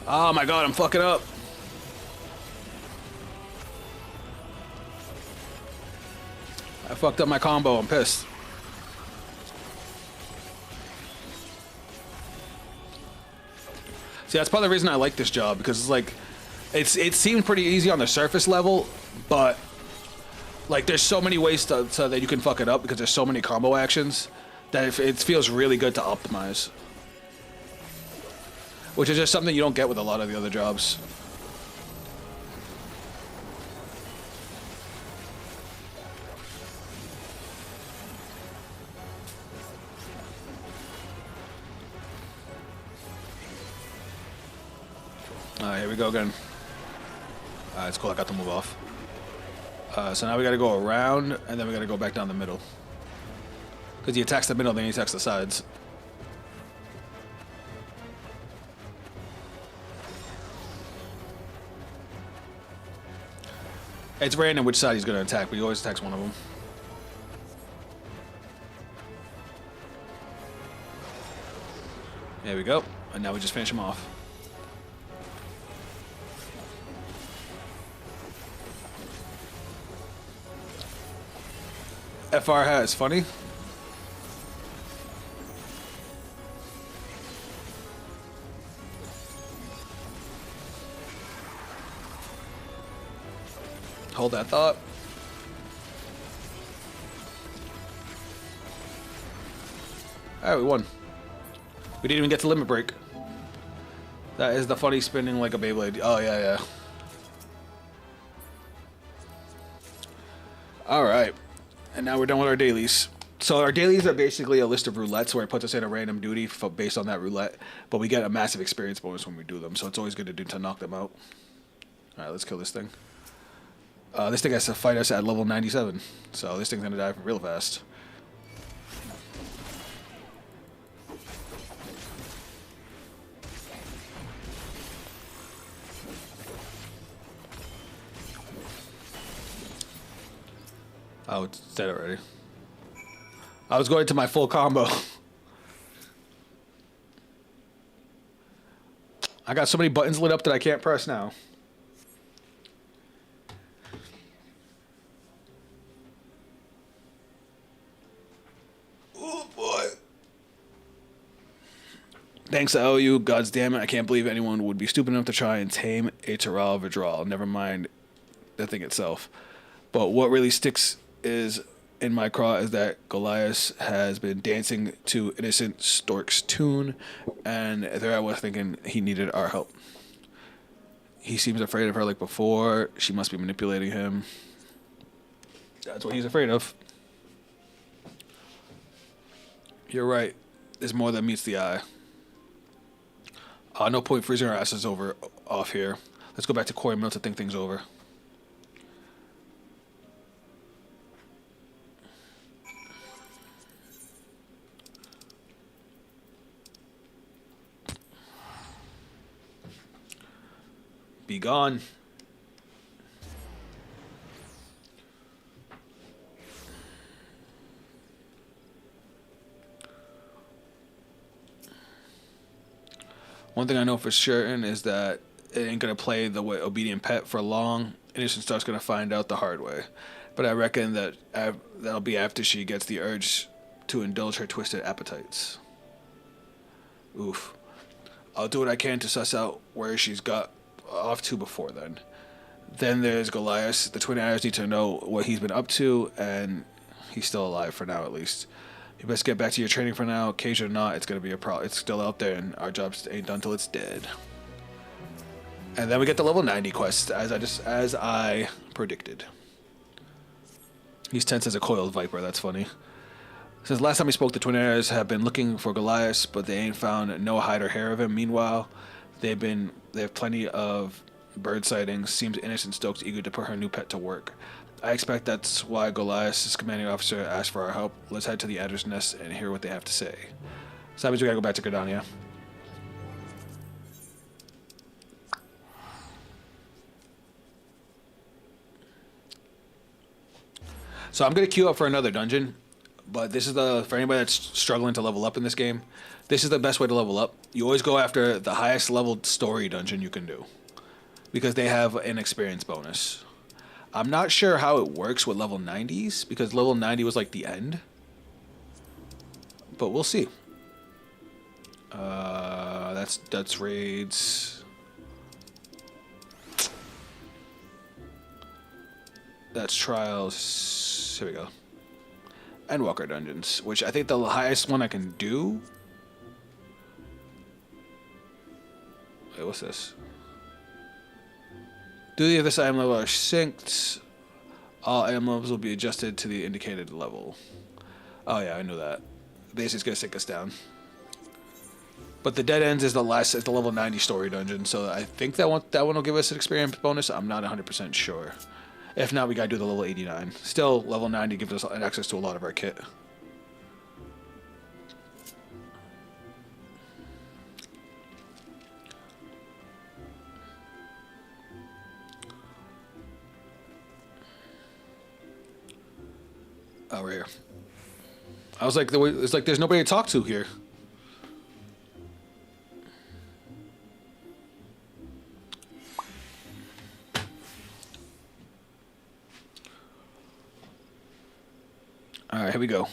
Oh my god, I'm fucking up. I fucked up my combo, I'm pissed. See, that's part of the reason I like this job, because it's like, it seemed pretty easy on the surface level, but like there's so many ways so that you can fuck it up because there's so many combo actions that it feels really good to optimize. Which is just something you don't get with a lot of the other jobs. Alright, here we go again. It's cool, I got to move off. So now we gotta go around, and then we gotta go back down the middle. Because he attacks the middle, then he attacks the sides. It's random which side he's gonna attack, but he always attacks one of them. There we go. And now we just finish him off. FR has funny. Hold that thought. Alright, we won. We didn't even get to limit break. That is the funny spinning like a Beyblade. Oh, yeah, yeah. Alright. And now we're done with our dailies. So our dailies are basically a list of roulettes where it puts us in a random duty based on that roulette. But we get a massive experience bonus when we do them. So it's always good to knock them out. Alright, let's kill this thing. This thing has to fight us at level 97. So this thing's gonna die real fast. Oh, it's dead already. I was going to my full combo. I got so many buttons lit up that I can't press now. Oh boy. Thanks to OU, gods damn it, I can't believe anyone would be stupid enough to try and tame a Terral Vidral, never mind the thing itself. But what really sticks is in my craw is that Goliath has been dancing to Innocent Stork's tune, and there I was thinking he needed our help. He seems afraid of her like before. She must be manipulating him. That's what he's afraid of. You're right. There's more than meets the eye. No point freezing our asses off here. Let's go back to Quarry Mill to think things over. Be gone. One thing I know for certain is that it ain't gonna play the way obedient pet for long. Innocent Stark's gonna find out the hard way. But I reckon that that'll be after she gets the urge to indulge her twisted appetites. Oof. I'll do what I can to suss out where she's got off to before then. Then there's Goliath. The Twin Adders need to know what he's been up to, and he's still alive for now at least. You best get back to your training for now. Cage or not, it's gonna be a problem. It's still out there, and our job ain't done till it's dead. And then we get the level 90 quest, as I predicted. He's tense as a coiled viper. That's funny. Since last time we spoke, the Twin Adders have been looking for Goliath, but they ain't found no hide or hair of him. Meanwhile, they have plenty of bird sightings. Seems Innocent Stokes eager to put her new pet to work. I expect that's why Goliath's commanding officer asked for our help. Let's head to the Adder's Nest and hear what they have to say. So that means we gotta go back to Gridania. So I'm gonna queue up for another dungeon, but this is for anybody that's struggling to level up in this game. This is the best way to level up. You always go after the highest leveled story dungeon you can do, because they have an experience bonus. I'm not sure how it works with level 90s, because level 90 was like the end. But we'll see. That's raids. That's trials. Here we go. Endwalker dungeons, which I think the highest one I can do. Wait, what's this? Duty of this item level are synced. All item levels will be adjusted to the indicated level. Oh yeah, I knew that. Basically, it's gonna sync us down. But the Dead Ends is the level 90 story dungeon, so I think that one will give us an experience bonus. I'm not 100% sure. If not, we gotta do the level 89. Still, level 90 gives us access to a lot of our kit. Oh, right here. I was like, it's like there's nobody to talk to here. All right, here we go.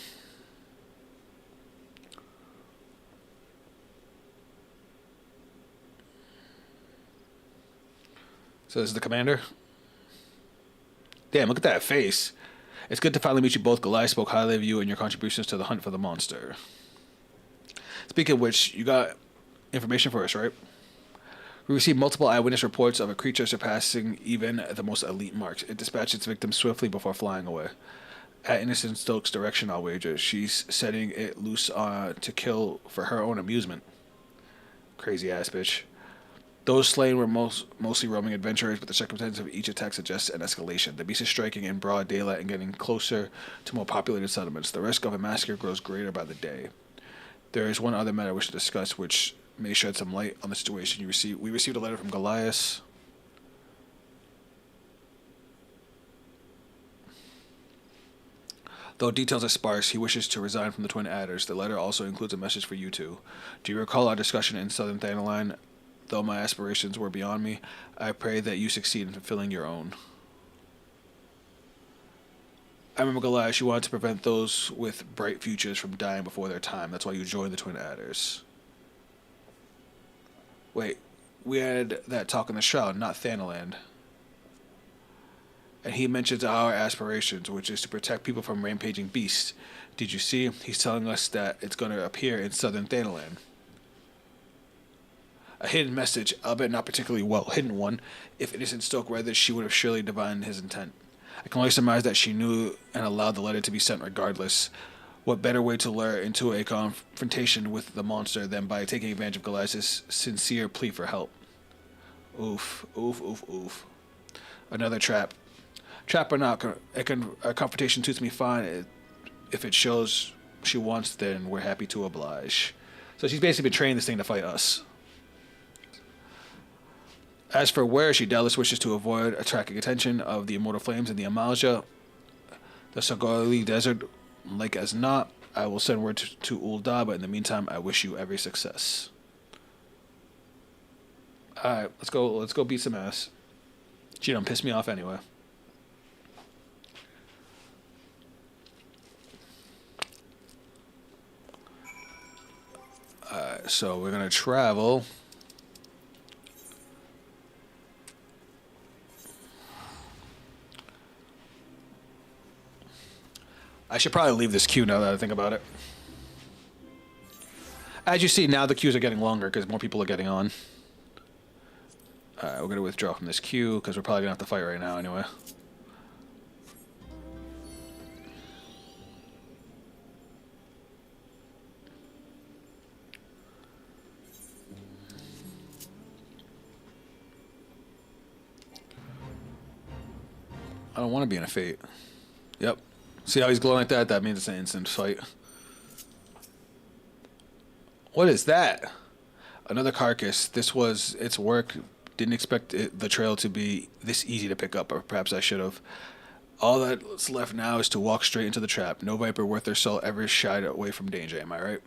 So this is the commander. Damn, look at that face. It's good to finally meet you both. Goliath spoke highly of you and your contributions to the hunt for the monster. Speaking of which, you got information for us, right? We received multiple eyewitness reports of a creature surpassing even the most elite marks. It dispatched its victim swiftly before flying away. At Innocent Stokes' direction, I'll wager. She's setting it loose to kill for her own amusement. Crazy ass bitch. Those slain were mostly roaming adventurers, but the circumstances of each attack suggest an escalation. The beast is striking in broad daylight and getting closer to more populated settlements. The risk of a massacre grows greater by the day. There is one other matter I wish to discuss, which may shed some light on the situation We received a letter from Goliath. Though details are sparse, he wishes to resign from the Twin Adders. The letter also includes a message for you two. Do you recall our discussion in Southern Thanaline? Though my aspirations were beyond me, I pray that you succeed in fulfilling your own. I remember, Goliath, you wanted to prevent those with bright futures from dying before their time. That's why you joined the Twin Adders. Wait, we had that talk in the Shroud, not Thanaland. And he mentions our aspirations, which is to protect people from rampaging beasts. Did you see? He's telling us that it's going to appear in Southern Thanaland. A hidden message, albeit not particularly well hidden one. If Innocent Stoke read this, she would have surely divined his intent. I can only surmise that she knew and allowed the letter to be sent regardless. What better way to lure into a confrontation with the monster than by taking advantage of Goliath's sincere plea for help? Oof, oof, oof, oof. Another trap. Trap or not, a confrontation suits me fine. If it shows she wants, then we're happy to oblige. So she's basically been training this thing to fight us. As for where, she doubtless wishes to avoid attracting attention of the immortal flames in the Amalja, the Sogoli Desert. Like as not, I will send word to Ul'dah, but in the meantime, I wish you every success. All right, let's go. Let's go beat some ass. She don't piss me off anyway. So we're gonna travel. I should probably leave this queue now that I think about it. As you see, now the queues are getting longer because more people are getting on. We're going to withdraw from this queue because we're probably going to have to fight right now anyway. I don't want to be in a fate. Yep. See how he's glowing like that? That means it's an instant fight. What is that? Another carcass. This was its work. Didn't expect the trail to be this easy to pick up, or perhaps I should have. All that's left now is to walk straight into the trap. No viper worth their salt ever shied away from danger, am I right?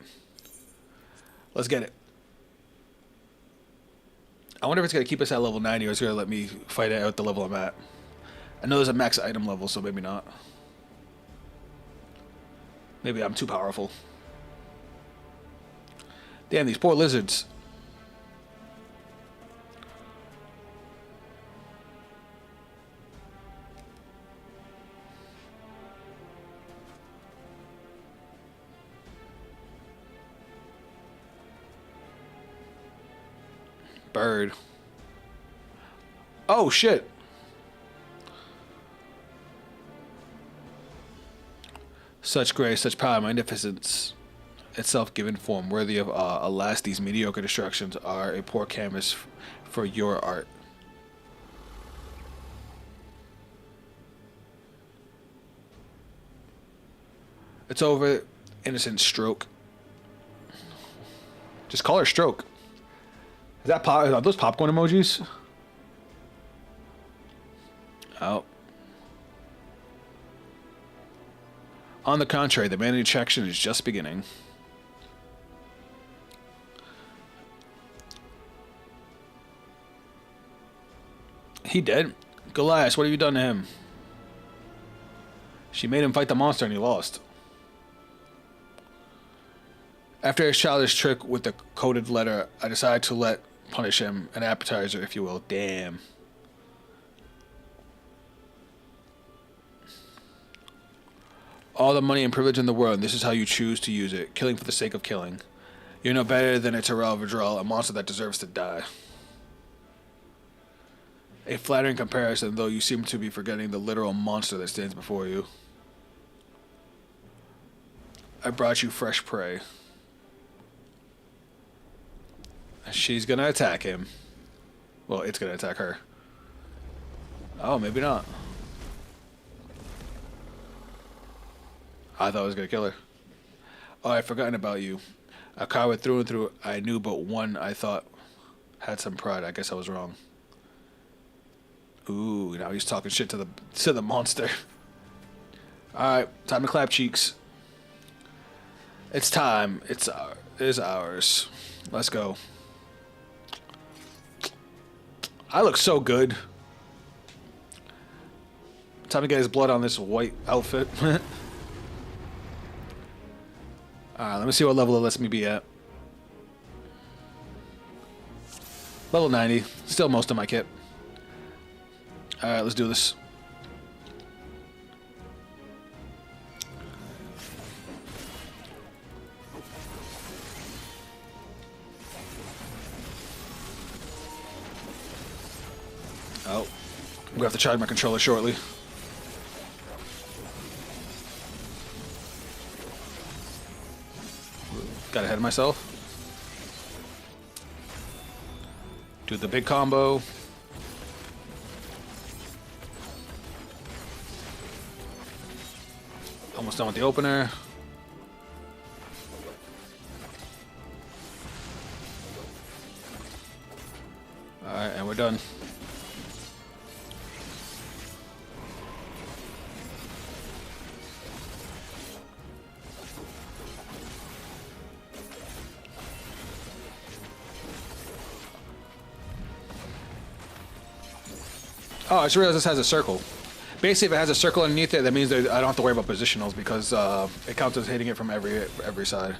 Let's get it. I wonder if it's going to keep us at level 90 or it's going to let me fight it at the level I'm at. I know there's a max item level, so maybe not. Maybe I'm too powerful. Damn, these poor lizards. Bird. Oh, shit. Such grace, such power, magnificence itself given form, worthy of awe. Alas, these mediocre destructions are a poor canvas for your art. It's over, innocent stroke. Just call her stroke. Is that are those popcorn emojis? Oh. On the contrary, the vanity section is just beginning. He dead? Goliath, what have you done to him? She made him fight the monster and he lost. After his childish trick with the coded letter, I decided to punish him, an appetizer, if you will. Damn. All the money and privilege in the world, and this is how you choose to use it. Killing for the sake of killing. You're no better than a Terrell Vidral, a monster that deserves to die. A flattering comparison, though you seem to be forgetting the literal monster that stands before you. I brought you fresh prey. She's gonna attack him. Well, it's gonna attack her. Oh, maybe not. I thought I was gonna kill her. Oh, I'd forgotten about you. A coward through and through. I knew but one I thought had some pride. I guess I was wrong. Ooh, now he's talking shit to the monster. Alright, time to clap cheeks. It's time. It is ours. Let's go. I look so good. Time to get his blood on this white outfit. Alright, let me see what level it lets me be at. Level 90. Still most of my kit. Alright, let's do this. Oh. We have to charge my controller shortly. Got ahead of myself. Do the big combo. Almost done with the opener. Alright, and we're done. Oh, I just realized this has a circle. Basically, if it has a circle underneath it, that means that I don't have to worry about positionals because it counts as hitting it from every side.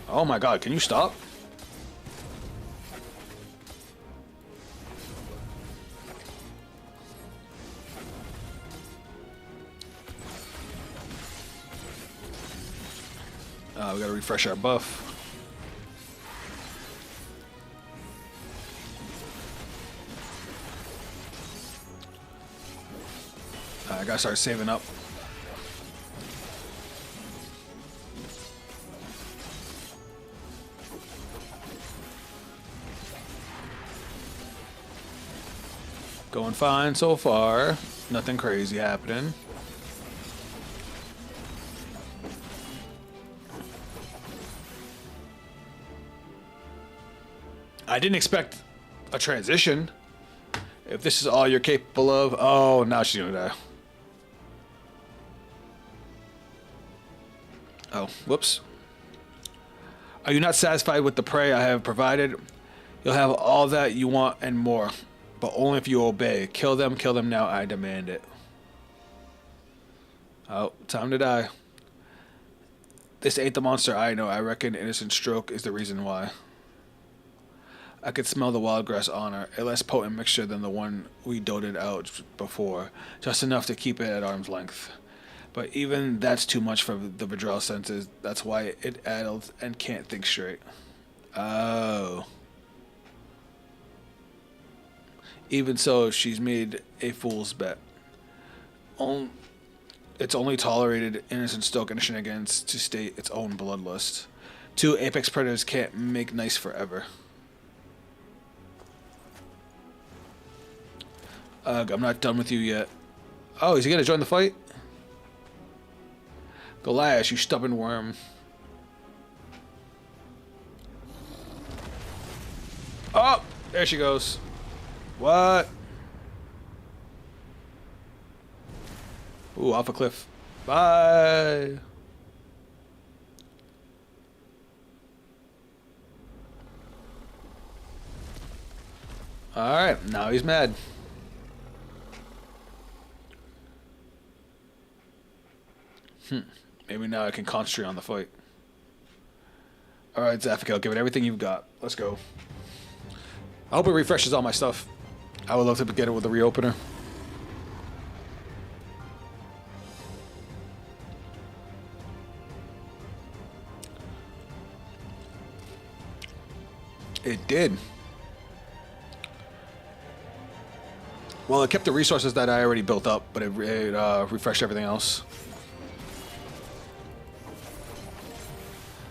Oh my god, can you stop? We gotta refresh our buff. I gotta start saving up. Going fine so far. Nothing crazy happening. I didn't expect a transition. If this is all you're capable of... Oh, now she's gonna die. Oh, whoops. Are you not satisfied with the prey I have provided? You'll have all that you want and more. But only if you obey. Kill them now, I demand it. Oh, time to die. This ain't the monster I know. I reckon innocent stroke is the reason why. I could smell the wild grass on her, a less potent mixture than the one we doted out before, just enough to keep it at arm's length. But even that's too much for the Vidrell senses. That's why it addled and can't think straight. Oh. Even so, she's made a fool's bet. It's only tolerated innocent stoke and shenanigans to state its own bloodlust. Two apex predators can't make nice forever. I'm not done with you yet. Oh, is he gonna join the fight? Goliath, you stubborn worm. Oh, there she goes. What? Ooh, off a cliff. Bye. Alright, now he's mad. Maybe now I can concentrate on the fight. Alright, Zafika, give it everything you've got. Let's go. I hope it refreshes all my stuff. I would love to get it with a reopener. It did. Well, it kept the resources that I already built up, but it refreshed everything else.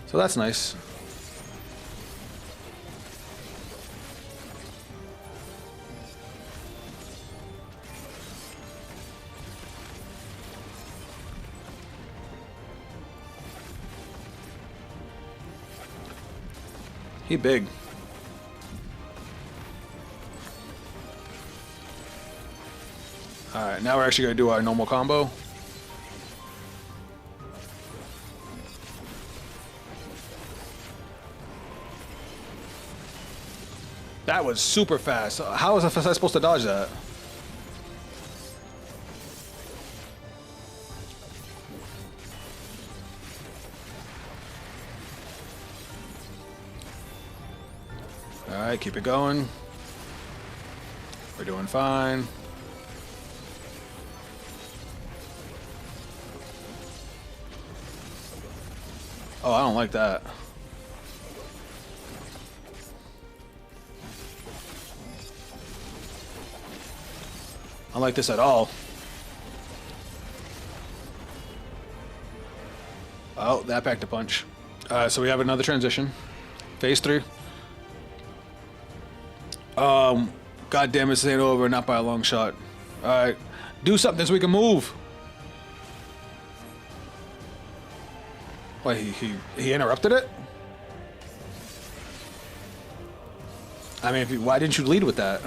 So that's nice. He big. Alright, now we're actually going to do our normal combo. That was super fast. How was I supposed to dodge that? Alright, keep it going. We're doing fine. Oh, I don't like that. I don't like this at all. Oh, that packed a punch. So we have another transition. Phase 3. God damn it, this ain't over, not by a long shot. Alright, do something so we can move. Wait, he interrupted it? I mean, why didn't you lead with that?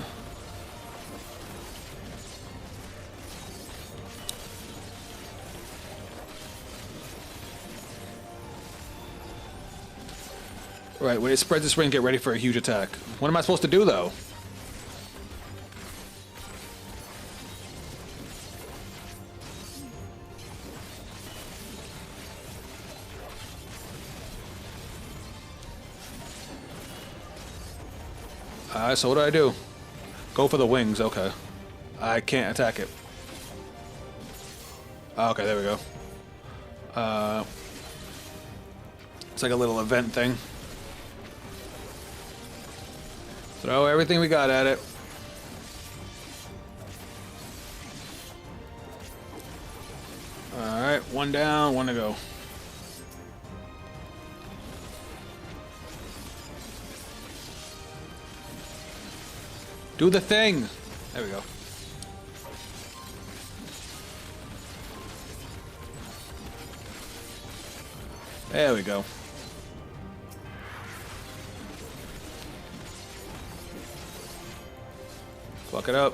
Right, when it spreads its wing, get ready for a huge attack. What am I supposed to do, though? Alright, so what do I do? Go for the wings, okay. I can't attack it. Okay, there we go. It's like a little event thing. Throw everything we got at it. Alright, one down, one to go. Do the thing! There we go. There we go. Fuck it up.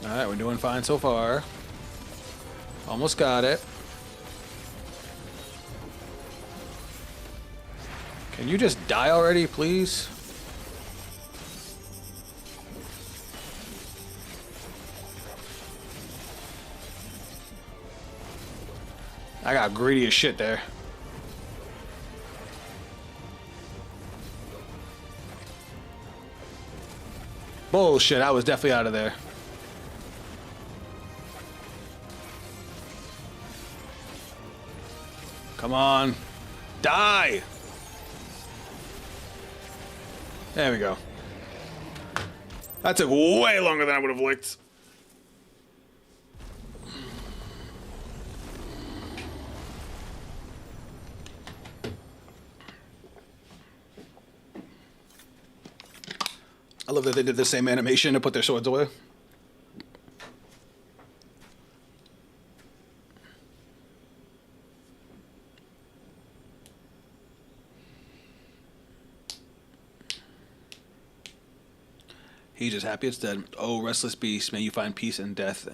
Alright, we're doing fine so far. Almost got it. Can you just die already, please? I got greedy as shit there. Bullshit, I was definitely out of there. Come on. Die! There we go. That took way longer than I would have liked. I love that they did the same animation to put their swords away. He's just happy it's dead. Oh, restless beast, may you find peace in death.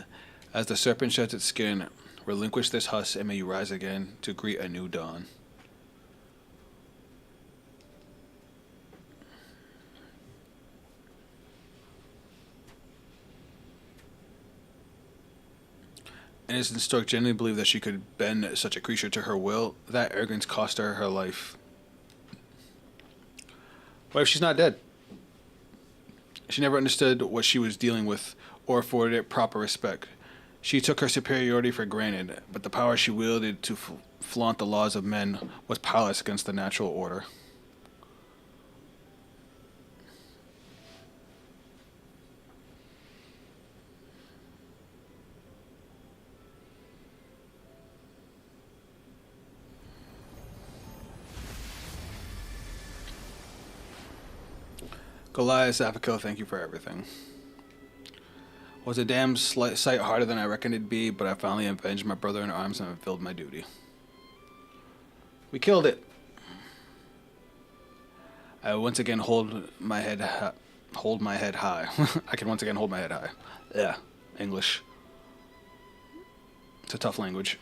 As the serpent sheds its skin, relinquish this husk, and may you rise again to greet a new dawn. Innocent Stork genuinely believed that she could bend such a creature to her will. That arrogance cost her her life. What if she's not dead? She never understood what she was dealing with or afforded it proper respect. She took her superiority for granted, but the power she wielded to flaunt the laws of men was powerless against the natural order. Goliath Zaphico, thank you for everything. Was a damn sight harder than I reckoned it'd be, but I finally avenged my brother in arms and fulfilled my duty. We killed it. I once again hold my head high. I can once again hold my head high. Yeah, English. It's a tough language.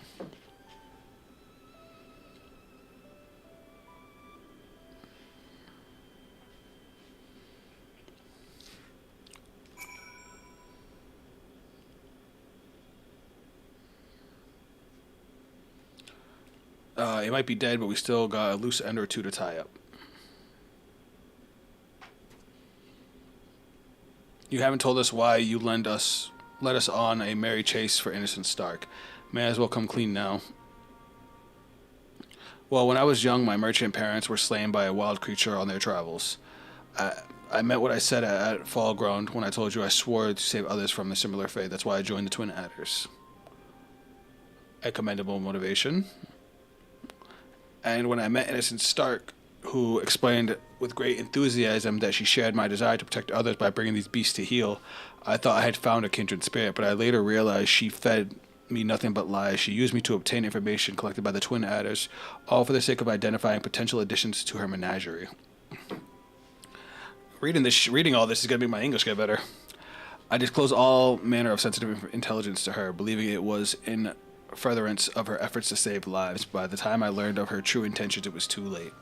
It might be dead, but we still got a loose end or two to tie up. You haven't told us why you led us on a merry chase for innocent Stark. May as well come clean now. Well, when I was young, my merchant parents were slain by a wild creature on their travels. I meant what I said at Fallground when I told you I swore to save others from a similar fate. That's why I joined the Twin Adders. A commendable motivation. And when I met Innocent Stark, who explained with great enthusiasm that she shared my desire to protect others by bringing these beasts to heal, I thought I had found a kindred spirit, but I later realized she fed me nothing but lies. She used me to obtain information collected by the Twin Adders, all for the sake of identifying potential additions to her menagerie. Reading all this is going to make my English get better. I disclosed all manner of sensitive intelligence to her, believing it was in furtherance of her efforts to save lives. By the time I learned of her true intentions, it was too late.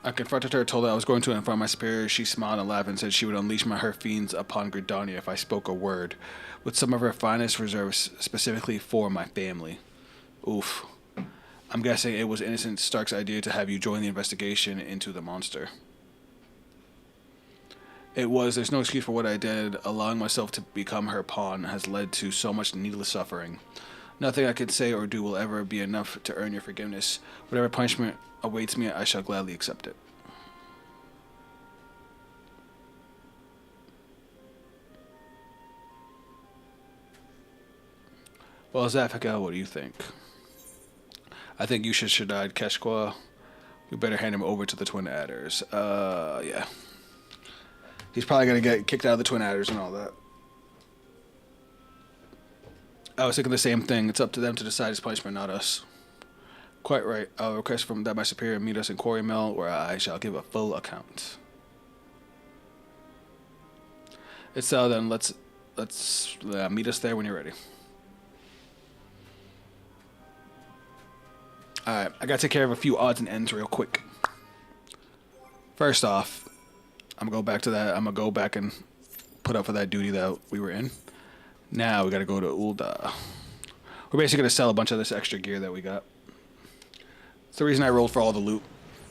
I confronted her, told her I was going to inform my superiors. She smiled and laughed and said she would unleash her fiends upon Gridania if I spoke a word, with some of her finest reserves specifically for my family. Oof. I'm guessing it was Innocent Stark's idea to have you join the investigation into the monster. It was. There's no excuse for what I did. Allowing myself to become her pawn has led to so much needless suffering. Nothing I could say or do will ever be enough to earn your forgiveness. Whatever punishment awaits me, I shall gladly accept it. Well, Zafika, what do you think? I think you should Shaddad Keshqua. We better hand him over to the Twin Adders. Yeah. He's probably going to get kicked out of the Twin Adders and all that. I was thinking the same thing. It's up to them to decide his punishment, not us. Quite right. I'll request from that my superior meet us in Quarry Mill, where I shall give a full account. It's so then. Let's meet us there when you're ready. Alright, I gotta take care of a few odds and ends real quick. First off, I'm gonna go back to that. I'm gonna go back and put up for that duty that we were in. Now we gotta go to Ul'dah. We're basically gonna sell a bunch of this extra gear that we got. It's the reason I rolled for all the loot.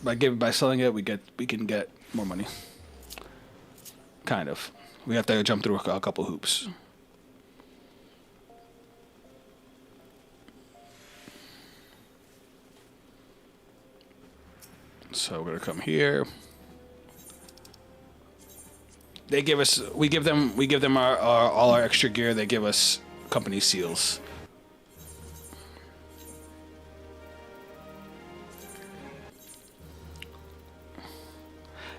By selling it, we can get more money. Kind of. We have to jump through a couple hoops. So we're gonna come here. We give them our all our extra gear. They give us company seals.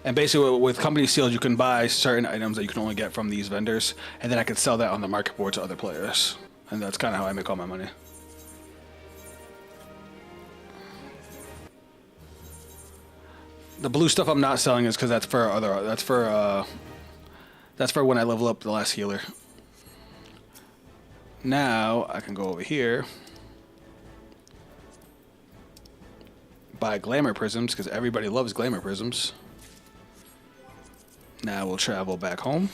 And basically, with company seals, you can buy certain items that you can only get from these vendors, and then I can sell that on the market board to other players. And that's kind of how I make all my money. The blue stuff I'm not selling is because that's for when I level up the last healer. Now I can go over here, buy glamour prisms because everybody loves glamour prisms. Now we'll travel back home.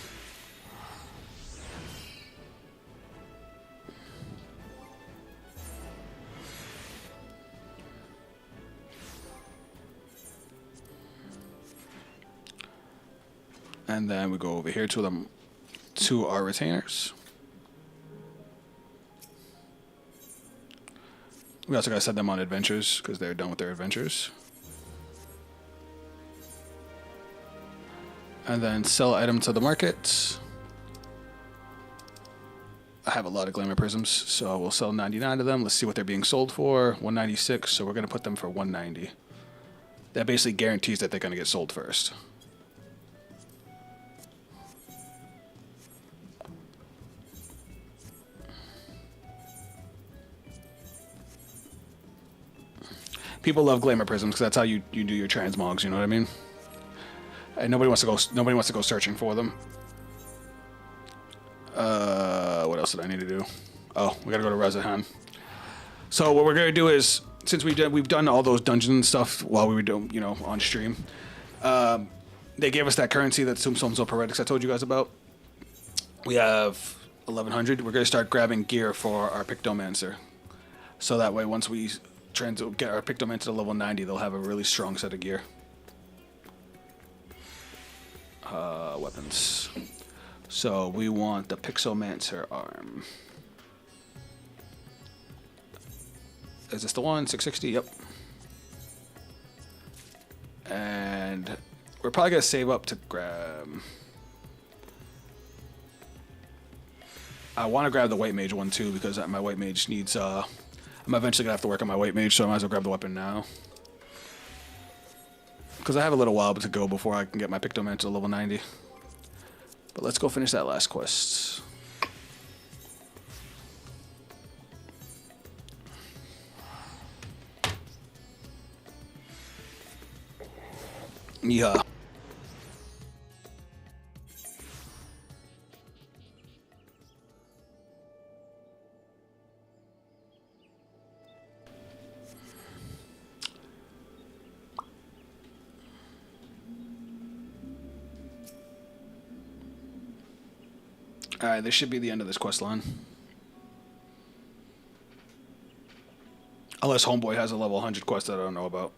And then we go over here to our retainers. We also gotta set them on adventures because they're done with their adventures. And then sell item to the market. I have a lot of glamour prisms, so we'll sell 99 of them. Let's see what they're being sold for. 196, so we're gonna put them for 190. That basically guarantees that they're gonna get sold first. People love glamour prisms because that's how you do your transmogs. You know what I mean? And nobody wants to go searching for them. What else did I need to do? Oh, we gotta go to Rezahan. So what we're gonna do is, since we've done all those dungeon stuff while we were doing, on stream. They gave us that currency that Sumsomzo Paretics I told you guys about. We have 1100. We're gonna start grabbing gear for our Pictomancer. So that way, once we get our Pictomancer to level 90, they'll have a really strong set of gear. Weapons. So we want the Pixomancer arm. Is this the one? 660? Yep. And we're probably gonna save up to grab. I want to grab the White Mage one too because my White Mage needs. I'm eventually gonna have to work on my White Mage, so I might as well grab the weapon now. Because I have a little while to go before I can get my Pictomancer to level 90. But let's go finish that last quest. Yeah. Alright, this should be the end of this quest line. Unless Homeboy has a level 100 quest that I don't know about.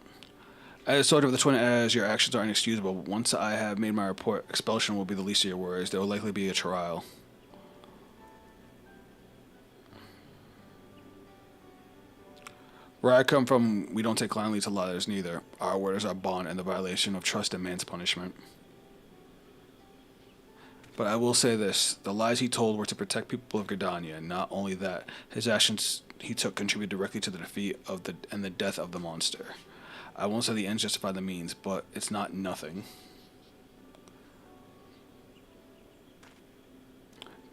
As Soldier of the Twin, as your actions are inexcusable, once I have made my report, expulsion will be the least of your worries. There will likely be a trial. Where I come from, we don't take kindly to liars neither. Our word is our bond, and the violation of trust demands punishment. But I will say this, the lies he told were to protect people of Gridania, and not only that, his actions he took contributed directly to the defeat of and the death of the monster. I won't say the ends justify the means, but it's not nothing.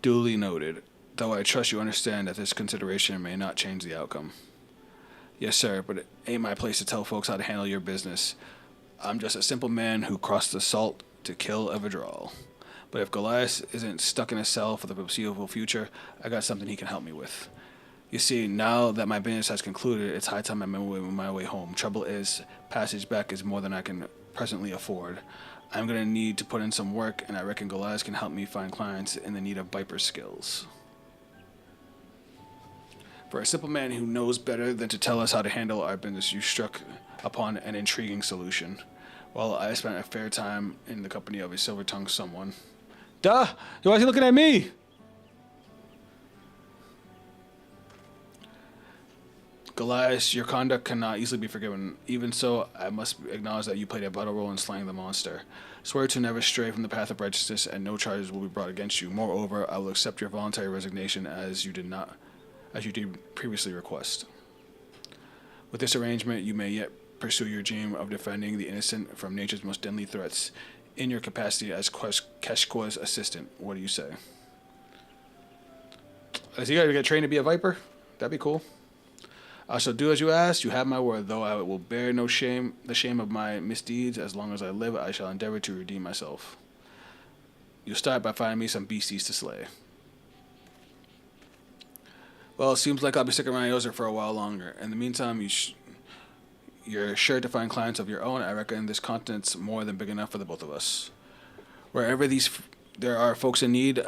Duly noted, though I trust you understand that this consideration may not change the outcome. Yes, sir, but it ain't my place to tell folks how to handle your business. I'm just a simple man who crossed the salt to kill a Vidral. But if Goliath isn't stuck in a cell for the foreseeable future, I got something he can help me with. You see, now that my business has concluded, it's high time I made my way home. Trouble is, passage back is more than I can presently afford. I'm going to need to put in some work, and I reckon Goliath can help me find clients in the need of Viper skills. For a simple man who knows better than to tell us how to handle our business, you struck upon an intriguing solution. Well, I spent a fair time in the company of a silver-tongued someone. Duh! Why is he looking at me? Goliath, your conduct cannot easily be forgiven. Even so, I must acknowledge that you played a vital role in slaying the monster. Swear to never stray from the path of righteousness, and no charges will be brought against you. Moreover, I will accept your voluntary resignation as you did previously request. With this arrangement, you may yet pursue your dream of defending the innocent from nature's most deadly threats in your capacity as Keshko's assistant. What do you say? Is he going to get trained to be a Viper? That'd be cool. I shall do as you asked. You have my word, though I will bear no shame, the shame of my misdeeds. As long as I live, I shall endeavor to redeem myself. You'll start by finding me some beasties to slay. Well, it seems like I'll be sticking around Yozer for a while longer. In the meantime, you're sure to find clients of your own. I reckon this continent's more than big enough for the both of us. Wherever there are folks in need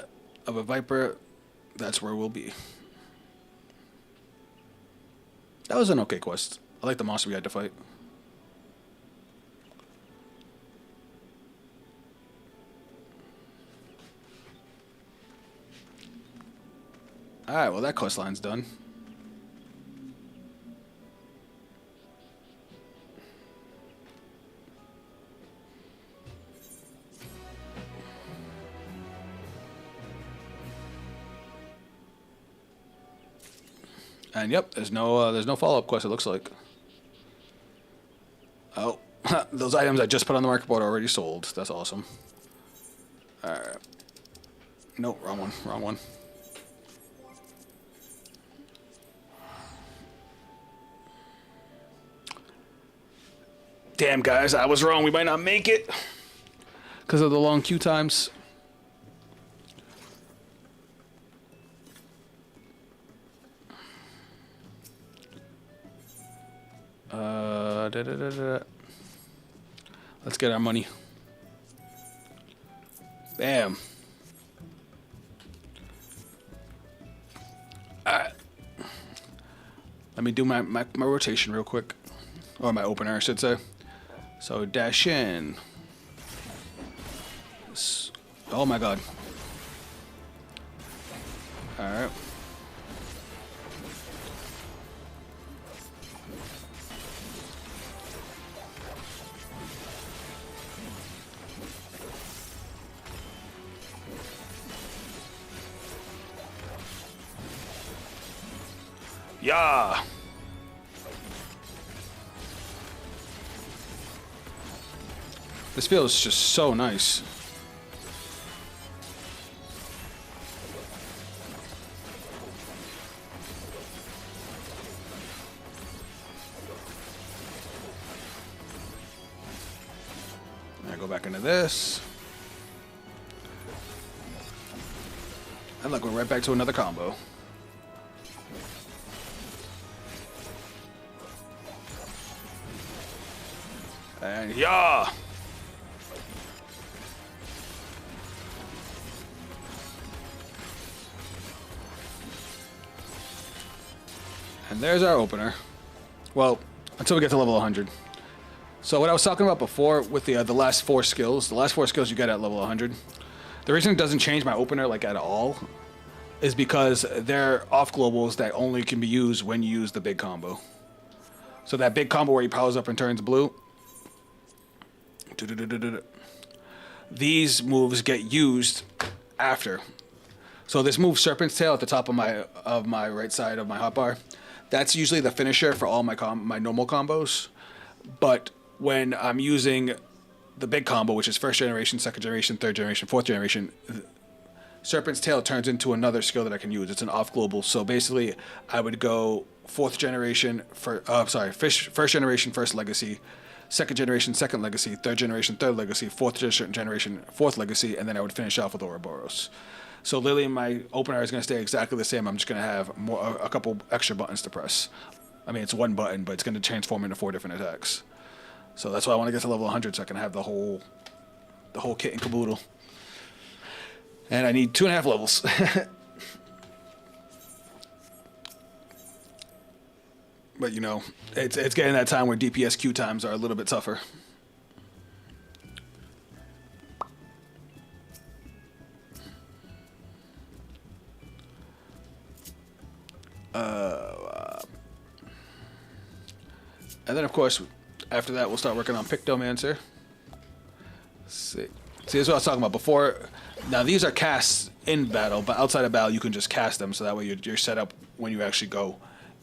of a Viper, that's where we'll be. That was an okay quest. I like the monster we had to fight. Alright, well that quest line's done. And yep, there's no follow-up quest, it looks like. Oh, those items I just put on the market board are already sold. That's awesome. Alright. Nope, wrong one, wrong one. Damn, guys, I was wrong. We might not make it because of the long queue times. Let's get our money. Bam. Alright. Let me do my rotation real quick. Or my opener, I should say. So dash in. Oh my god. Alright. Yeah. This feels just so nice. I go back into this. And look, we're right back to another combo. And yeah. And there's our opener. Well, until we get to level 100. So what I was talking about before with the last four skills, you get at level 100. The reason it doesn't change my opener like at all is because they're off globals that only can be used when you use the big combo. So that big combo where he powers up and turns blue. These moves get used after. So this move Serpent's Tail at the top of my right side of my hotbar, that's usually the finisher for all my normal combos. But when I'm using the big combo, which is first generation, second generation, third generation, fourth generation, Serpent's Tail turns into another skill that I can use. It's an off global. So basically, I would go first generation, first legacy, second generation, second legacy, third generation, third legacy, fourth generation, fourth legacy, and then I would finish off with Ouroboros. So literally, my opener is going to stay exactly the same. I'm just going to have a couple extra buttons to press. I mean, it's one button, but it's going to transform into 4 different attacks. So that's why I want to get to level 100 so I can have the whole kit and caboodle. And I need 2.5 levels. But you know, it's getting that time where DPS queue times are a little bit tougher. And then of course, after that, we'll start working on Pictomancer. See, this is what I was talking about before. Now these are casts in battle, but outside of battle, you can just cast them, so that way you're set up when you actually go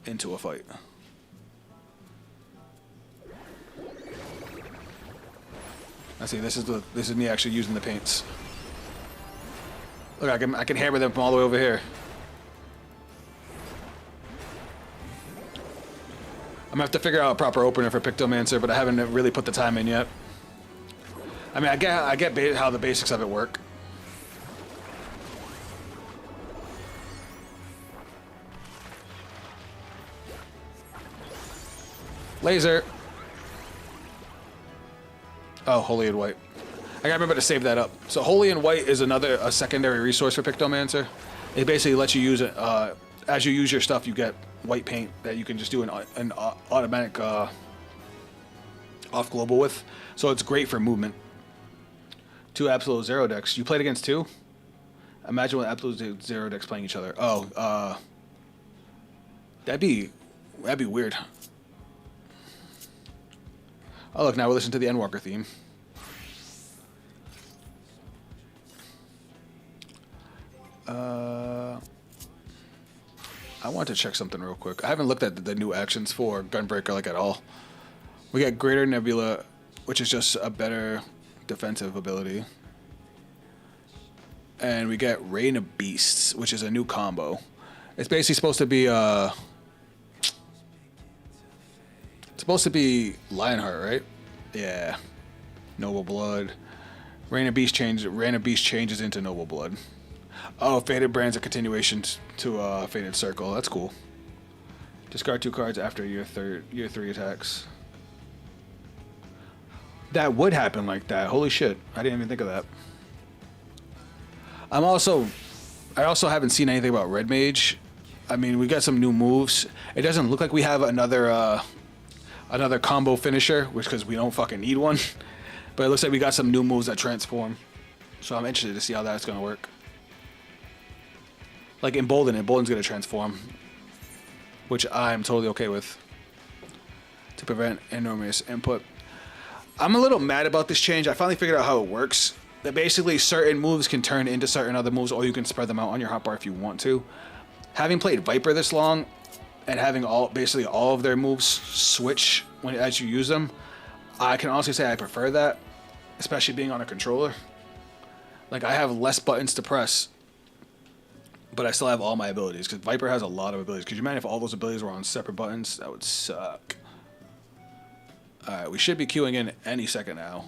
into a fight. I see. This is me actually using the paints. Look, I can hammer them from all the way over here. I'm gonna have to figure out a proper opener for Pictomancer, but I haven't really put the time in yet. I mean, I get how the basics of it work. Laser. Oh, Holy and White. I gotta remember to save that up. So Holy and White is a secondary resource for Pictomancer. It basically lets you use it, as you use your stuff, you get white paint that you can just do an automatic off global with. So it's great for movement. 2 Absolute Zero decks. You played against 2? Imagine with Absolute Zero decks playing each other. Oh, that'd be weird. Oh look, now we're listening to the Endwalker theme. I want to check something real quick. I haven't looked at the new actions for Gunbreaker like at all. We got Greater Nebula, which is just a better defensive ability. And we get Reign of Beasts, which is a new combo. It's basically supposed to be Lionheart, right? Yeah. Noble Blood. Reign of Beast changes into Noble Blood. Oh, Fated Brand's a continuation to Fated Circle. That's cool. Discard 2 cards after your 3 attacks. That would happen like that. Holy shit. I didn't even think of that. I also haven't seen anything about Red Mage. I mean, we got some new moves. It doesn't look like we have another combo finisher, because we don't fucking need one. But it looks like we got some new moves that transform. So I'm interested to see how that's going to work. Like Embolden's going to transform, which I'm totally okay with, to prevent enormous input. I'm a little mad about this change. I finally figured out how it works. That basically certain moves can turn into certain other moves, or you can spread them out on your hotbar if you want to. Having played Viper this long, and having basically all of their moves switch as you use them, I can honestly say I prefer that, especially being on a controller. Like, I have less buttons to press, but I still have all my abilities, because Viper has a lot of abilities. Could you imagine if all those abilities were on separate buttons? That would suck. Alright, we should be queuing in any second now.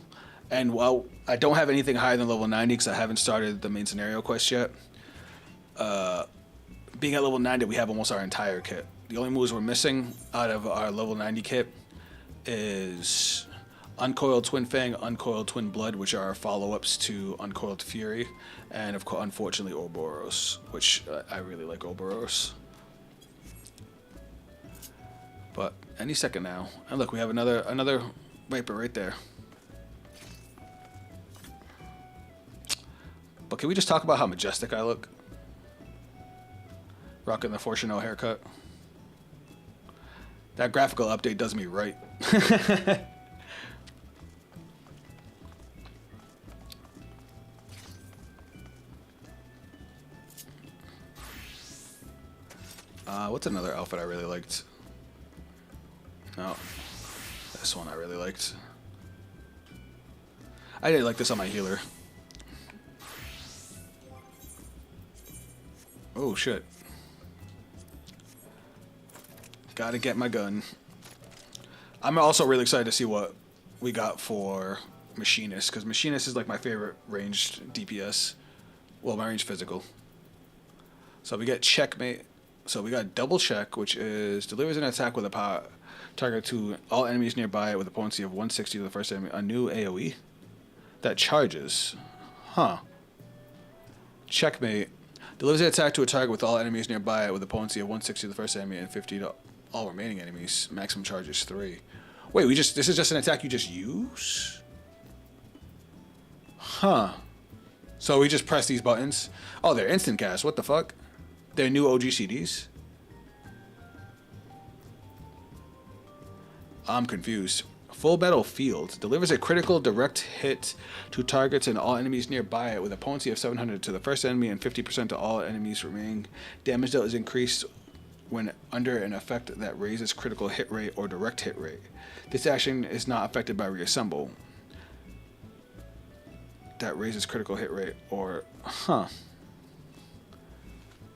And while I don't have anything higher than level 90, because I haven't started the main scenario quest yet, being at level 90, we have almost our entire kit. The only moves we're missing out of our level 90 kit is Uncoiled Twin Fang, Uncoiled Twin Blood, which are follow-ups to Uncoiled Fury, and of course, unfortunately, Ouroboros, which I really like Ouroboros. But any second now. And look, we have another Viper right there. But can we just talk about how majestic I look? Rocking the Fortuno haircut. That graphical update does me right. What's another outfit I really liked? No. This one I really liked. I didn't like this on my healer. Oh, shit. Gotta get my gun. I'm also really excited to see what we got for Machinist, because Machinist is like my favorite ranged DPS. Well, my ranged physical. So we get Checkmate. So we got Double Check, which is delivers an attack with a power target to all enemies nearby with a potency of 160 to the first enemy. A new AoE that charges. Huh. Checkmate. Delivers an attack to a target with all enemies nearby with a potency of 160 to the first enemy and 50 to all remaining enemies. Maximum charge is 3. Wait, this is just an attack you just use? Huh. So we just press these buttons? Oh, they're instant cast. What the fuck? They're new OGCDs? I'm confused. Full Battlefield delivers a critical direct hit to targets and all enemies nearby it with a potency of 700 to the first enemy and 50% to all enemies remaining. Damage dealt is increased when under an effect that raises critical hit rate or direct hit rate. This action is not affected by reassemble. That raises critical hit rate or... Huh.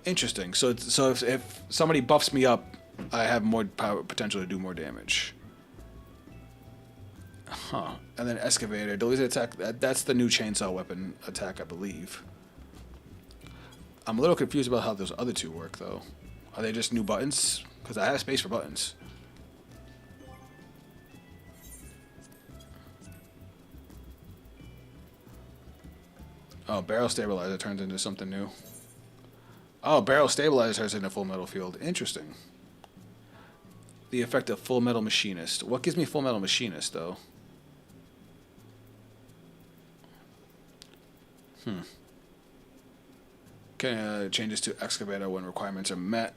Interesting. So if somebody buffs me up, I have more power potential to do more damage. Huh. And then Excavator. Delete attack. That's the new chainsaw weapon attack, I believe. I'm a little confused about how those other two work, though. Are they just new buttons? Because I have space for buttons. Oh, Barrel Stabilizer turns into something new. Oh, Barrel Stabilizer turns into Full Metal Field. Interesting. The effect of Full Metal Machinist. What gives me Full Metal Machinist, though? Okay, changes to Excavator when requirements are met.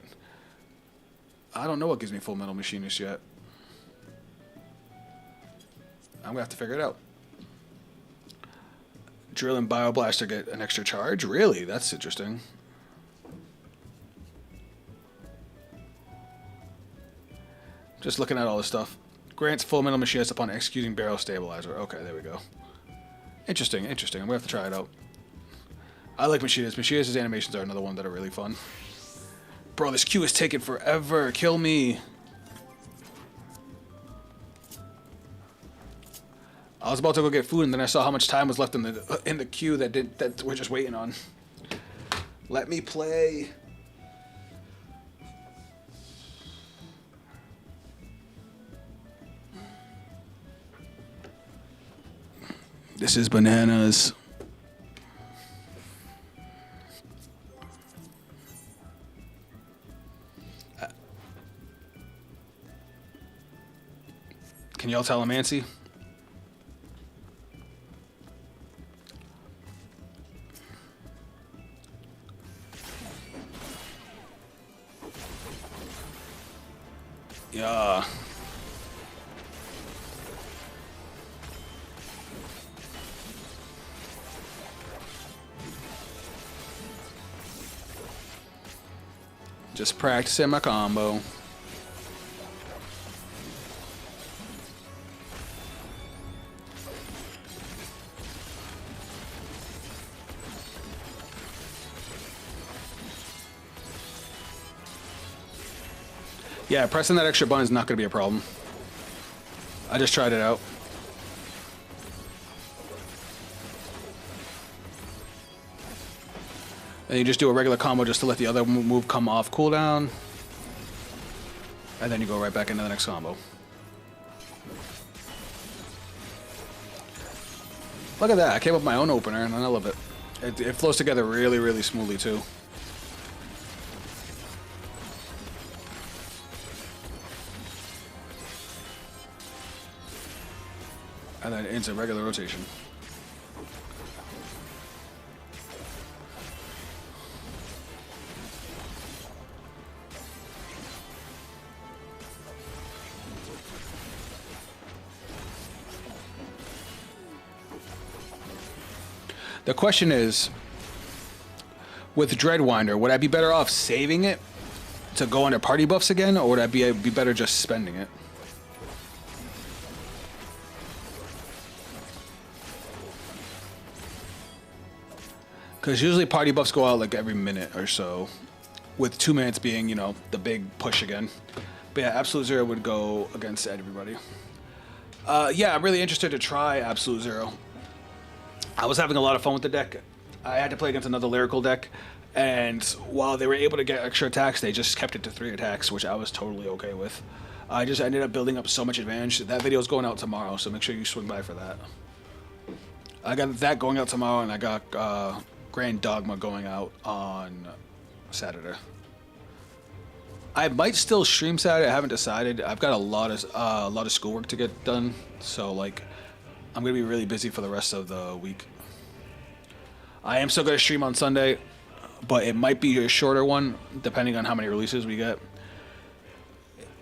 I don't know what gives me Full Metal Machinist yet. I'm gonna have to figure it out. Drill and Bioblaster get an extra charge? Really? That's interesting. Just looking at all this stuff. Grants Full Metal Machinist upon executing Barrel Stabilizer. Okay, there we go. Interesting, interesting. I'm gonna have to try it out. I like Machinist. Machinist's animations are another one that are really fun. Bro, this queue is taking forever. Kill me. I was about to go get food, and then I saw how much time was left in the queue that we're just waiting on. Let me play. This is bananas. Can y'all tell Amancy? Yeah. Just practicing my combo. Yeah, pressing that extra button is not going to be a problem. I just tried it out. And you just do a regular combo just to let the other move come off cooldown. And then you go right back into the next combo. Look at that. I came up with my own opener and I love it. It flows together really, really smoothly too. And then into regular rotation. The question is, with Dreadwinder, would I be better off saving it to go under party buffs again, or would I be better just spending it? Because usually party buffs go out like every minute or so, with 2 minutes being, you know, the big push again. But yeah, Absolute Zero would go against everybody. Yeah, I'm really interested to try Absolute Zero. I was having a lot of fun with the deck. I had to play against another Lyrical deck, and while they were able to get extra attacks, they just kept it to 3 attacks, which I was totally okay with. I just ended up building up so much advantage. That video is going out tomorrow, so make sure you swing by for that. I got that going out tomorrow, and I got Grand Dogma going out on Saturday. I might still stream Saturday. I haven't decided. I've got a lot of schoolwork to get done, so like I'm gonna be really busy for the rest of the week. I am still gonna stream on Sunday, but it might be a shorter one depending on how many releases we get.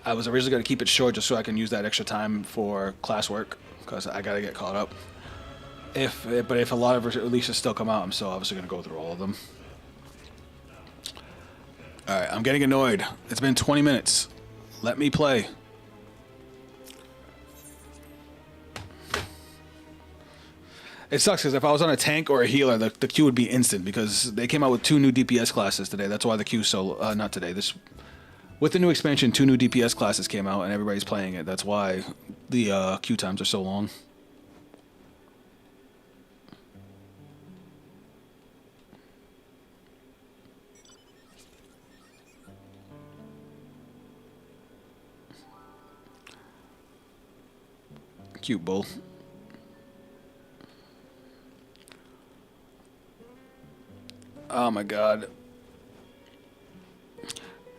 I was originally gonna keep it short just so I can use that extra time for classwork because I gotta get caught up. But if a lot of releases still come out, I'm still obviously gonna go through all of them. All right, I'm getting annoyed. It's been 20 minutes. Let me play. It sucks because if I was on a tank or a healer, the queue would be instant because they came out with 2 new DPS classes today. That's why the queue's so not today. With the new expansion, 2 new DPS classes came out and everybody's playing it. That's why the queue times are so long. Cute bull. Oh my god.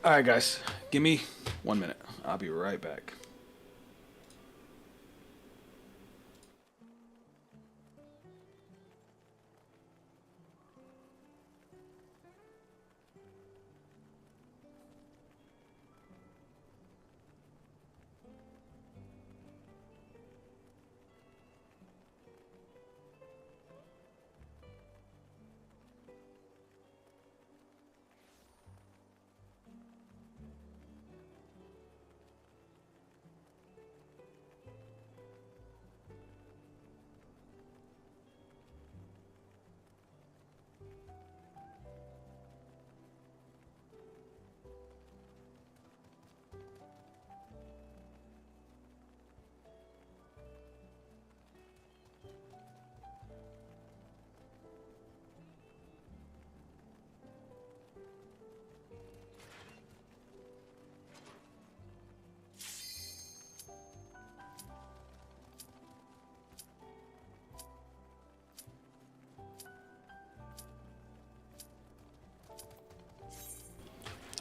Alright guys, give me 1 minute. I'll be right back.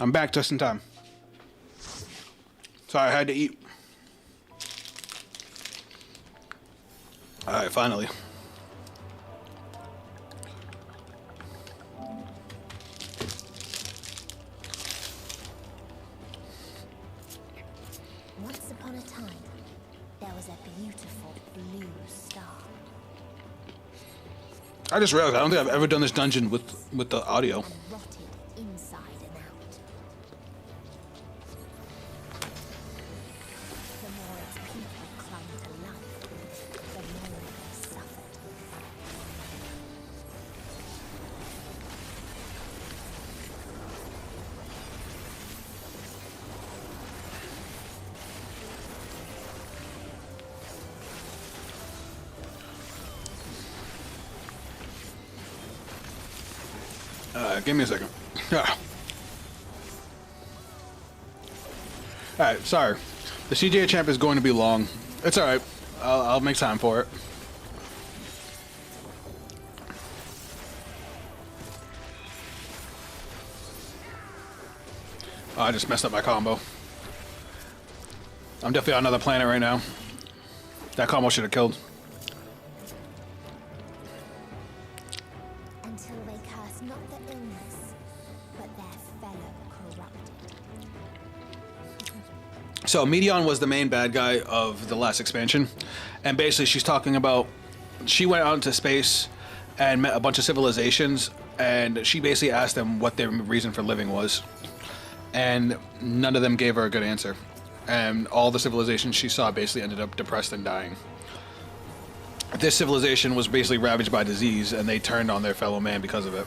I'm back just in time. Sorry, I had to eat. Alright, finally. Once upon a time, there was a beautiful blue star. I just realized I don't think I've ever done this dungeon with the audio. And rotted inside and out. The more its people clung to life, the more they suffered. Give me a second. Alright, sorry. The CJ champ is going to be long. It's alright. I'll make time for it. Oh, I just messed up my combo. I'm definitely on another planet right now. That combo should have killed. until they curse not the illness, but their fellow corrupted. So Medion was the main bad guy of the last expansion, and basically she's talking about she went out into space and met a bunch of civilizations, and she basically asked them what their reason for living was, and none of them gave her a good answer, and all the civilizations she saw basically ended up depressed and dying. This civilization was basically ravaged by disease, and they turned on their fellow man because of it.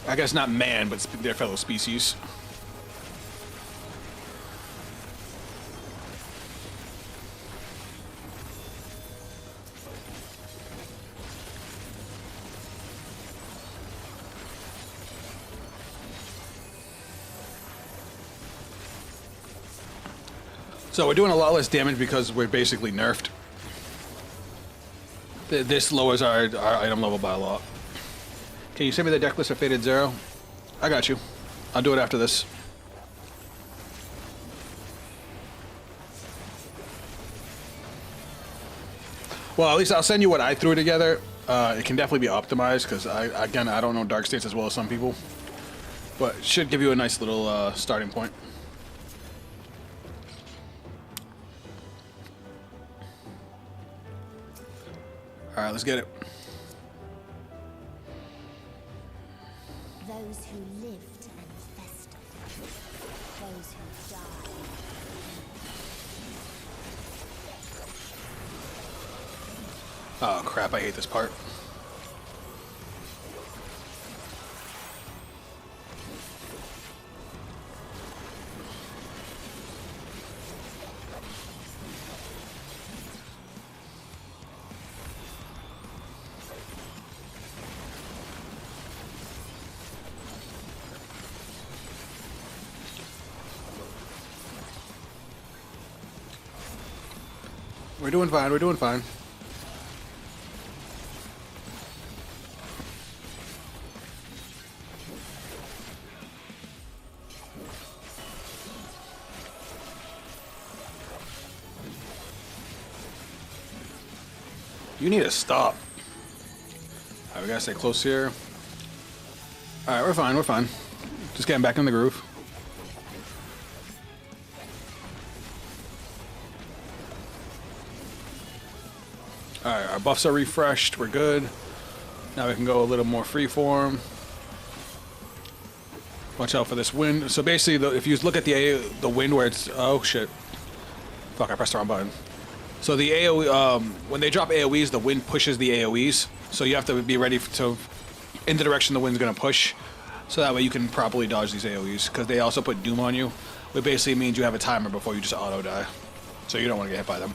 I guess not man, but their fellow species. So we're doing a lot less damage because we're basically nerfed. This lowers our item level by a lot. Can you send me the deck list for Faded Zero? I got you. I'll do it after this. Well, at least I'll send you what I threw together. It can definitely be optimized because I don't know Dark States as well as some people, but it should give you a nice little starting point. All right, let's get it. Those who lived and festered, those who died. Oh crap, I hate this part. We're doing fine, we're doing fine. You need to stop. Alright, we gotta stay close here. Alright, we're fine, we're fine. Just getting back in the groove. Alright, our buffs are refreshed, we're good. Now we can go a little more freeform. Watch out for this wind. So basically, if you look at the wind where it's... Oh shit. Fuck, I pressed the wrong button. So the AoE, when they drop AoEs, the wind pushes the AoEs. So you have to be ready to... in the direction the wind's gonna push. So that way you can properly dodge these AoEs. Because they also put Doom on you. Which basically means you have a timer before you just auto-die. So you don't want to get hit by them.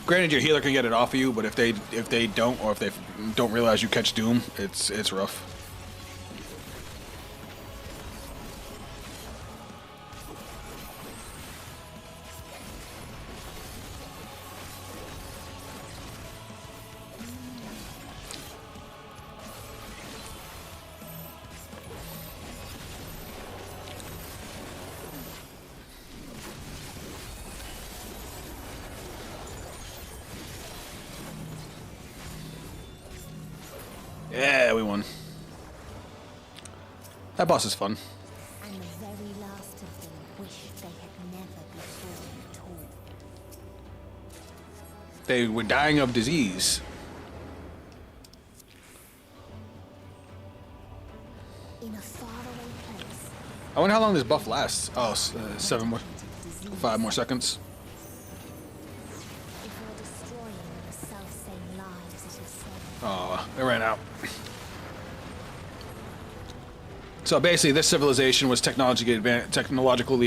Granted, your healer can get it off of you, but if they don't, or if they don't realize you catch Doom, it's rough. Yeah, we won. That boss is fun. And the very last of them wished they had never before taught. They were dying of disease. In a faraway place, I wonder how long this buff lasts. Oh, 5 more seconds. before destroying the self-same lives it is said. Oh, they ran out. So basically, this civilization was technologically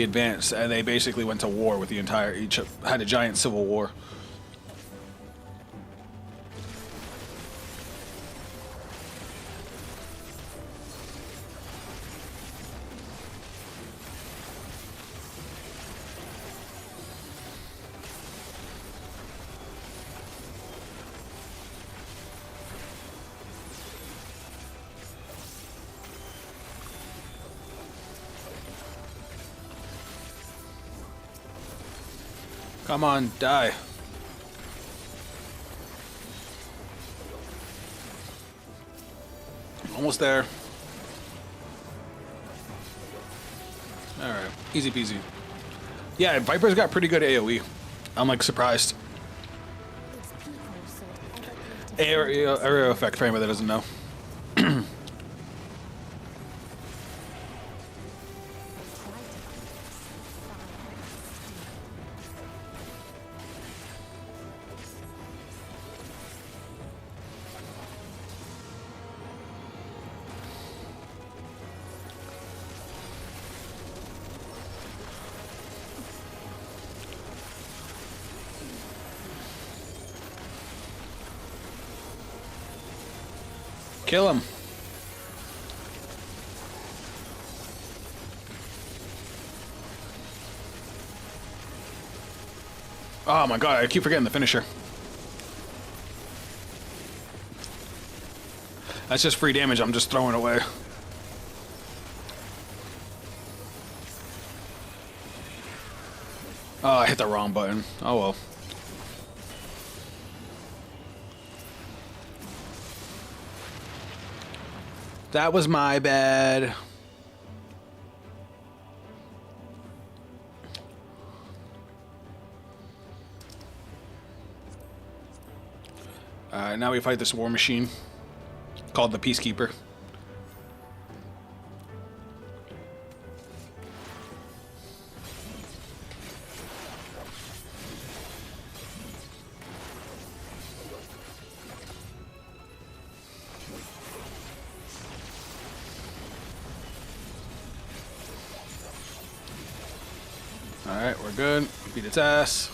advanced, and they basically went to war with the entire. Each had a giant civil war. Come on, die. Almost there. Alright, easy peasy. Yeah, Viper's got pretty good AoE. I'm like surprised. Its people sought ever greater Area effect for anybody that doesn't know. Try to find this. Fire Kill him. Oh my god, I keep forgetting the finisher. That's just free damage I'm just throwing away. Oh, I hit the wrong button. Oh well. That was my bad. Now we fight this war machine called the Peacekeeper. Alright, we're good. Beat its ass.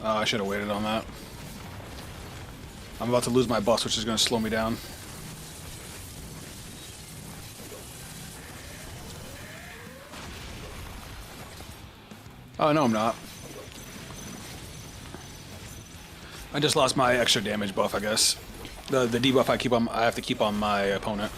Oh, I should have waited on that. I'm about to lose my bus, which is going to slow me down. Oh, no, I'm not. I just lost my extra damage buff, I guess. The debuff I have to keep on my opponent.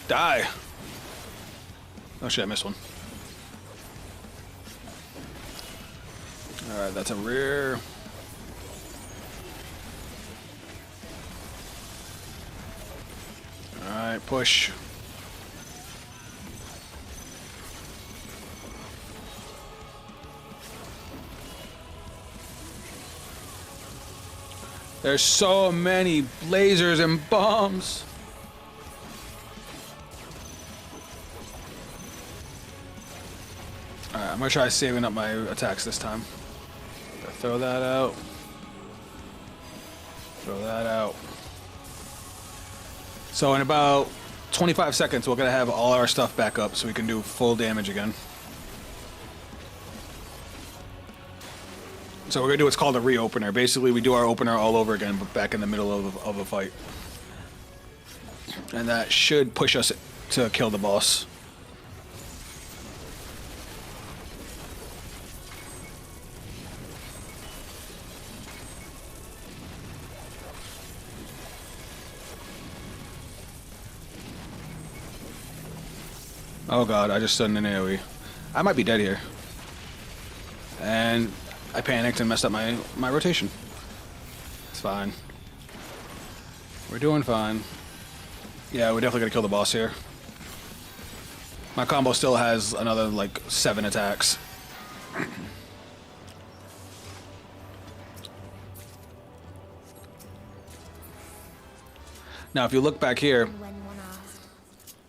Die! Oh shit, I missed one. Alright, that's a rear. Alright, push. There's so many lasers and bombs. Alright, I'm gonna try saving up my attacks this time. Throw that out. Throw that out. So in about 25 seconds, we're gonna have all our stuff back up so we can do full damage again. So we're gonna do what's called a re-opener. Basically, we do our opener all over again, but back in the middle of a fight. And that should push us to kill the boss. Oh god, I just stood in an AoE. I might be dead here. And I panicked and messed up my rotation. It's fine. We're doing fine. Yeah, we're definitely gonna kill the boss here. My combo still has another, like, 7 attacks. Now, if you look back here, And when one asked,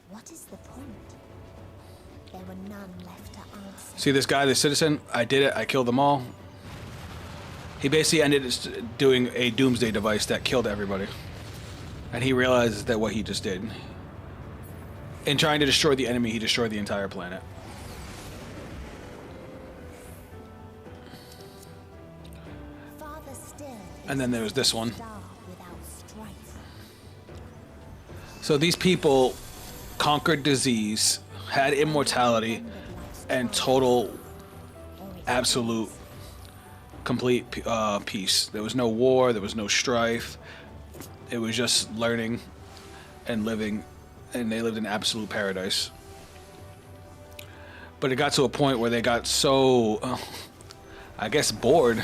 what is the point? There were none left to answer. see this guy, this citizen? I did it. I killed them all. He basically ended up doing a doomsday device that killed everybody. And he realizes that what he just did. In trying to destroy the enemy, he destroyed the entire planet. Far And then there was this one. Star without strife. So these people conquered disease, had immortality, and total, absolute, complete peace. There was no war, there was no strife. It was just learning and living, and they lived in absolute paradise. But it got to a point where they got so, I guess, bored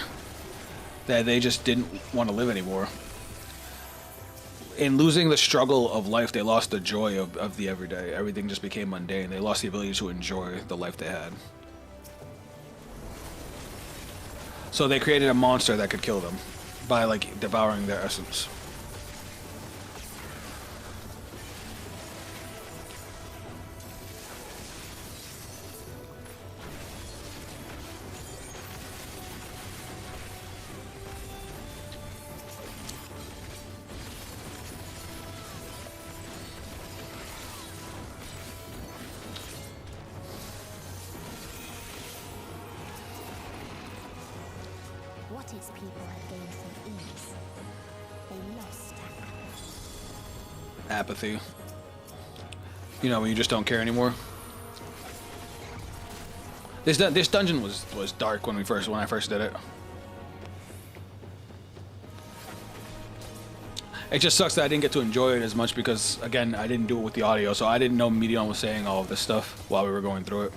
that they just didn't want to live anymore. In losing the struggle of life, they lost the joy of the everyday. Everything just became mundane. They lost the ability to enjoy the life they had. So they created a monster that could kill them by, like, devouring their essence. What its people had gained from ease, they lost Apathy. You know, when you just don't care anymore. This dungeon was dark when I first did it. It just sucks that I didn't get to enjoy it as much because, again, I didn't do it with the audio, so I didn't know Medion was saying all of this stuff while we were going through it.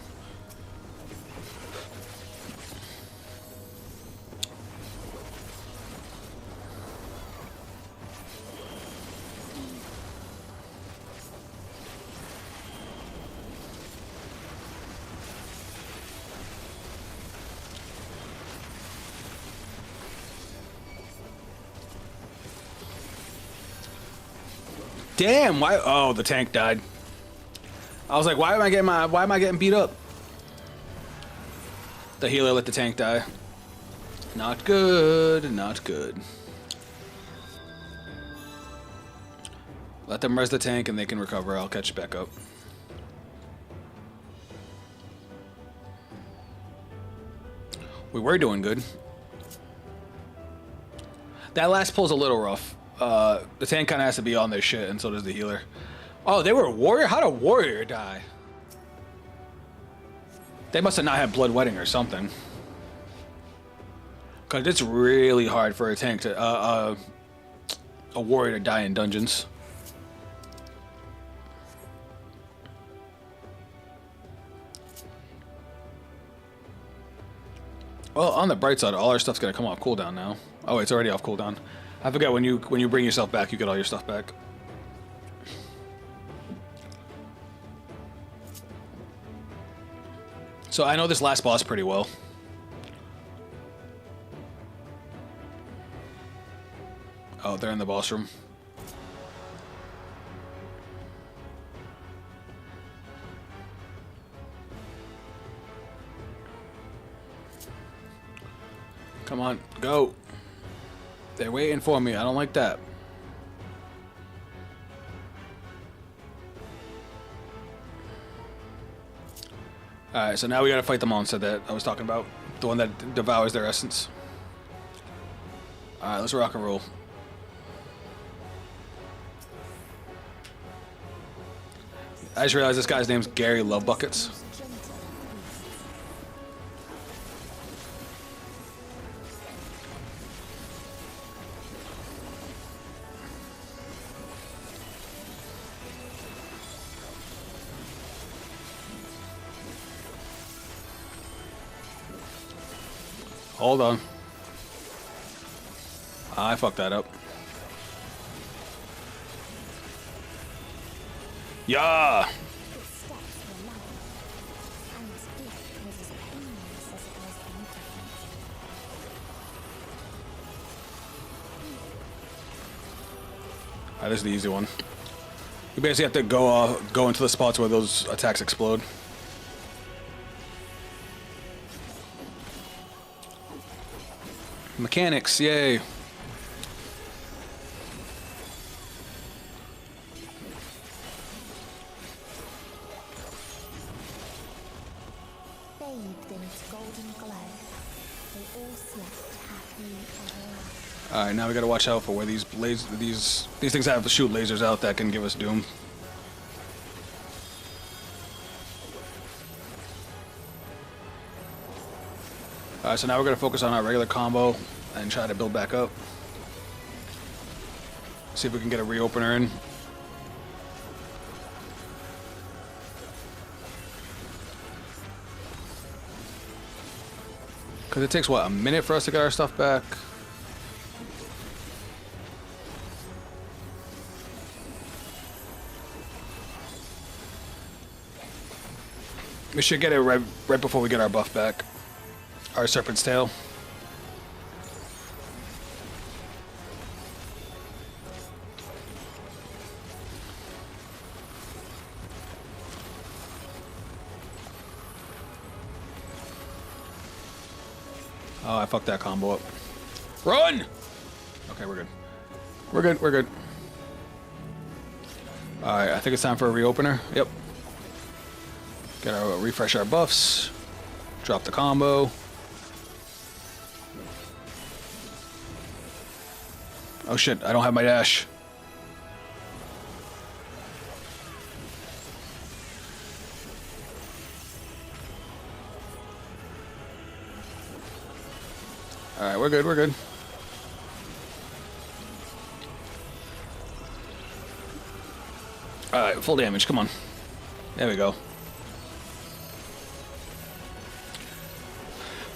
Damn, why? Oh, the tank died. I was like, why am I getting beat up? The healer let the tank die. Not good, not good. Let them res the tank and they can recover. I'll catch back up. We were doing good. That last pull's a little rough. The tank kind of has to be on their shit, and so does the healer. Oh, they were a warrior? How'd a warrior die? They must have not had blood wedding or something. Because it's really hard for a tank to, a warrior to die in dungeons. Well, on the bright side, all our stuff's gonna come off cooldown now. Oh, it's already off cooldown. I forget when you bring yourself back, you get all your stuff back. So I know this last boss pretty well. Oh, they're in the boss room. Come on, go. They're waiting for me. I don't like that. Alright, so now we gotta fight the monster that I was talking about. The one that devours their essence. Alright, let's rock and roll. I just realized this guy's name's Gary Lovebuckets. Hold on. I fucked that up. Yeah. Alright, this is the easy one. You basically have to go into the spots where those attacks explode. Mechanics, yay. Bathed in its golden glow, they all slept happily ever after. All right, now we gotta watch out for where these things have to shoot lasers out that can give us doom. All right, so now we're gonna focus on our regular combo and try to build back up. See if we can get a reopener in. Because it takes, what, a minute for us to get our stuff back? We should get it right before we get our buff back. Our Serpent's Tail. Oh, I fucked that combo up. Run! Okay, we're good. We're good, we're good. Alright, I think it's time for a reopener. Yep. Gotta refresh our buffs. Drop the combo. Oh shit, I don't have my dash. Alright, we're good, we're good. Alright, full damage, come on. There we go.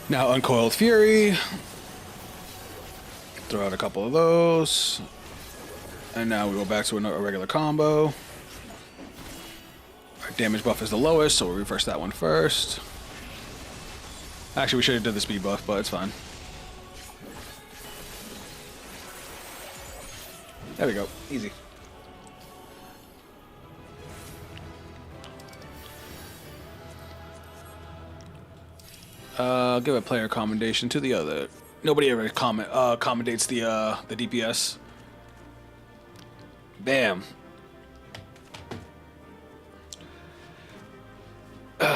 Now Uncoiled Fury. Throw out a couple of those. And now we go back to a regular combo. Our damage buff is the lowest, so we'll refresh that one first. Actually, we should have done the speed buff, but it's fine. There we go. Easy. Give a player commendation to the other. Nobody ever commendates the DPS. Bam. Hey,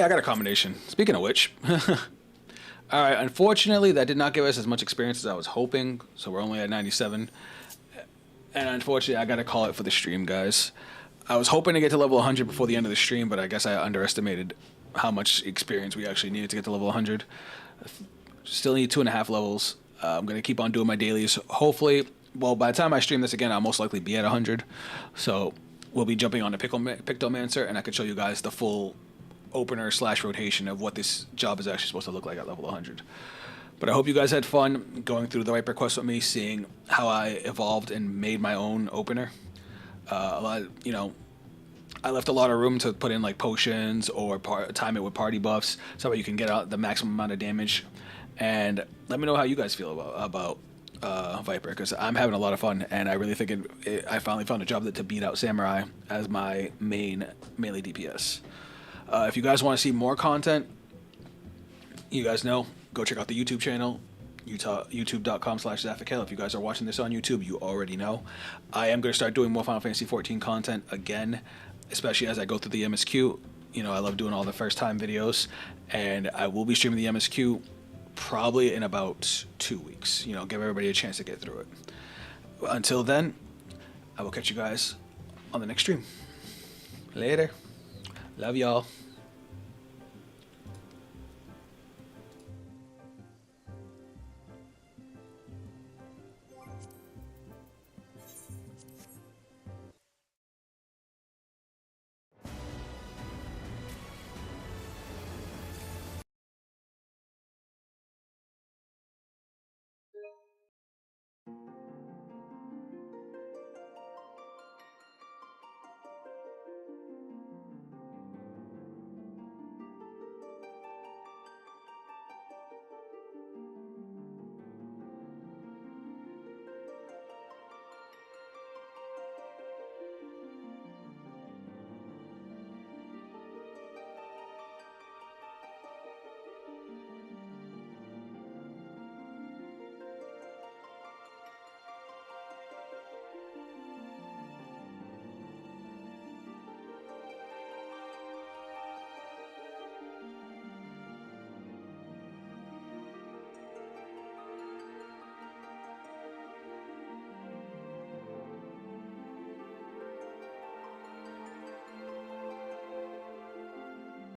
I got a commendation. Speaking of which. Alright, unfortunately, that did not give us as much experience as I was hoping, so we're only at 97. And unfortunately, I gotta call it for the stream, guys. I was hoping to get to level 100 before the end of the stream, but I guess I underestimated how much experience we actually needed to get to level 100. Still need 2.5 levels. I'm gonna keep on doing my dailies. Hopefully, well, by the time I stream this again, I'll most likely be at 100. So we'll be jumping on the Pictomancer, and I can show you guys the full opener / rotation of what this job is actually supposed to look like at level 100. But I hope you guys had fun going through the Viper quest with me, seeing how I evolved and made my own opener. A lot, you know, I left a lot of room to put in like potions or time it with party buffs, so that you can get out the maximum amount of damage. And let me know how you guys feel about Viper, because I'm having a lot of fun, and I really think I finally found a job to beat out Samurai as my main melee DPS. If you guys want to see more content, you guys know, go check out the YouTube channel, youtube.com/Zafakale. If you guys are watching this on YouTube, you already know. I am going to start doing more Final Fantasy XIV content again, especially as I go through the MSQ. You know, I love doing all the first time videos, and I will be streaming the MSQ probably in about 2 weeks. You know, give everybody a chance to get through it. Until then, I will catch you guys on the next stream. Later. Love y'all.